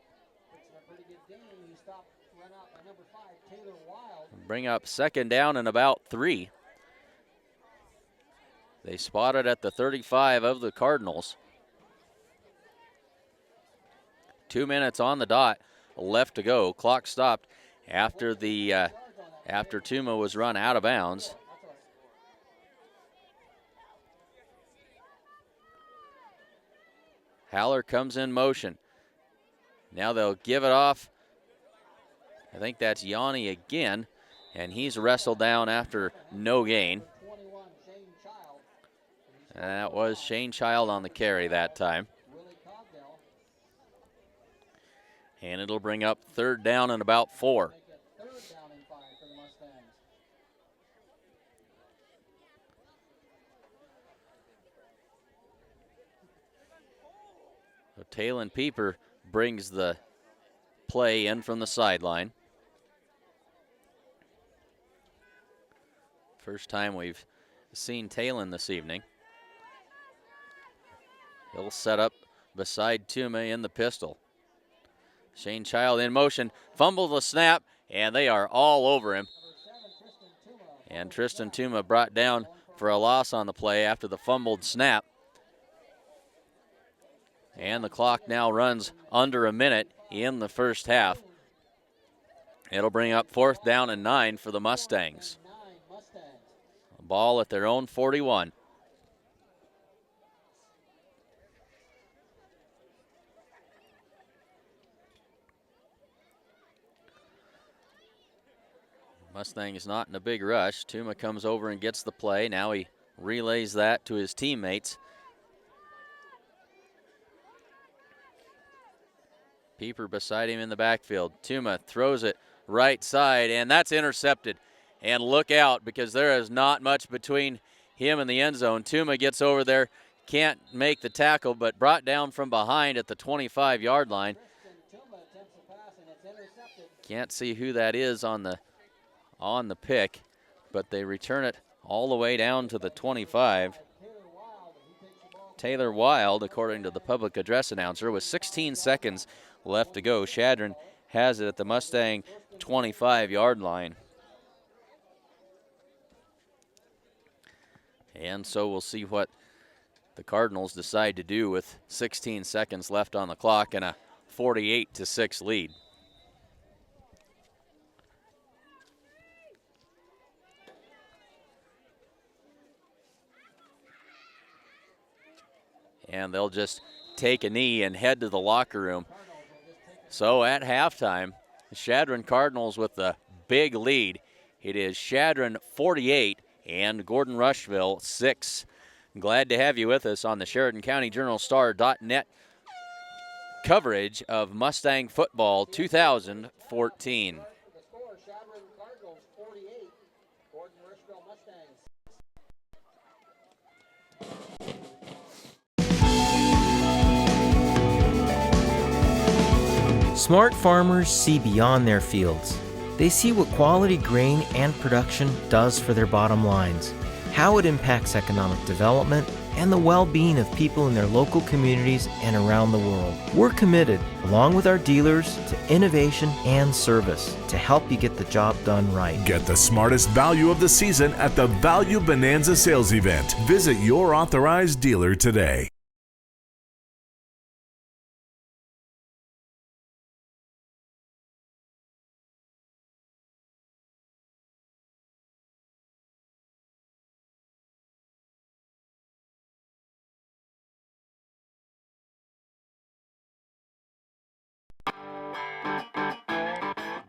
Bring up second down and about 3. They spot it at the 35 of the Cardinals. 2 minutes on the dot, left to go. Clock stopped after after Tuma was run out of bounds. Haller comes in motion. Now they'll give it off. I think that's Yanni again, and he's wrestled down after no gain. And that was Shane Child on the carry that time. And it'll bring up third down and about 4. So Talon Pieper brings the play in from the sideline. First time we've seen Talon this evening. He'll set up beside Tuma in the pistol. Shane Child in motion, fumbles the snap, and they are all over him. And Tristan Tuma brought down for a loss on the play after the fumbled snap. And the clock now runs under a minute in the first half. It'll bring up fourth down and 9 for the Mustangs. Ball at their own 41. Mustang is not in a big rush. Tuma comes over and gets the play. Now he relays that to his teammates. Pieper beside him in the backfield. Tuma throws it right side, and that's intercepted. And look out, because there is not much between him and the end zone. Tuma gets over there, can't make the tackle, but brought down from behind at the 25-yard line. Can't see who that is on the pick, but they return it all the way down to the 25. Taylor Wild, according to the public address announcer, with 16 seconds left to go. Chadron has it at the Mustang 25-yard line. And so we'll see what the Cardinals decide to do with 16 seconds left on the clock and a 48-6 lead. And they'll just take a knee and head to the locker room. So at halftime, the Chadron Cardinals with the big lead. It is Chadron 48 and Gordon-Rushville 6. Glad to have you with us on the Sheridan County Journal-Star.net coverage of Mustang football 2014. The score, Chadron Cardinals 48, Gordon-Rushville Mustangs. Smart farmers see beyond their fields. They see what quality grain and production does for their bottom lines, how it impacts economic development, and the well-being of people in their local communities and around the world. We're committed, along with our dealers, to innovation and service to help you get the job done right. Get the smartest value of the season at the Value Bonanza sales event. Visit your authorized dealer today.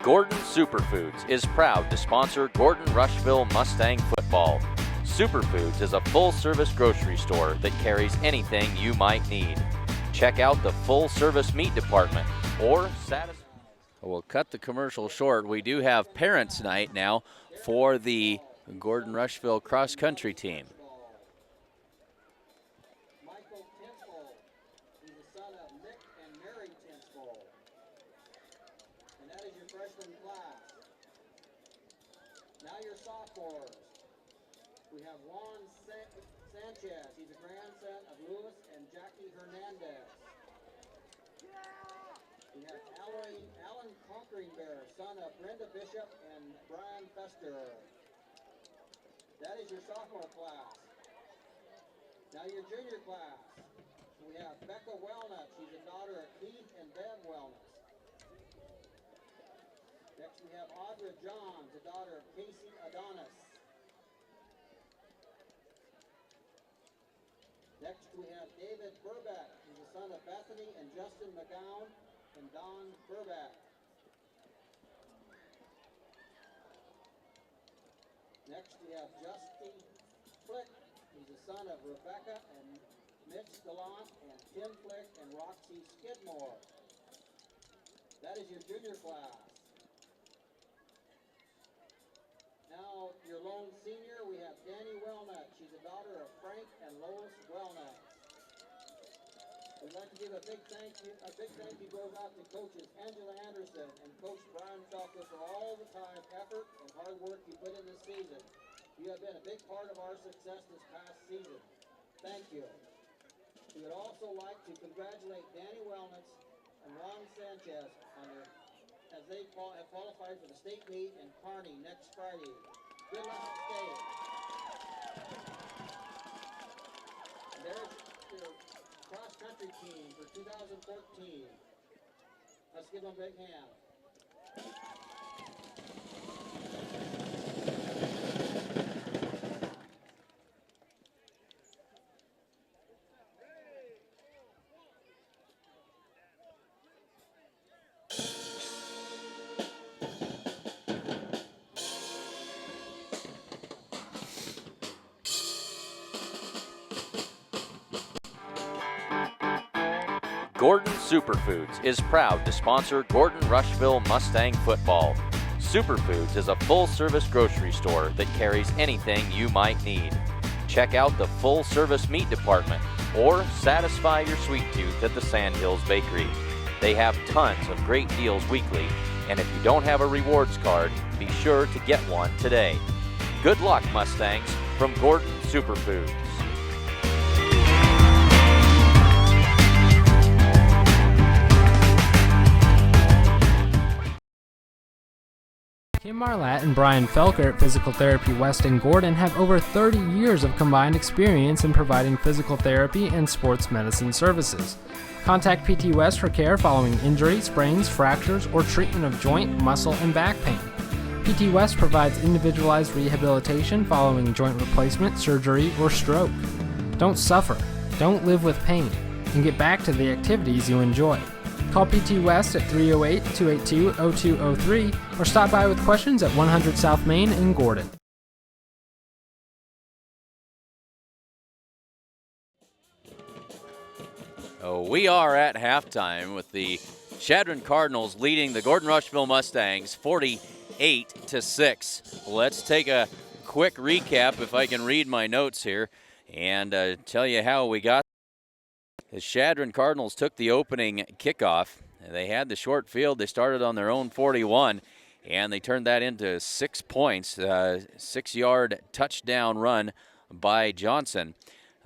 Gordon Superfoods is proud to sponsor Gordon-Rushville Mustang football. Superfoods is a full-service grocery store that carries anything you might need. Check out the full-service meat department or satisfy. We'll cut the commercial short. We do have parents' night now for the Gordon-Rushville cross-country team. Michael Tinsel, he's the son of Nick and Mary Tinsel. And that is your freshman class. Now your sophomores. We have Juan Sanchez. He's a grandson of Luis and Jackie Hernandez. We have Alan Conquering Bear, son of Brenda Bishop and Brian Fester. That is your sophomore class. Now your junior class. We have Becca Wellnut. She's a daughter of Keith and Bev Wellnut. Next we have Audra Johns, a daughter of Casey Adonis. Next we have David Burback. He's the son of Bethany and Justin McGowan and Don Burback. Next we have Justin Flick. He's the son of Rebecca and Mitch Gallant and Tim Flick and Roxy Skidmore. That is your junior class. Now, your lone senior, we have Danny Wellnut. She's a daughter of Frank and Lois Wellnut. We'd like to give a big thank you. A big thank you goes out to coaches Angela Anderson and Coach Brian Felker for all the time, effort, and hard work you put in this season. You have been a big part of our success this past season. Thank you. We would also like to congratulate Danny Wellnut and Juan Sanchez on their as they have qualified for the state meet in Kearney next Friday. Good luck at state. And there's your cross-country team for 2014. Let's give them a big hand. Gordon Superfoods is proud to sponsor Gordon-Rushville Mustang football. Superfoods is a full-service grocery store that carries anything you might need. Check out the full-service meat department or satisfy your sweet tooth at the Sandhills Bakery. They have tons of great deals weekly, and if you don't have a rewards card, be sure to get one today. Good luck, Mustangs, from Gordon Superfoods. Kim Marlatt and Brian Felker at Physical Therapy West in Gordon have over 30 years of combined experience in providing physical therapy and sports medicine services. Contact PT West for care following injury, sprains, fractures, or treatment of joint, muscle, and back pain. PT West provides individualized rehabilitation following joint replacement, surgery, or stroke. Don't suffer, don't live with pain, and get back to the activities you enjoy. Call PT West at 308-282-0203 or stop by with questions at 100 South Main in Gordon. We are at halftime with the Chadron Cardinals leading the Gordon-Rushville Mustangs 48-6. Let's take a quick recap if I can read my notes here and tell you how we got. The Chadron Cardinals took the opening kickoff. They had the short field. They started on their own 41, and they turned that into 6 points, 6-yard touchdown run by Johnson.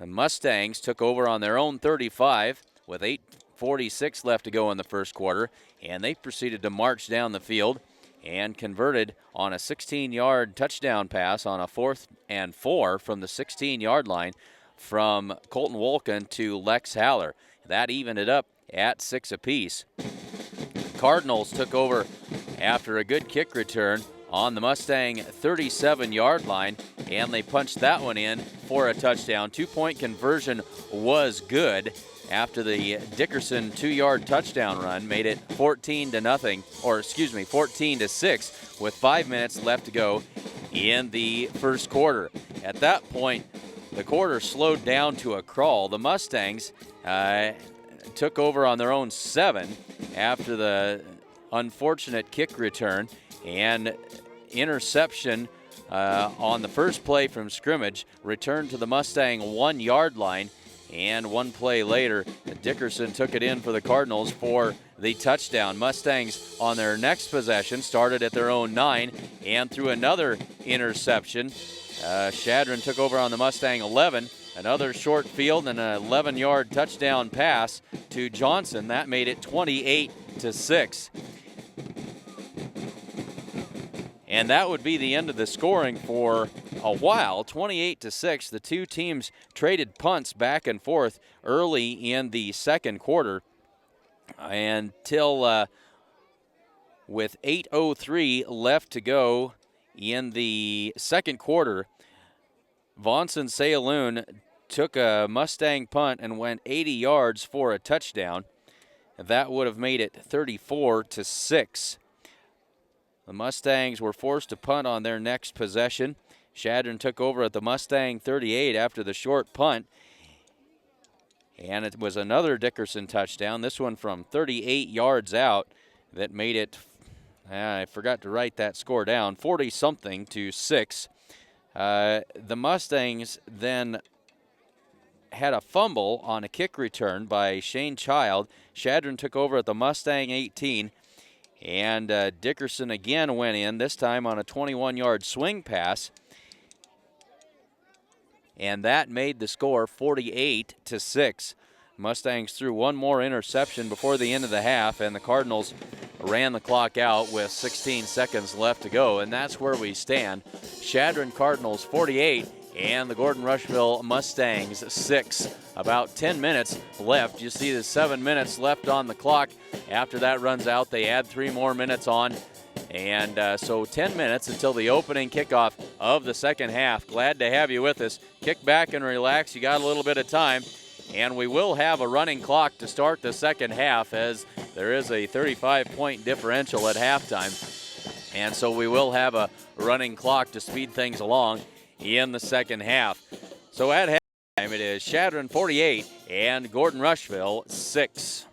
The Mustangs took over on their own 35 with 8:46 left to go in the first quarter, and they proceeded to march down the field and converted on a 16-yard touchdown pass on a 4th and 4 from the 16-yard line from Colton Wolken to Lex Haller. That evened it up at 6 apiece. Cardinals took over after a good kick return on the Mustang 37-yard line, and they punched that one in for a touchdown. 2-point conversion was good after the Dickerson 2-yard touchdown run made it 14-6 with 5 minutes left to go in the first quarter. At that point, the quarter slowed down to a crawl. The Mustangs took over on their own 7 after the unfortunate kick return and interception on the first play from scrimmage, returned to the Mustang 1-yard line, and one play later, Dickerson took it in for the Cardinals for the touchdown. Mustangs on their next possession started at their own 9 and threw another interception. Chadron took over on the Mustang 11. Another short field and an 11-yard touchdown pass to Johnson. That made it 28-6. And that would be the end of the scoring for a while, 28-6. The two teams traded punts back and forth early in the second quarter until with 8:03 left to go in the second quarter, Vonson Saloon took a Mustang punt and went 80 yards for a touchdown. That would have made it 34-6. The Mustangs were forced to punt on their next possession. Shadron took over at the Mustang 38 after the short punt. And it was another Dickerson touchdown, this one from 38 yards out, that made it, I forgot to write that score down, 40-something to 6. The Mustangs then had a fumble on a kick return by Shane Child. Shadron took over at the Mustang 18. And Dickerson again went in, this time on a 21-yard swing pass. And that made the score 48-6. Mustangs threw one more interception before the end of the half, and the Cardinals ran the clock out with 16 seconds left to go. And that's where we stand. Chadron Cardinals 48 and the Gordon-Rushville Mustangs 6. About 10 minutes left. You see the 7 minutes left on the clock. After that runs out, they add 3 more minutes on. And so 10 minutes until the opening kickoff of the second half. Glad to have you with us. Kick back and relax. You got a little bit of time. And we will have a running clock to start the second half, as there is a 35-point differential at halftime. And so we will have a running clock to speed things along in the second half. So at halftime, it is Chadron 48 and Gordon-Rushville 6.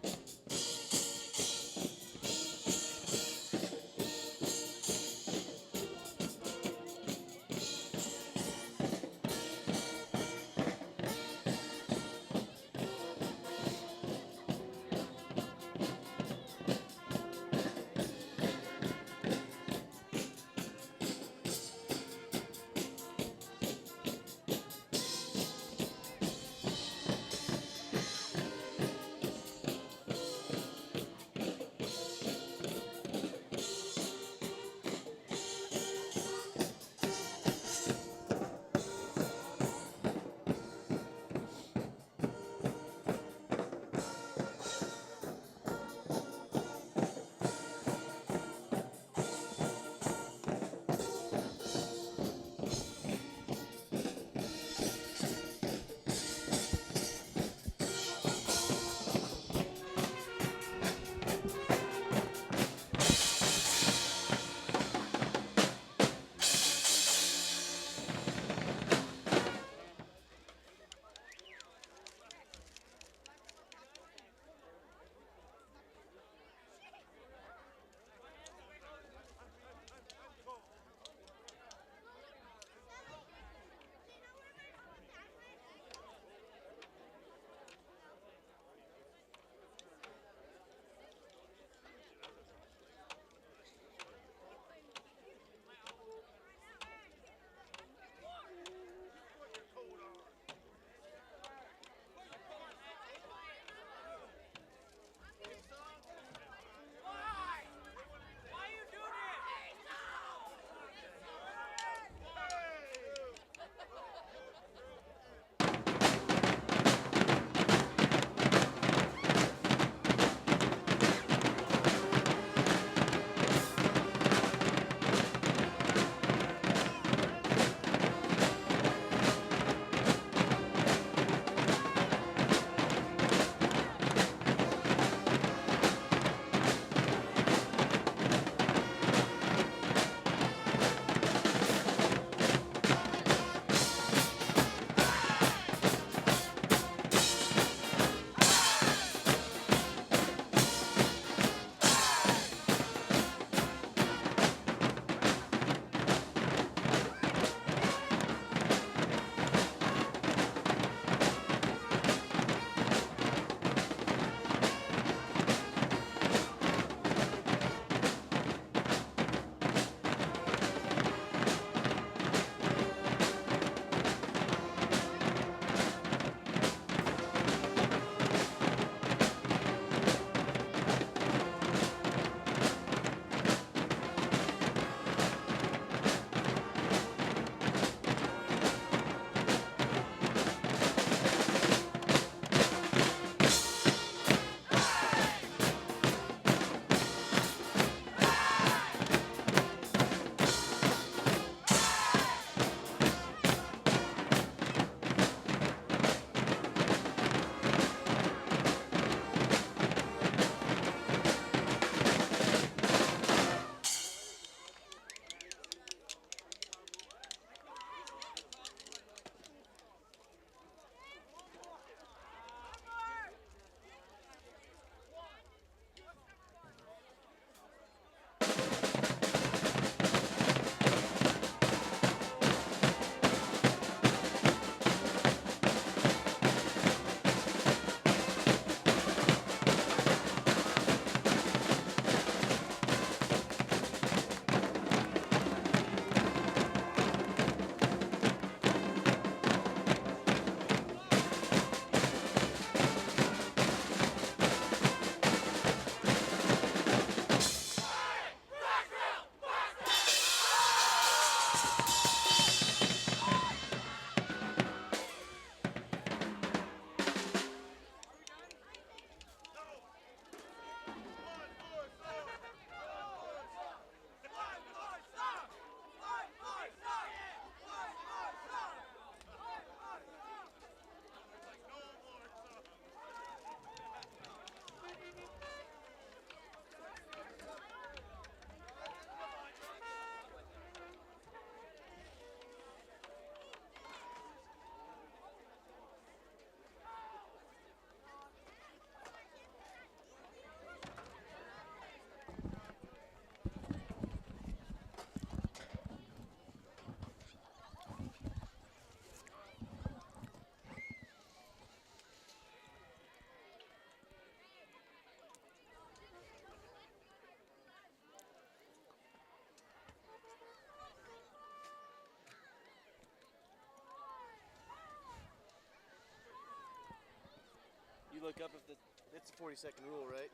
look up if it's a 40-second rule, right?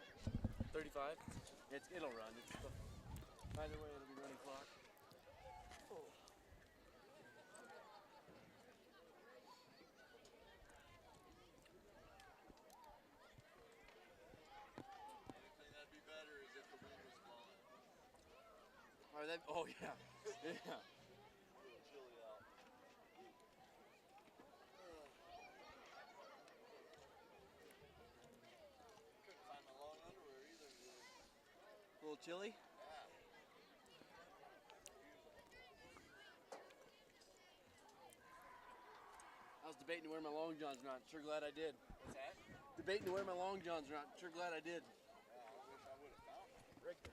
35? It'll run. Either way, it'll be running clock. Oh. Oh, yeah. Yeah. A little chilly? I was debating to wear my long johns or not. Sure glad I did. What's that? Debating to wear my long johns or not. Sure glad I did. Yeah, I wish I would have found them. Right there.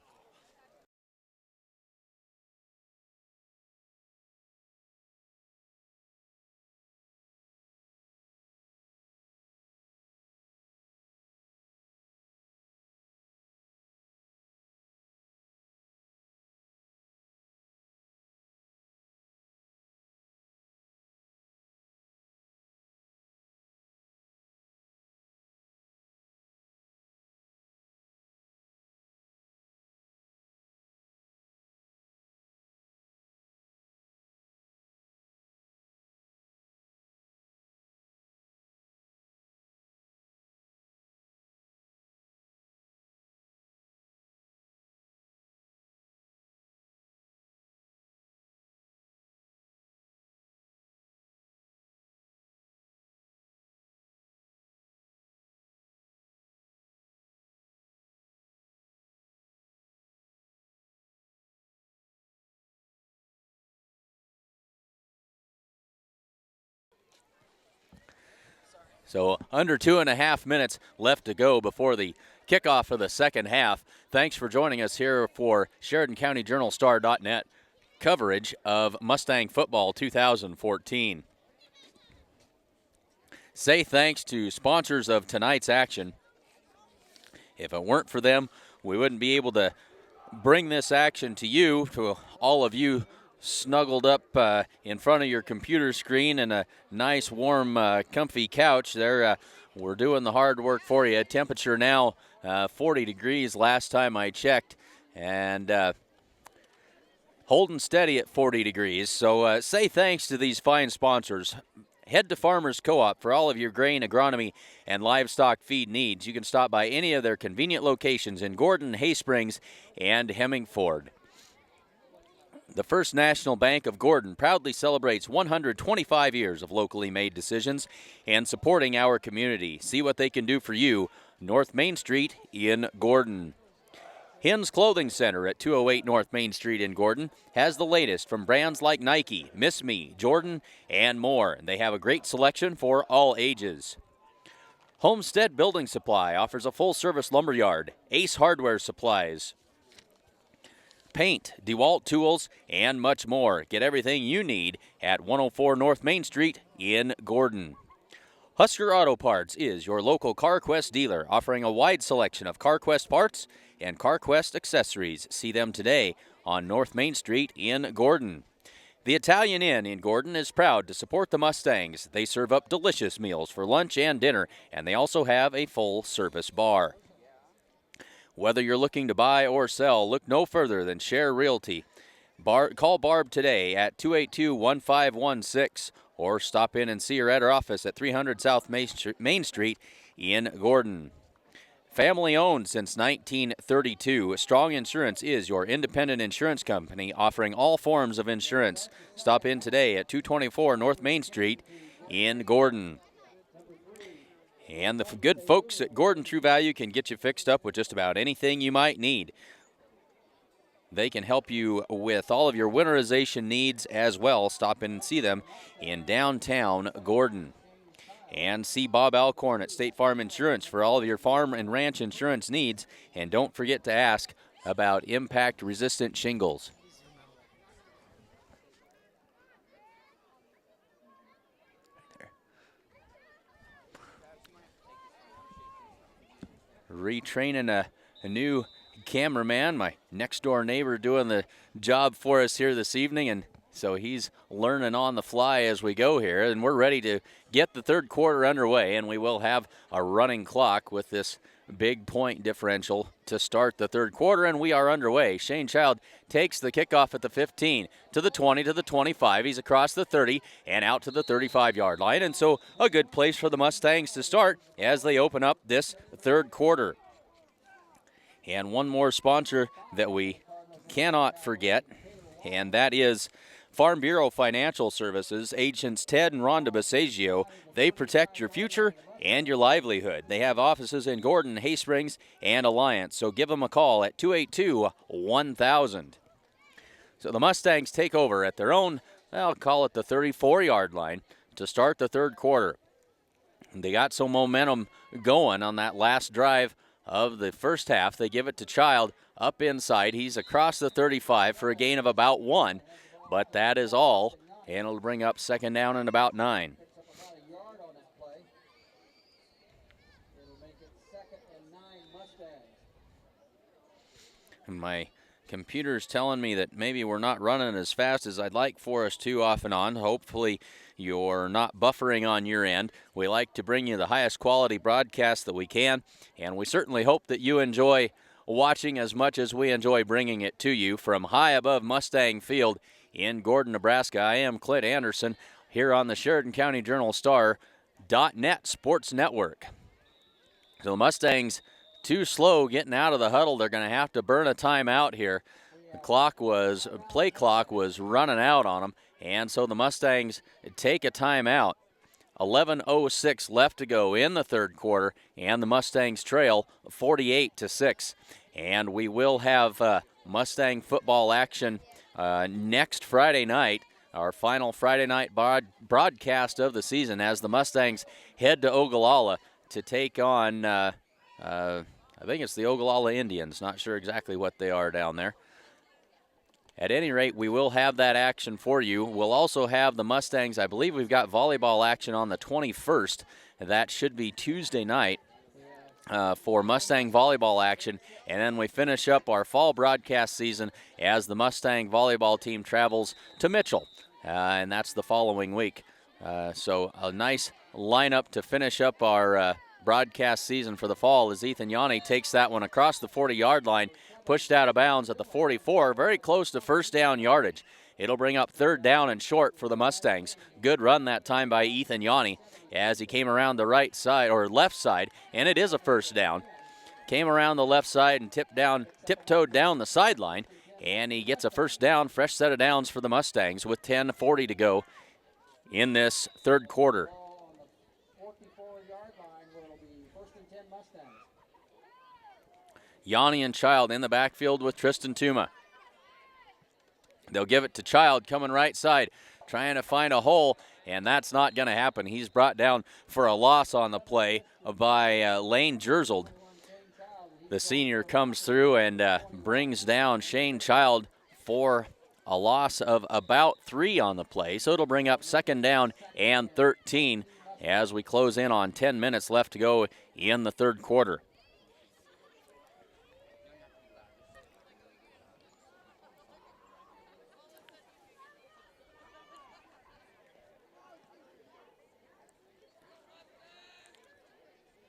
So under 2.5 minutes left to go before the kickoff of the second half. Thanks for joining us here for Sheridan County Journal-Star.net coverage of Mustang football 2014. Say thanks to sponsors of tonight's action. If it weren't for them, we wouldn't be able to bring this action to you, to all of you snuggled up in front of your computer screen and a nice, warm, comfy couch there. We're doing the hard work for you. Temperature now 40 degrees last time I checked, and holding steady at 40 degrees. So say thanks to these fine sponsors. Head to Farmers Co-op for all of your grain, agronomy, and livestock feed needs. You can stop by any of their convenient locations in Gordon, Hay Springs, and Hemmingford. The First National Bank of Gordon proudly celebrates 125 years of locally made decisions and supporting our community. See what they can do for you. North Main Street in Gordon. Hins Clothing Center at 208 North Main Street in Gordon has the latest from brands like Nike, Miss Me, Jordan, and more. They have a great selection for all ages. Homestead Building Supply offers a full-service lumberyard, Ace Hardware Supplies, paint, DeWalt tools, and much more. Get everything you need at 104 North Main Street in Gordon. Husker Auto Parts is your local CarQuest dealer, offering a wide selection of CarQuest parts and CarQuest accessories. See them today on North Main Street in Gordon. The Italian Inn in Gordon is proud to support the Mustangs. They serve up delicious meals for lunch and dinner, and they also have a full-service bar. Whether you're looking to buy or sell, look no further than Share Realty. Call Barb today at 282-1516 or stop in and see her at her office at 300 South Main Street in Gordon. Family owned since 1932, Strong Insurance is your independent insurance company offering all forms of insurance. Stop in today at 224 North Main Street in Gordon. And the good folks at Gordon True Value can get you fixed up with just about anything you might need. They can help you with all of your winterization needs as well. Stop in and see them in downtown Gordon. And see Bob Alcorn at State Farm Insurance for all of your farm and ranch insurance needs. And don't forget to ask about impact-resistant shingles. Retraining a new cameraman, my next door neighbor doing the job for us here this evening, and So he's learning on the fly as we go here, and we're ready to get the third quarter underway, and we will have a running clock with this big point differential to start the third quarter, and we are underway. Shane Child takes the kickoff at the 15 to the 20 to the 25. He's across the 30 and out to the 35-yard line, and so a good place for the Mustangs to start as they open up this third quarter. And one more sponsor that we cannot forget, and that is Farm Bureau Financial Services. Agents Ted and Rhonda Basagio, they protect your future and your livelihood. They have offices in Gordon, Haysprings, and Alliance, so give them a call at 282-1000. So the Mustangs take over at their own, I'll call it the 34-yard line to start the third quarter. They got some momentum going on that last drive of the first half. They give it to Child up inside. He's across the 35 for a gain of about 1. But that is all, and it'll bring up second down and about 9. Picks up about a yard on that play. It'll make it 2nd and 9 Mustangs. My computer's telling me that maybe we're not running as fast as I'd like for us to off and on. Hopefully you're not buffering on your end. We like to bring you the highest quality broadcast that we can, and we certainly hope that you enjoy watching as much as we enjoy bringing it to you from high above Mustang Field in Gordon, Nebraska. I am Clint Anderson here on the Sheridan County Journal-Star.net Sports Network. So the Mustangs too slow getting out of the huddle. They're going to have to burn a timeout here. The play clock was running out on them, and so the Mustangs take a timeout. 11:06 left to go in the third quarter, and the Mustangs trail 48-6. And we will have Mustang football action next Friday night, our final Friday night broadcast of the season, as the Mustangs head to Ogallala to take on, I think it's the Ogallala Indians. Not sure exactly what they are down there. At any rate, we will have that action for you. We'll also have the Mustangs. I believe we've got volleyball action on the 21st. That should be Tuesday night for Mustang volleyball action. And then we finish up our fall broadcast season as the Mustang volleyball team travels to Mitchell. And that's the following week. So a nice lineup to finish up our broadcast season for the fall as Ethan Yanni takes that one across the 40-yard line, pushed out of bounds at the 44, very close to first down yardage. It'll bring up third down and short for the Mustangs. Good run that time by Ethan Yanni as he came around the right side or left side, and it is a first down. Came around the left side and tiptoed down the sideline, and he gets a first down, fresh set of downs for the Mustangs with 10:40 to go in this third quarter. On the 44-yard line, where it'll be 1st and 10 Mustangs. Yanni and Child in the backfield with Tristan Tuma. They'll give it to Child coming right side, trying to find a hole, and that's not going to happen. He's brought down for a loss on the play by Lane Jerzold. The senior comes through and brings down Shane Child for a loss of about 3 on the play. So it'll bring up second down and 13 as we close in on 10 minutes left to go in the third quarter.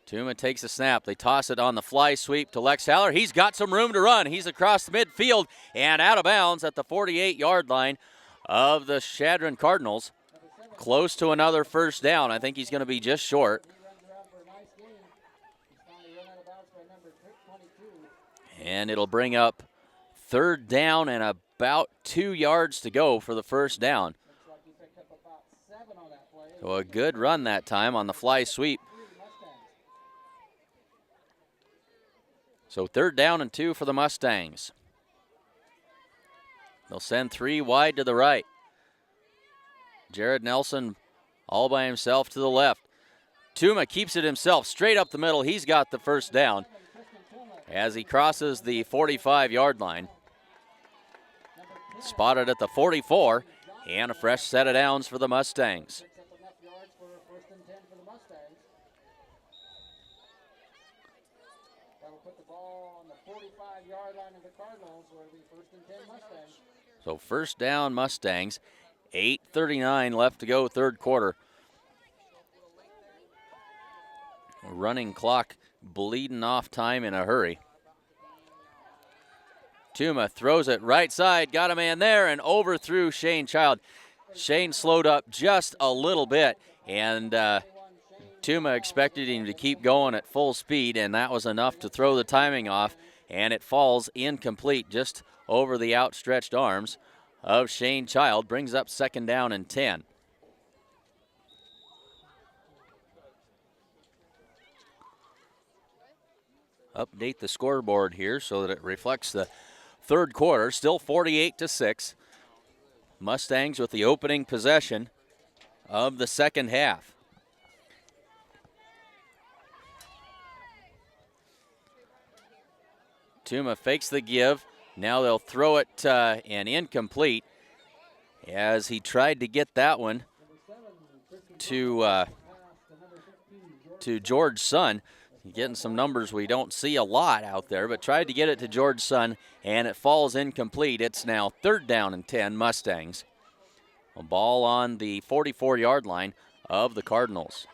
Tuma takes a snap. They toss it on the fly sweep to Lex Haller. He's got some room to run. He's across the midfield and out of bounds at the 48-yard line of the Chadron Cardinals. Close to another first down. I think he's going to be just short. And it'll bring up third down and about 2 yards to go for the first down. So a good run that time on the fly sweep. So third down and 2 for the Mustangs. They'll send 3 wide to the right. Jared Nelson all by himself to the left. Tuma keeps it himself straight up the middle. He's got the first down as he crosses the 45-yard line. Spotted at the 44, and a fresh set of downs for the Mustangs. That'll put the ball on the 45-yard line of the Cardinals, where it'll be 1st and 10 Mustangs. So first down Mustangs, 8:39 left to go, third quarter. Running clock bleeding off time in a hurry. Tuma throws it right side, got a man there, and overthrew Shane Child. Shane slowed up just a little bit, and Tuma expected him to keep going at full speed, and that was enough to throw the timing off, and it falls incomplete just over the outstretched arms of Shane Child. Brings up second down and 10. Update the scoreboard here so that it reflects the third quarter. Still 48-6. Mustangs with the opening possession of the second half. Tuma fakes the give. Now they'll throw it and incomplete as he tried to get that one to George Sun. Getting some numbers we don't see a lot out there, but tried to get it to George Sun, and it falls incomplete. It's now third down and 10, Mustangs. A ball on the 44-yard line of the Cardinals.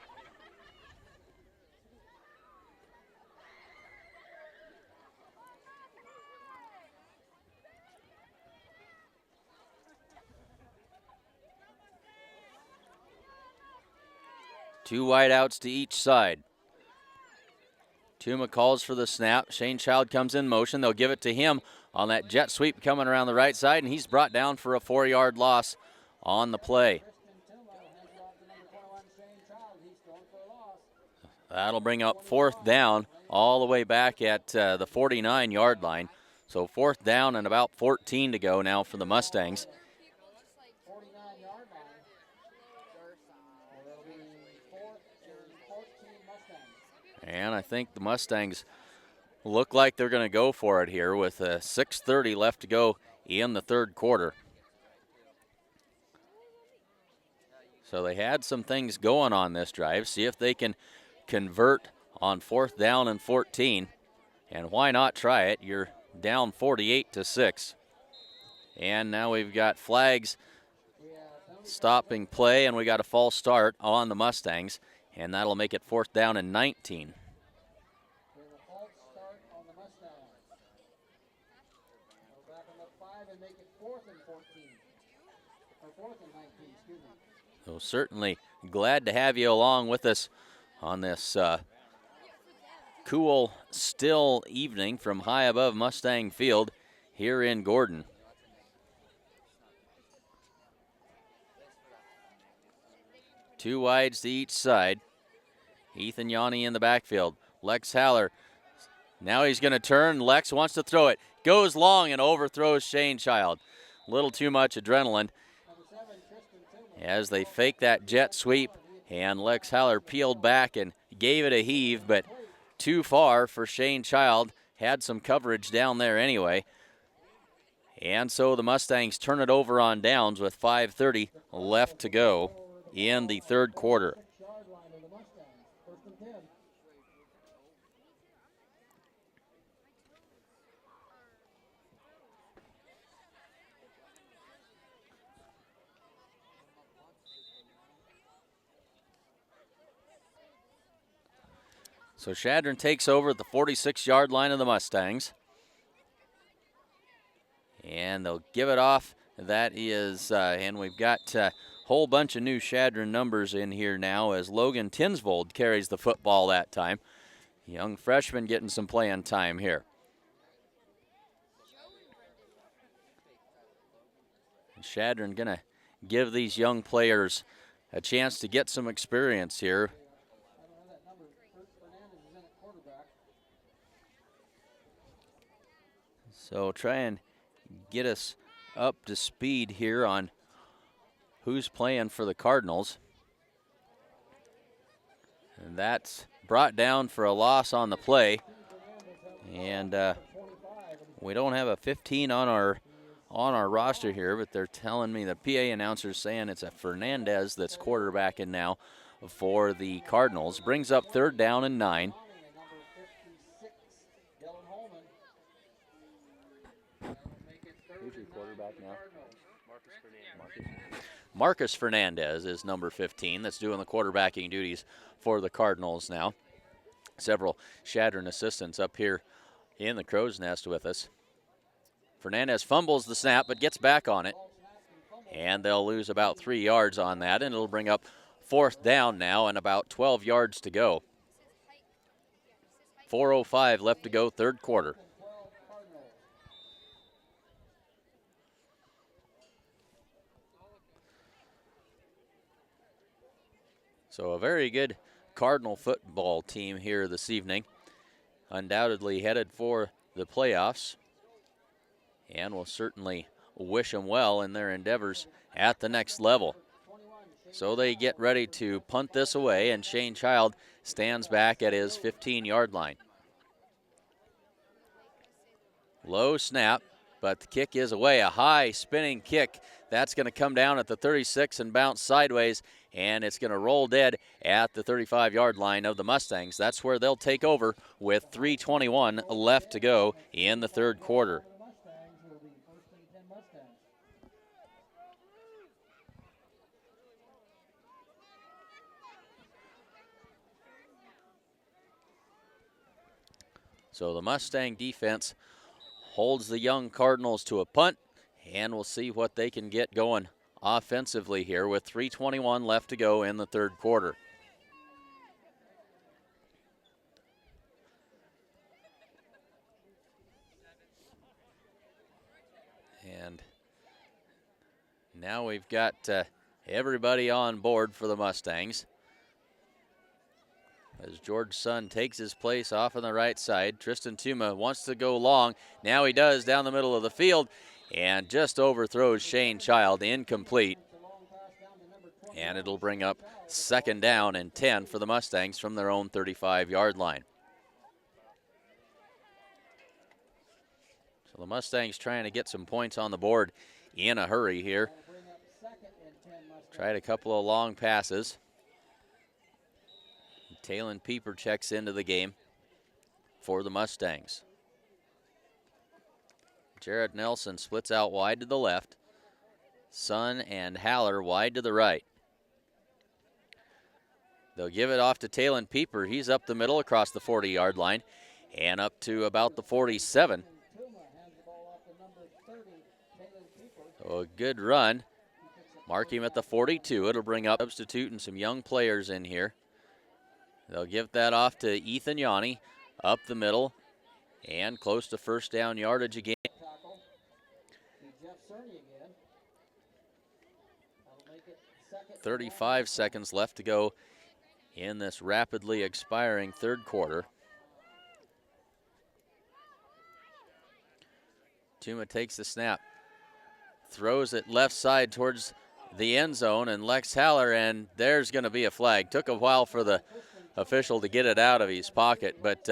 Two wideouts to each side. Tuma calls for the snap. Shane Child comes in motion. They'll give it to him on that jet sweep coming around the right side, and he's brought down for a 4-yard loss on the play. That'll bring up fourth down all the way back at the 49-yard line. So fourth down and about 14 to go now for the Mustangs. And I think the Mustangs look like they're going to go for it here with 6:30 left to go in the third quarter. So they had some things going on this drive. See if they can convert on fourth down and 14. And why not try it? You're down 48-6. And now we've got flags stopping play, and we got a false start on the Mustangs. And that'll make it fourth down and 19. So certainly glad to have you along with us on this cool, still evening from high above Mustang Field here in Gordon. Two wides to each side. Ethan Yanni in the backfield. Lex Haller. Now he's going to turn. Lex wants to throw it. Goes long and overthrows Shane Child. A little too much adrenaline as they fake that jet sweep. And Lex Haller peeled back and gave it a heave, but too far for Shane Child. Had some coverage down there anyway. And so the Mustangs turn it over on downs with 5:30 left to go in the third quarter. So Chadron takes over at the 46-yard line of the Mustangs. And they'll give it off. That is, and we've got a whole bunch of new Chadron numbers in here now as Logan Tinsvold carries the football that time. Young freshman getting some playing time here. Chadron going to give these young players a chance to get some experience here. So try and get us up to speed here on who's playing for the Cardinals. And that's brought down for a loss on the play. And we don't have a 15 on our roster here, but they're telling me the PA announcer's saying it's a Fernandez that's quarterbacking now for the Cardinals. Brings up third down and 9. Who's your quarterback now? Marcus Fernandez is number 15 that's doing the quarterbacking duties for the Cardinals now. Several Chadron assistants up here in the crow's nest with us. Fernandez fumbles the snap but gets back on it. And they'll lose about 3 yards on that, and it'll bring up 4th down now and about 12 yards to go. 4:05 left to go, third quarter. So a very good Cardinal football team here this evening. Undoubtedly headed for the playoffs. And will certainly wish them well in their endeavors at the next level. So they get ready to punt this away, and Shane Child stands back at his 15-yard line. Low snap, but the kick is away. A high spinning kick. That's going to come down at the 36 and bounce sideways, and it's going to roll dead at the 35-yard line of the Mustangs. That's where they'll take over with 3:21 left to go in the third quarter. So the Mustang defense holds the young Cardinals to a punt, and we'll see what they can get going offensively here with 3:21 left to go in the third quarter. And now we've got everybody on board for the Mustangs. As George Sun takes his place off on the right side, Tristan Tuma wants to go long. Now he does down the middle of the field and just overthrows Shane Child, incomplete. And it'll bring up 2nd down and 10 for the Mustangs from their own 35-yard line. So the Mustangs trying to get some points on the board in a hurry here. Tried a couple of long passes. Talon Pieper checks into the game for the Mustangs. Jared Nelson splits out wide to the left. Sun and Haller wide to the right. They'll give it off to Talon Pieper. He's up the middle across the 40-yard line and up to about the 47. So a good run. Mark him at the 42. It'll bring up substituting some young players in here. They'll give that off to Ethan Yanni up the middle and close to 1st down yardage again. 35 seconds left to go in this rapidly expiring third quarter. Tuma takes the snap, throws it left side towards the end zone, and Lex Haller, and there's going to be a flag. Took a while for the official to get it out of his pocket, but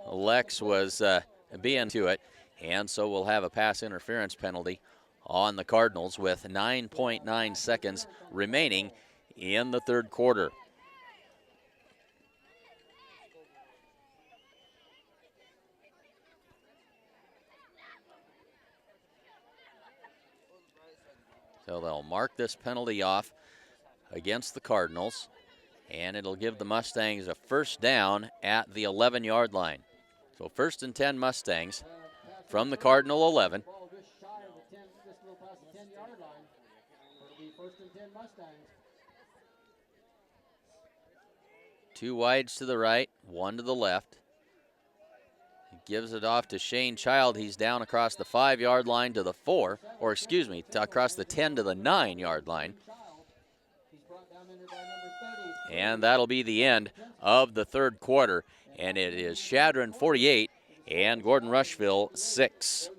Lex was being to it, and so we'll have a pass interference penalty on the Cardinals with 9.9 seconds remaining in the third quarter. So they'll mark this penalty off against the Cardinals, and it'll give the Mustangs a 1st down at the 11-yard line. So 1st and 10 Mustangs from the Cardinal 11. Two wides to the right, one to the left. Gives it off to Shane Child. He's down across the 5-yard line to the 4, or excuse me, across the 10 to the 9-yard line. And that'll be the end of the third quarter. And it is Chadron 48 and Gordon-Rushville 6.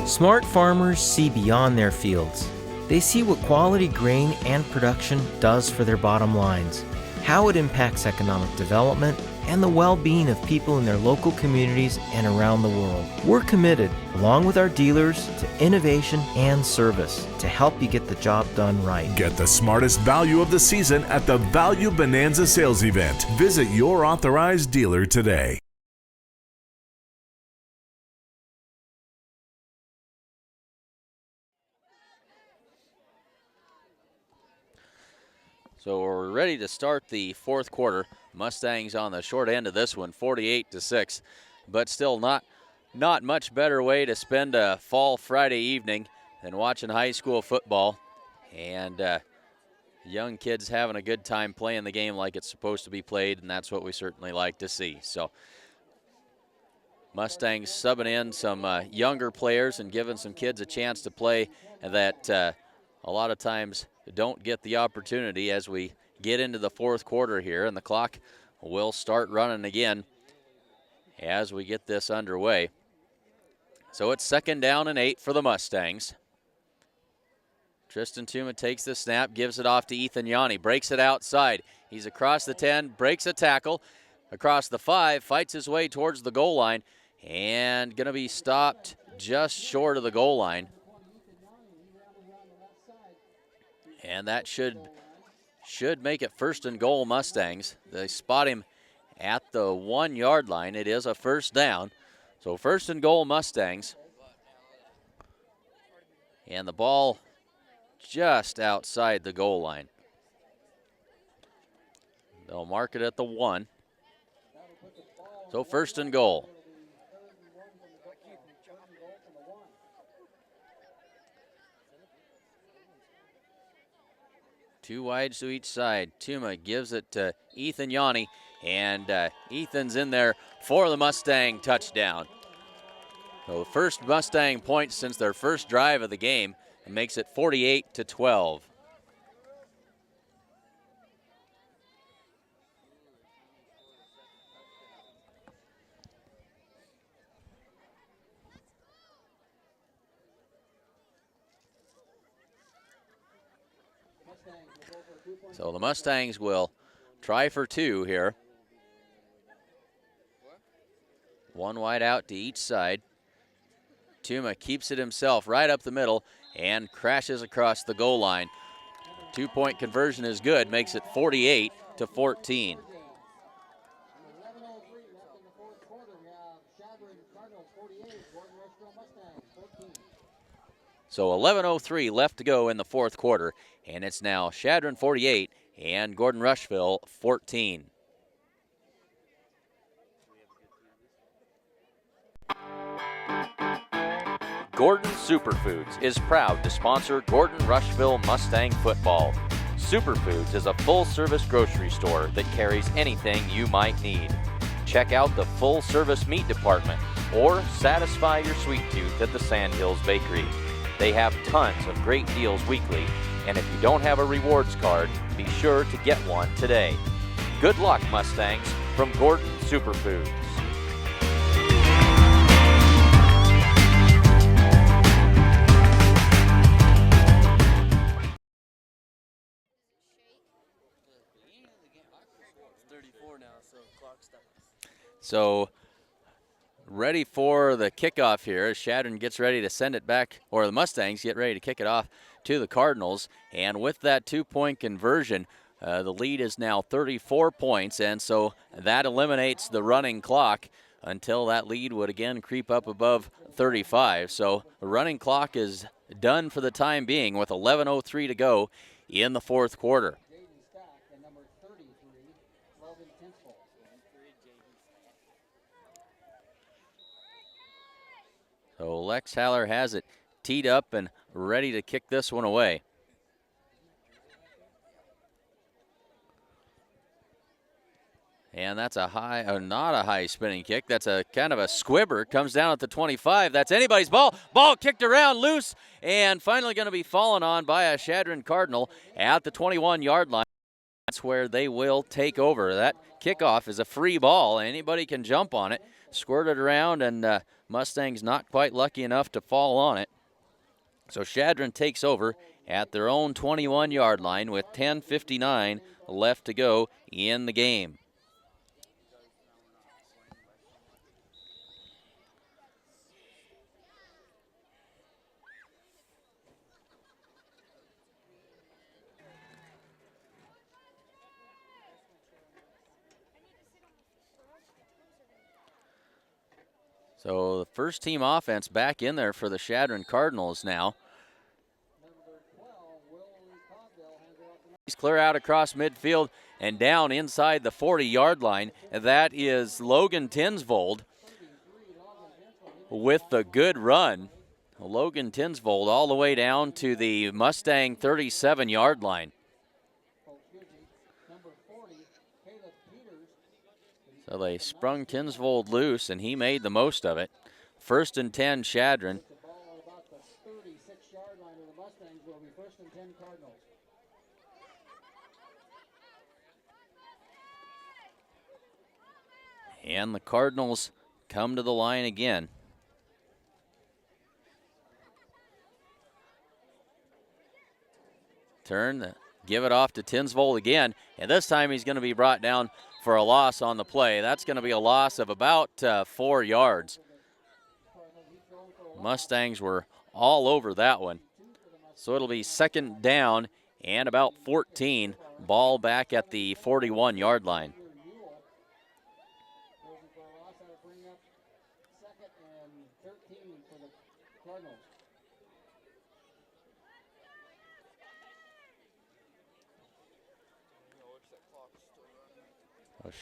Smart farmers see beyond their fields. They see what quality grain and production does for their bottom lines, how it impacts economic development, and the well-being of people in their local communities and around the world. We're committed, along with our dealers, to innovation and service to help you get the job done right. Get the smartest value of the season at the Value Bonanza sales event. Visit your authorized dealer today. So we're ready to start the fourth quarter. Mustangs on the short end of this one, 48-6, but still not much better way to spend a fall Friday evening than watching high school football, and young kids having a good time playing the game like it's supposed to be played, and that's what we certainly like to see. So Mustangs subbing in some younger players and giving some kids a chance to play that a lot of times don't get the opportunity as we get into the fourth quarter here, and the clock will start running again as we get this underway. So it's 2nd down and 8 for the Mustangs. Tristan Tuma takes the snap, gives it off to Ethan Yanni, breaks it outside. He's across the 10, breaks a tackle, across the 5, fights his way towards the goal line, and going to be stopped just short of the goal line. And that should make it 1st and goal Mustangs. They spot him at the 1 yard line. It is a 1st down. So 1st and goal Mustangs. And the ball just outside the goal line. They'll mark it at the 1. So 1st and goal. Two wides to each side. Tuma gives it to Ethan Yanni, and Ethan's in there for the Mustang touchdown. So the first Mustang point since their first drive of the game, and makes it 48-12. So the Mustangs will try for 2 here. 1 wide out to each side. Tuma keeps it himself right up the middle and crashes across the goal line. 2-point conversion is good, makes it 48-14. 11:03 left in the fourth quarter. We have Chadron Cardinals 48, Gordon-Rushville Mustangs 14. So 11:03 left to go in the fourth quarter, and it's now Shadron 48 and Gordon-Rushville 14. Gordon Superfoods is proud to sponsor Gordon-Rushville Mustang football. Superfoods is a full-service grocery store that carries anything you might need. Check out the full-service meat department or satisfy your sweet tooth at the Sandhills Bakery. They have tons of great deals weekly, and if you don't have a rewards card, be sure to get one today. Good luck, Mustangs, from Gordon Superfoods. So ready for the kickoff here as Shadron gets ready to send it back, or the Mustangs get ready to kick it off to the Cardinals. And with that 2-point conversion, the lead is now 34 points, and so that eliminates the running clock until that lead would again creep up above 35. So the running clock is done for the time being with 11:03 to go in the fourth quarter. So Lex Haller has it teed up and ready to kick this one away. And that's a high, not a high spinning kick. That's a kind of a squibber. Comes down at the 25. That's anybody's ball. Ball kicked around loose and finally going to be fallen on by a Chadron Cardinal at the 21-yard line. That's where they will take over. That kickoff is a free ball. Anybody can jump on it, squirt it around, and Mustangs not quite lucky enough to fall on it. So Chadron takes over at their own 21-yard line with 10:59 left to go in the game. So the first team offense back in there for the Chadron Cardinals now. He's clear out across midfield and down inside the 40-yard line. That is Logan Tinsvold with the good run. Logan Tinsvold all the way down to the Mustang 37-yard line. So they sprung Tinsvold loose, and he made the most of it. 1st and 10, Chadron. And the Cardinals come to the line again. Turn, give it off to Tinsvold again, and this time he's going to be brought down for a loss on the play. That's going to be a loss of about 4 yards. Mustangs were all over that one. So it'll be 2nd down and about 14. Ball back at the 41-yard line.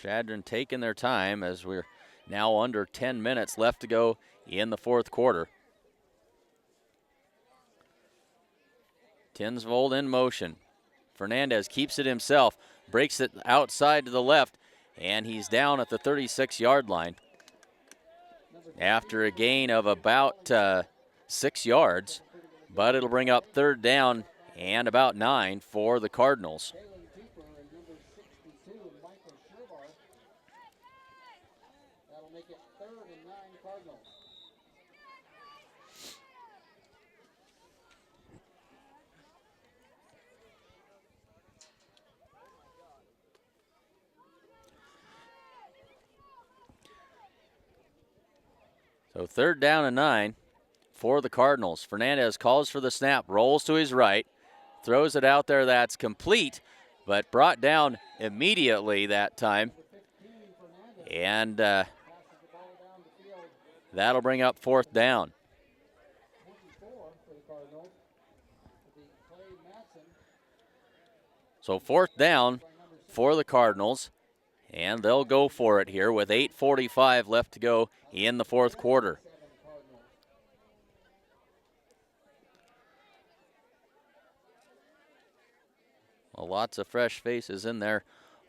Chadron taking their time as we're now under 10 minutes left to go in the 4th quarter. Tinsvold in motion. Fernandez keeps it himself, breaks it outside to the left, and he's down at the 36-yard line after a gain of about 6 yards, but it'll bring up 3rd down and about 9 for the Cardinals. So 3rd down and 9 for the Cardinals. Fernandez calls for the snap, rolls to his right, throws it out there. That's complete, but brought down immediately that time. And that'll bring up 4th down. So 4th down for the Cardinals. And they'll go for it here with 8:45 left to go in the 4th quarter. Well, lots of fresh faces in there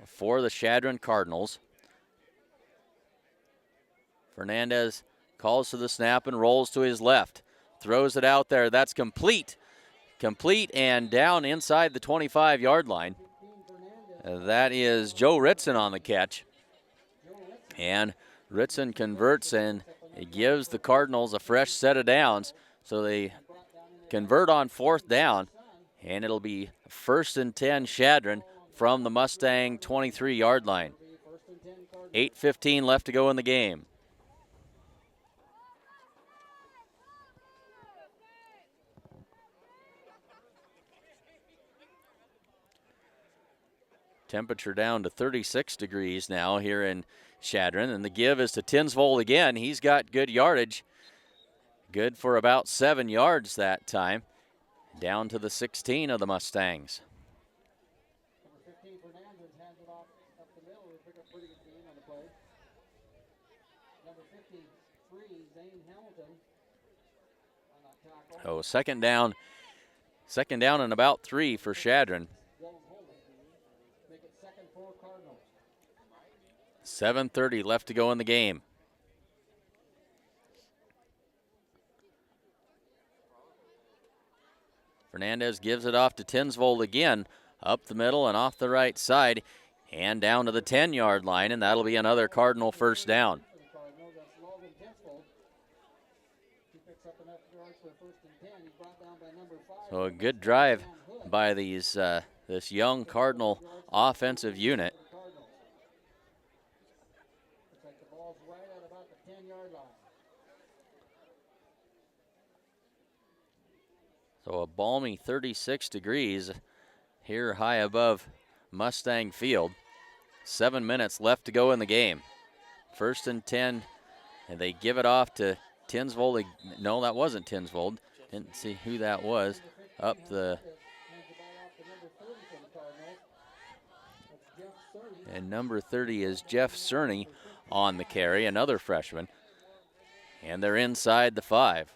for the Chadron Cardinals. Fernandez calls for the snap and rolls to his left. Throws it out there. That's complete. Complete and down inside the 25-yard line. That is Joe Ritson on the catch. And Ritson converts and it gives the Cardinals a fresh set of downs. So they convert on 4th down, and it'll be 1st and 10 Chadron from the Mustang 23-yard line. 8:15 left to go in the game. Temperature down to 36 degrees now here in Chadron, and the give is to Tinsvold again. He's got good yardage, good for about 7 yards that time, down to the 16 of the Mustangs. Oh, second down and about 3 for Chadron. 7:30 left to go in the game. Fernandez gives it off to Tinsvold again, up the middle and off the right side, and down to the 10-yard line, and that'll be another Cardinal 1st down. So a good drive by these this young Cardinal offensive unit. So a balmy 36 degrees here high above Mustang Field. 7 minutes left to go in the game. 1st and 10 And they give it off to Tinsvold. No, that wasn't Tinsvold. Didn't see who that was. Up the. And number 30 is Jeff Cerny on the carry, another freshman. And they're inside the 5.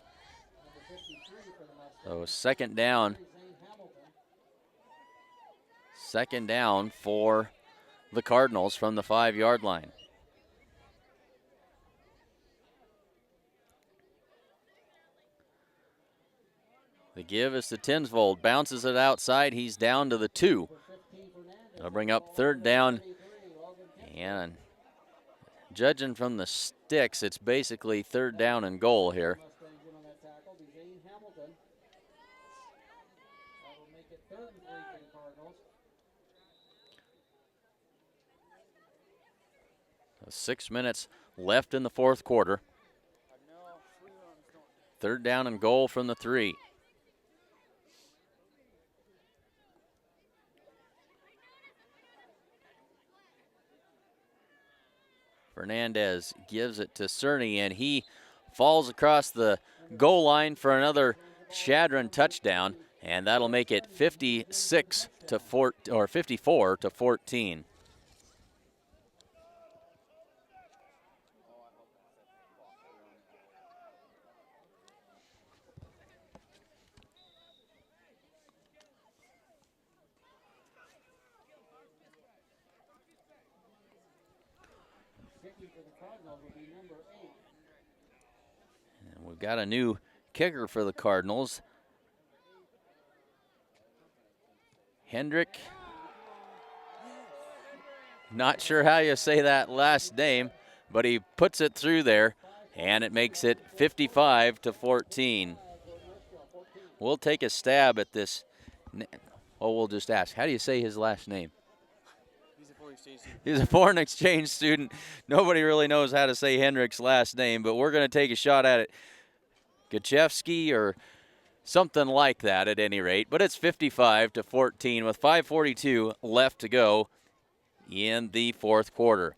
So second down. Second down for the Cardinals from the 5-yard line. The give is to Tinsvold. Bounces it outside. He's down to the 2. They'll bring up third down. And judging from the sticks, it's basically third down and goal here. So 6 minutes left in the fourth quarter. Third down and goal from the 3. Fernandez gives it to Cerny, and he falls across the goal line for another Chadron touchdown, and that'll make it 56 to 4 or 54 to 14. And we've got a new kicker for the Cardinals. Hendrick. Not sure how you say that last name, but he puts it through there, and it makes it 55 to 14. We'll take a stab at this. Oh, we'll just ask, how do you say his last name? He's a foreign exchange student. Nobody really knows how to say Hendrick's last name, but we're going to take a shot at it. Gachevsky or something like that at any rate. But it's 55 to 14 with 5:42 left to go in the fourth quarter.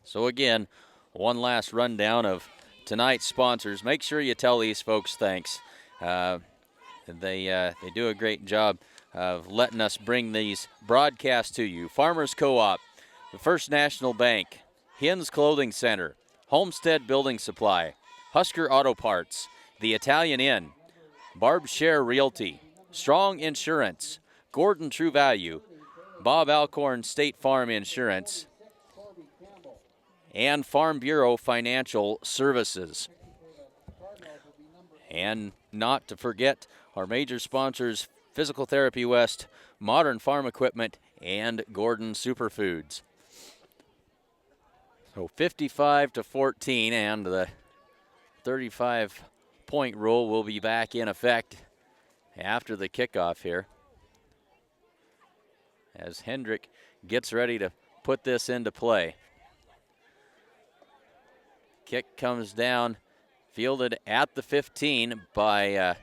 So again, one last rundown of tonight's sponsors. Make sure you tell these folks thanks. They do a great job of letting us bring these broadcasts to you. Farmers Co-op, the First National Bank, Hins Clothing Center, Homestead Building Supply, Husker Auto Parts, the Italian Inn, Barb Share Realty, Strong Insurance, Gordon True Value, Bob Alcorn State Farm Insurance, and Farm Bureau Financial Services. And not to forget our major sponsors, Physical Therapy West, Modern Farm Equipment, and Gordon Superfoods. So 55 to 14, and the 35-point rule will be back in effect after the kickoff here, as Hendrick gets ready to put this into play. Kick comes down, fielded at the 15 by,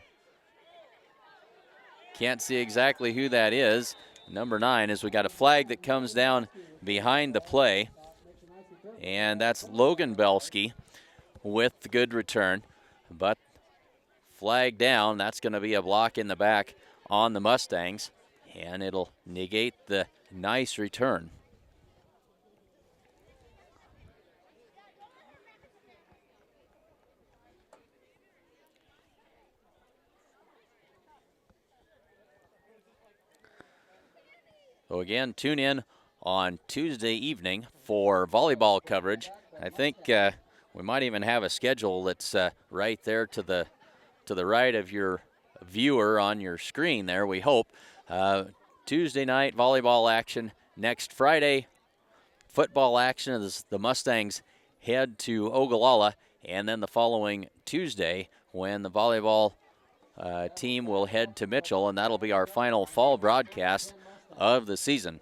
can't see exactly who that is, number 9, as we got a flag that comes down behind the play. And that's Logan Belsky with the good return. But flag down, that's going to be a block in the back on the Mustangs. And it'll negate the nice return. So again, tune in on Tuesday evening for volleyball coverage. I think we might even have a schedule that's right there to the right of your viewer on your screen there, we hope. Tuesday night volleyball action. Next Friday, football action as the Mustangs head to Ogallala. And then the following Tuesday when the volleyball team will head to Mitchell, and that'll be our final fall broadcast of the season,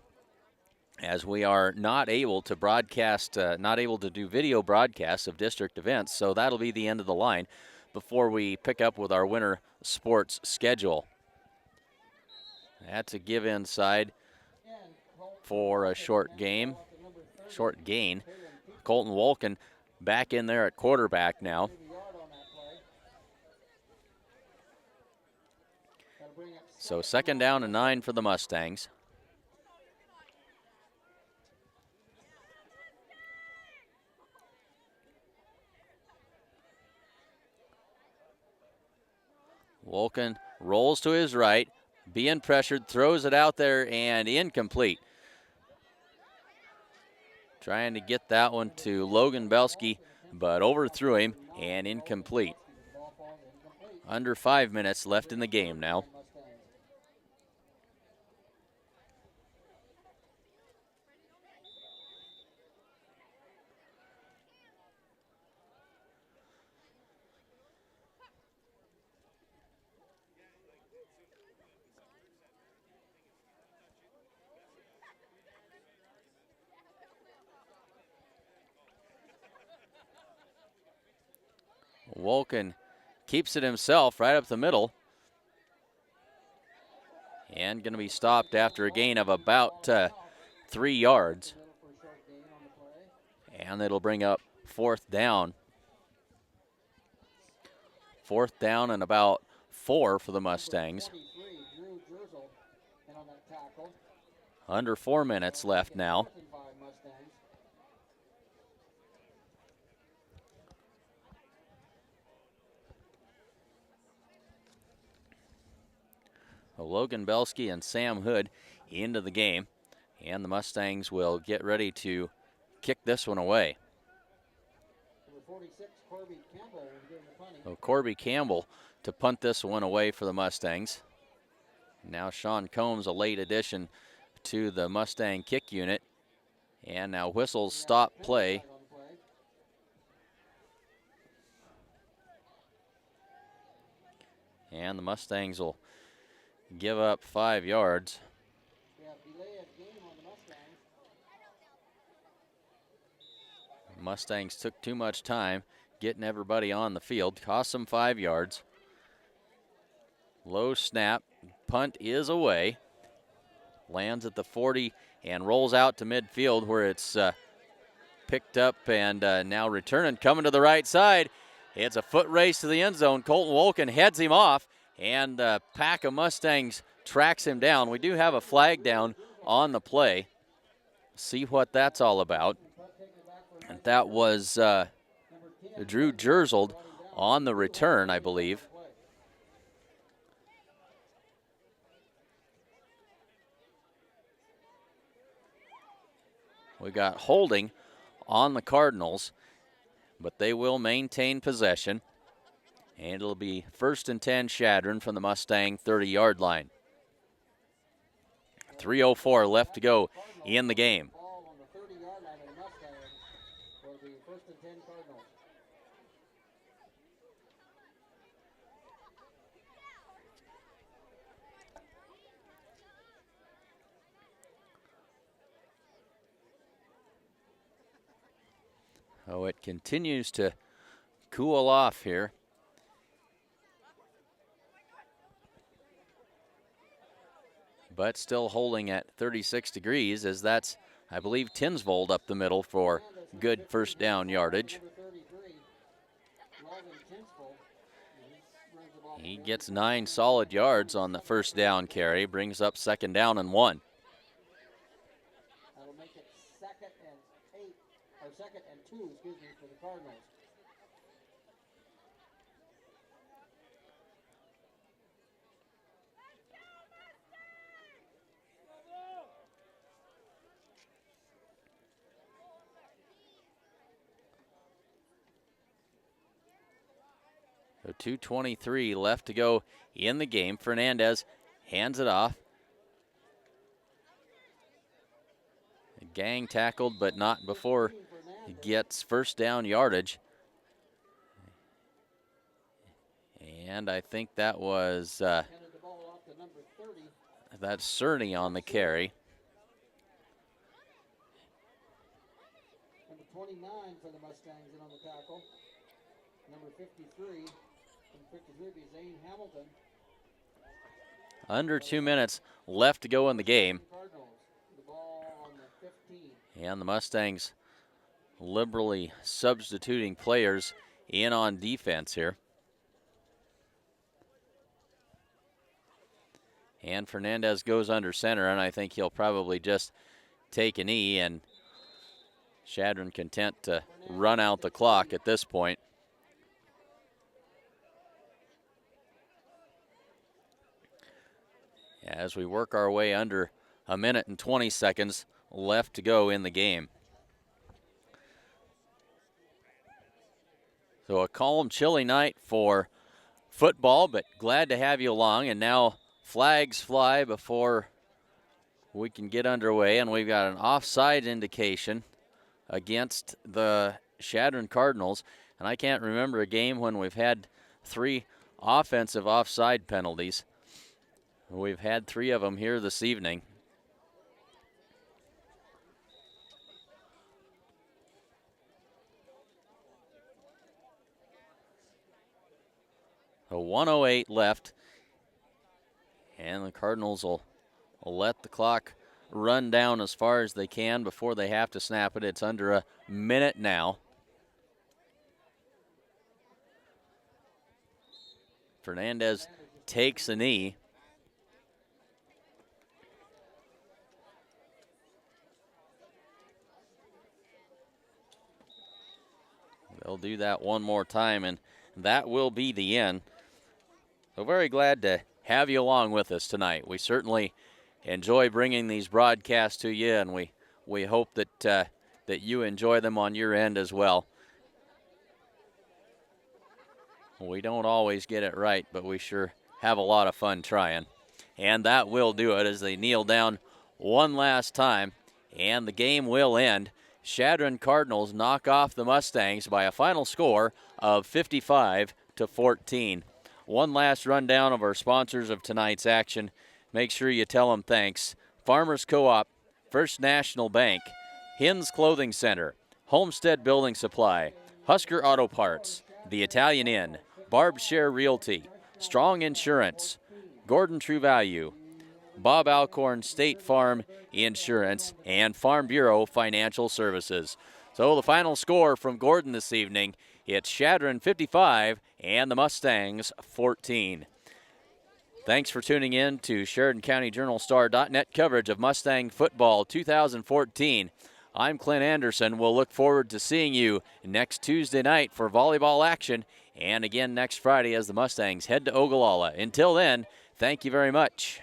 as we are not able to broadcast, not able to do video broadcasts of district events. So that'll be the end of the line before we pick up with our winter sports schedule. That's a give inside for a short gain. Colton Wolken back in there at quarterback now. So 2nd down and 9 for the Mustangs. Wolken rolls to his right, being pressured, throws it out there, and incomplete. Trying to get that one to Logan Belsky, but overthrew him and incomplete. Under 5 minutes left in the game now. Wolken keeps it himself right up the middle. And going to be stopped after a gain of about 3 yards. And it'll bring up 4th down. 4th down and about 4 for the Mustangs. Under 4 minutes left now. Logan Belsky and Sam Hood into the game, and the Mustangs will get ready to kick this one away. So Corby Campbell to punt this one away for the Mustangs. Now Sean Combs, a late addition to the Mustang kick unit, and now whistles stop play. And the Mustangs will give up 5 yards. Mustangs took too much time getting everybody on the field. Cost them 5 yards. Low snap. Punt is away. Lands at the 40 and rolls out to midfield where it's picked up and now returning. Coming to the right side. It's a foot race to the end zone. Colton Wolken heads him off, and the pack of Mustangs tracks him down. We do have a flag down on the play. See what that's all about. And that was Drew Jerzold on the return, I believe. We got holding on the Cardinals, but they will maintain possession. And it'll be 1st and 10 Chadron from the Mustang 30-yard line. 3:04 left to go in the game. Oh, it continues to cool off here. But still holding at 36 degrees, as that's, I believe, Tinsvold up the middle for good 1st down yardage. He gets 9 solid yards on the 1st down carry, brings up 2nd down and 1. That'll make it 2nd and 8, or 2nd and 2, excuse me, for the Cardinals. So 2:23 left to go in the game. Fernandez hands it off. Gang tackled, but not before he gets 1st down yardage. And I think that was that's Cerny on the carry. Number 29 for the Mustangs in on the tackle. Number 53. 53 be Zane Hamilton. Under 2 minutes left to go in the game. The ball And the Mustangs liberally substituting players in on defense here. And Fernandez goes under center, and I think he'll probably just take a knee, and Chadron content to run out the clock at this point. As we work our way under a minute and 20 seconds left to go in the game. So a calm, chilly night for football, but glad to have you along. And now flags fly before we can get underway, and we've got an offside indication against the Chadron Cardinals. And I can't remember a game when we've had 3 offensive offside penalties. We've had 3 of them here this evening. So 1:08 left, and the Cardinals will let the clock run down as far as they can before they have to snap it. It's under a minute now. Fernandez takes a knee. They'll do that one more time, and that will be the end. So very glad to have you along with us tonight. We certainly enjoy bringing these broadcasts to you, and we hope that that you enjoy them on your end as well. We don't always get it right, but we sure have a lot of fun trying. And that will do it as they kneel down one last time, and the game will end. Chadron Cardinals knock off the Mustangs by a final score of 55-14. One last rundown of our sponsors of tonight's action. Make sure you tell them thanks. Farmers Co-op, First National Bank, Hins Clothing Center, Homestead Building Supply, Husker Auto Parts, The Italian Inn, Barb Share Realty, Strong Insurance, Gordon True Value, Bob Alcorn State Farm Insurance, and Farm Bureau Financial Services. So the final score from Gordon this evening, it's Chadron 55 and the Mustangs 14. Thanks for tuning in to Sheridan County Journal-Star.net coverage of Mustang Football 2014. I'm Clint Anderson. We'll look forward to seeing you next Tuesday night for volleyball action, and again next Friday as the Mustangs head to Ogallala. Until then, thank you very much.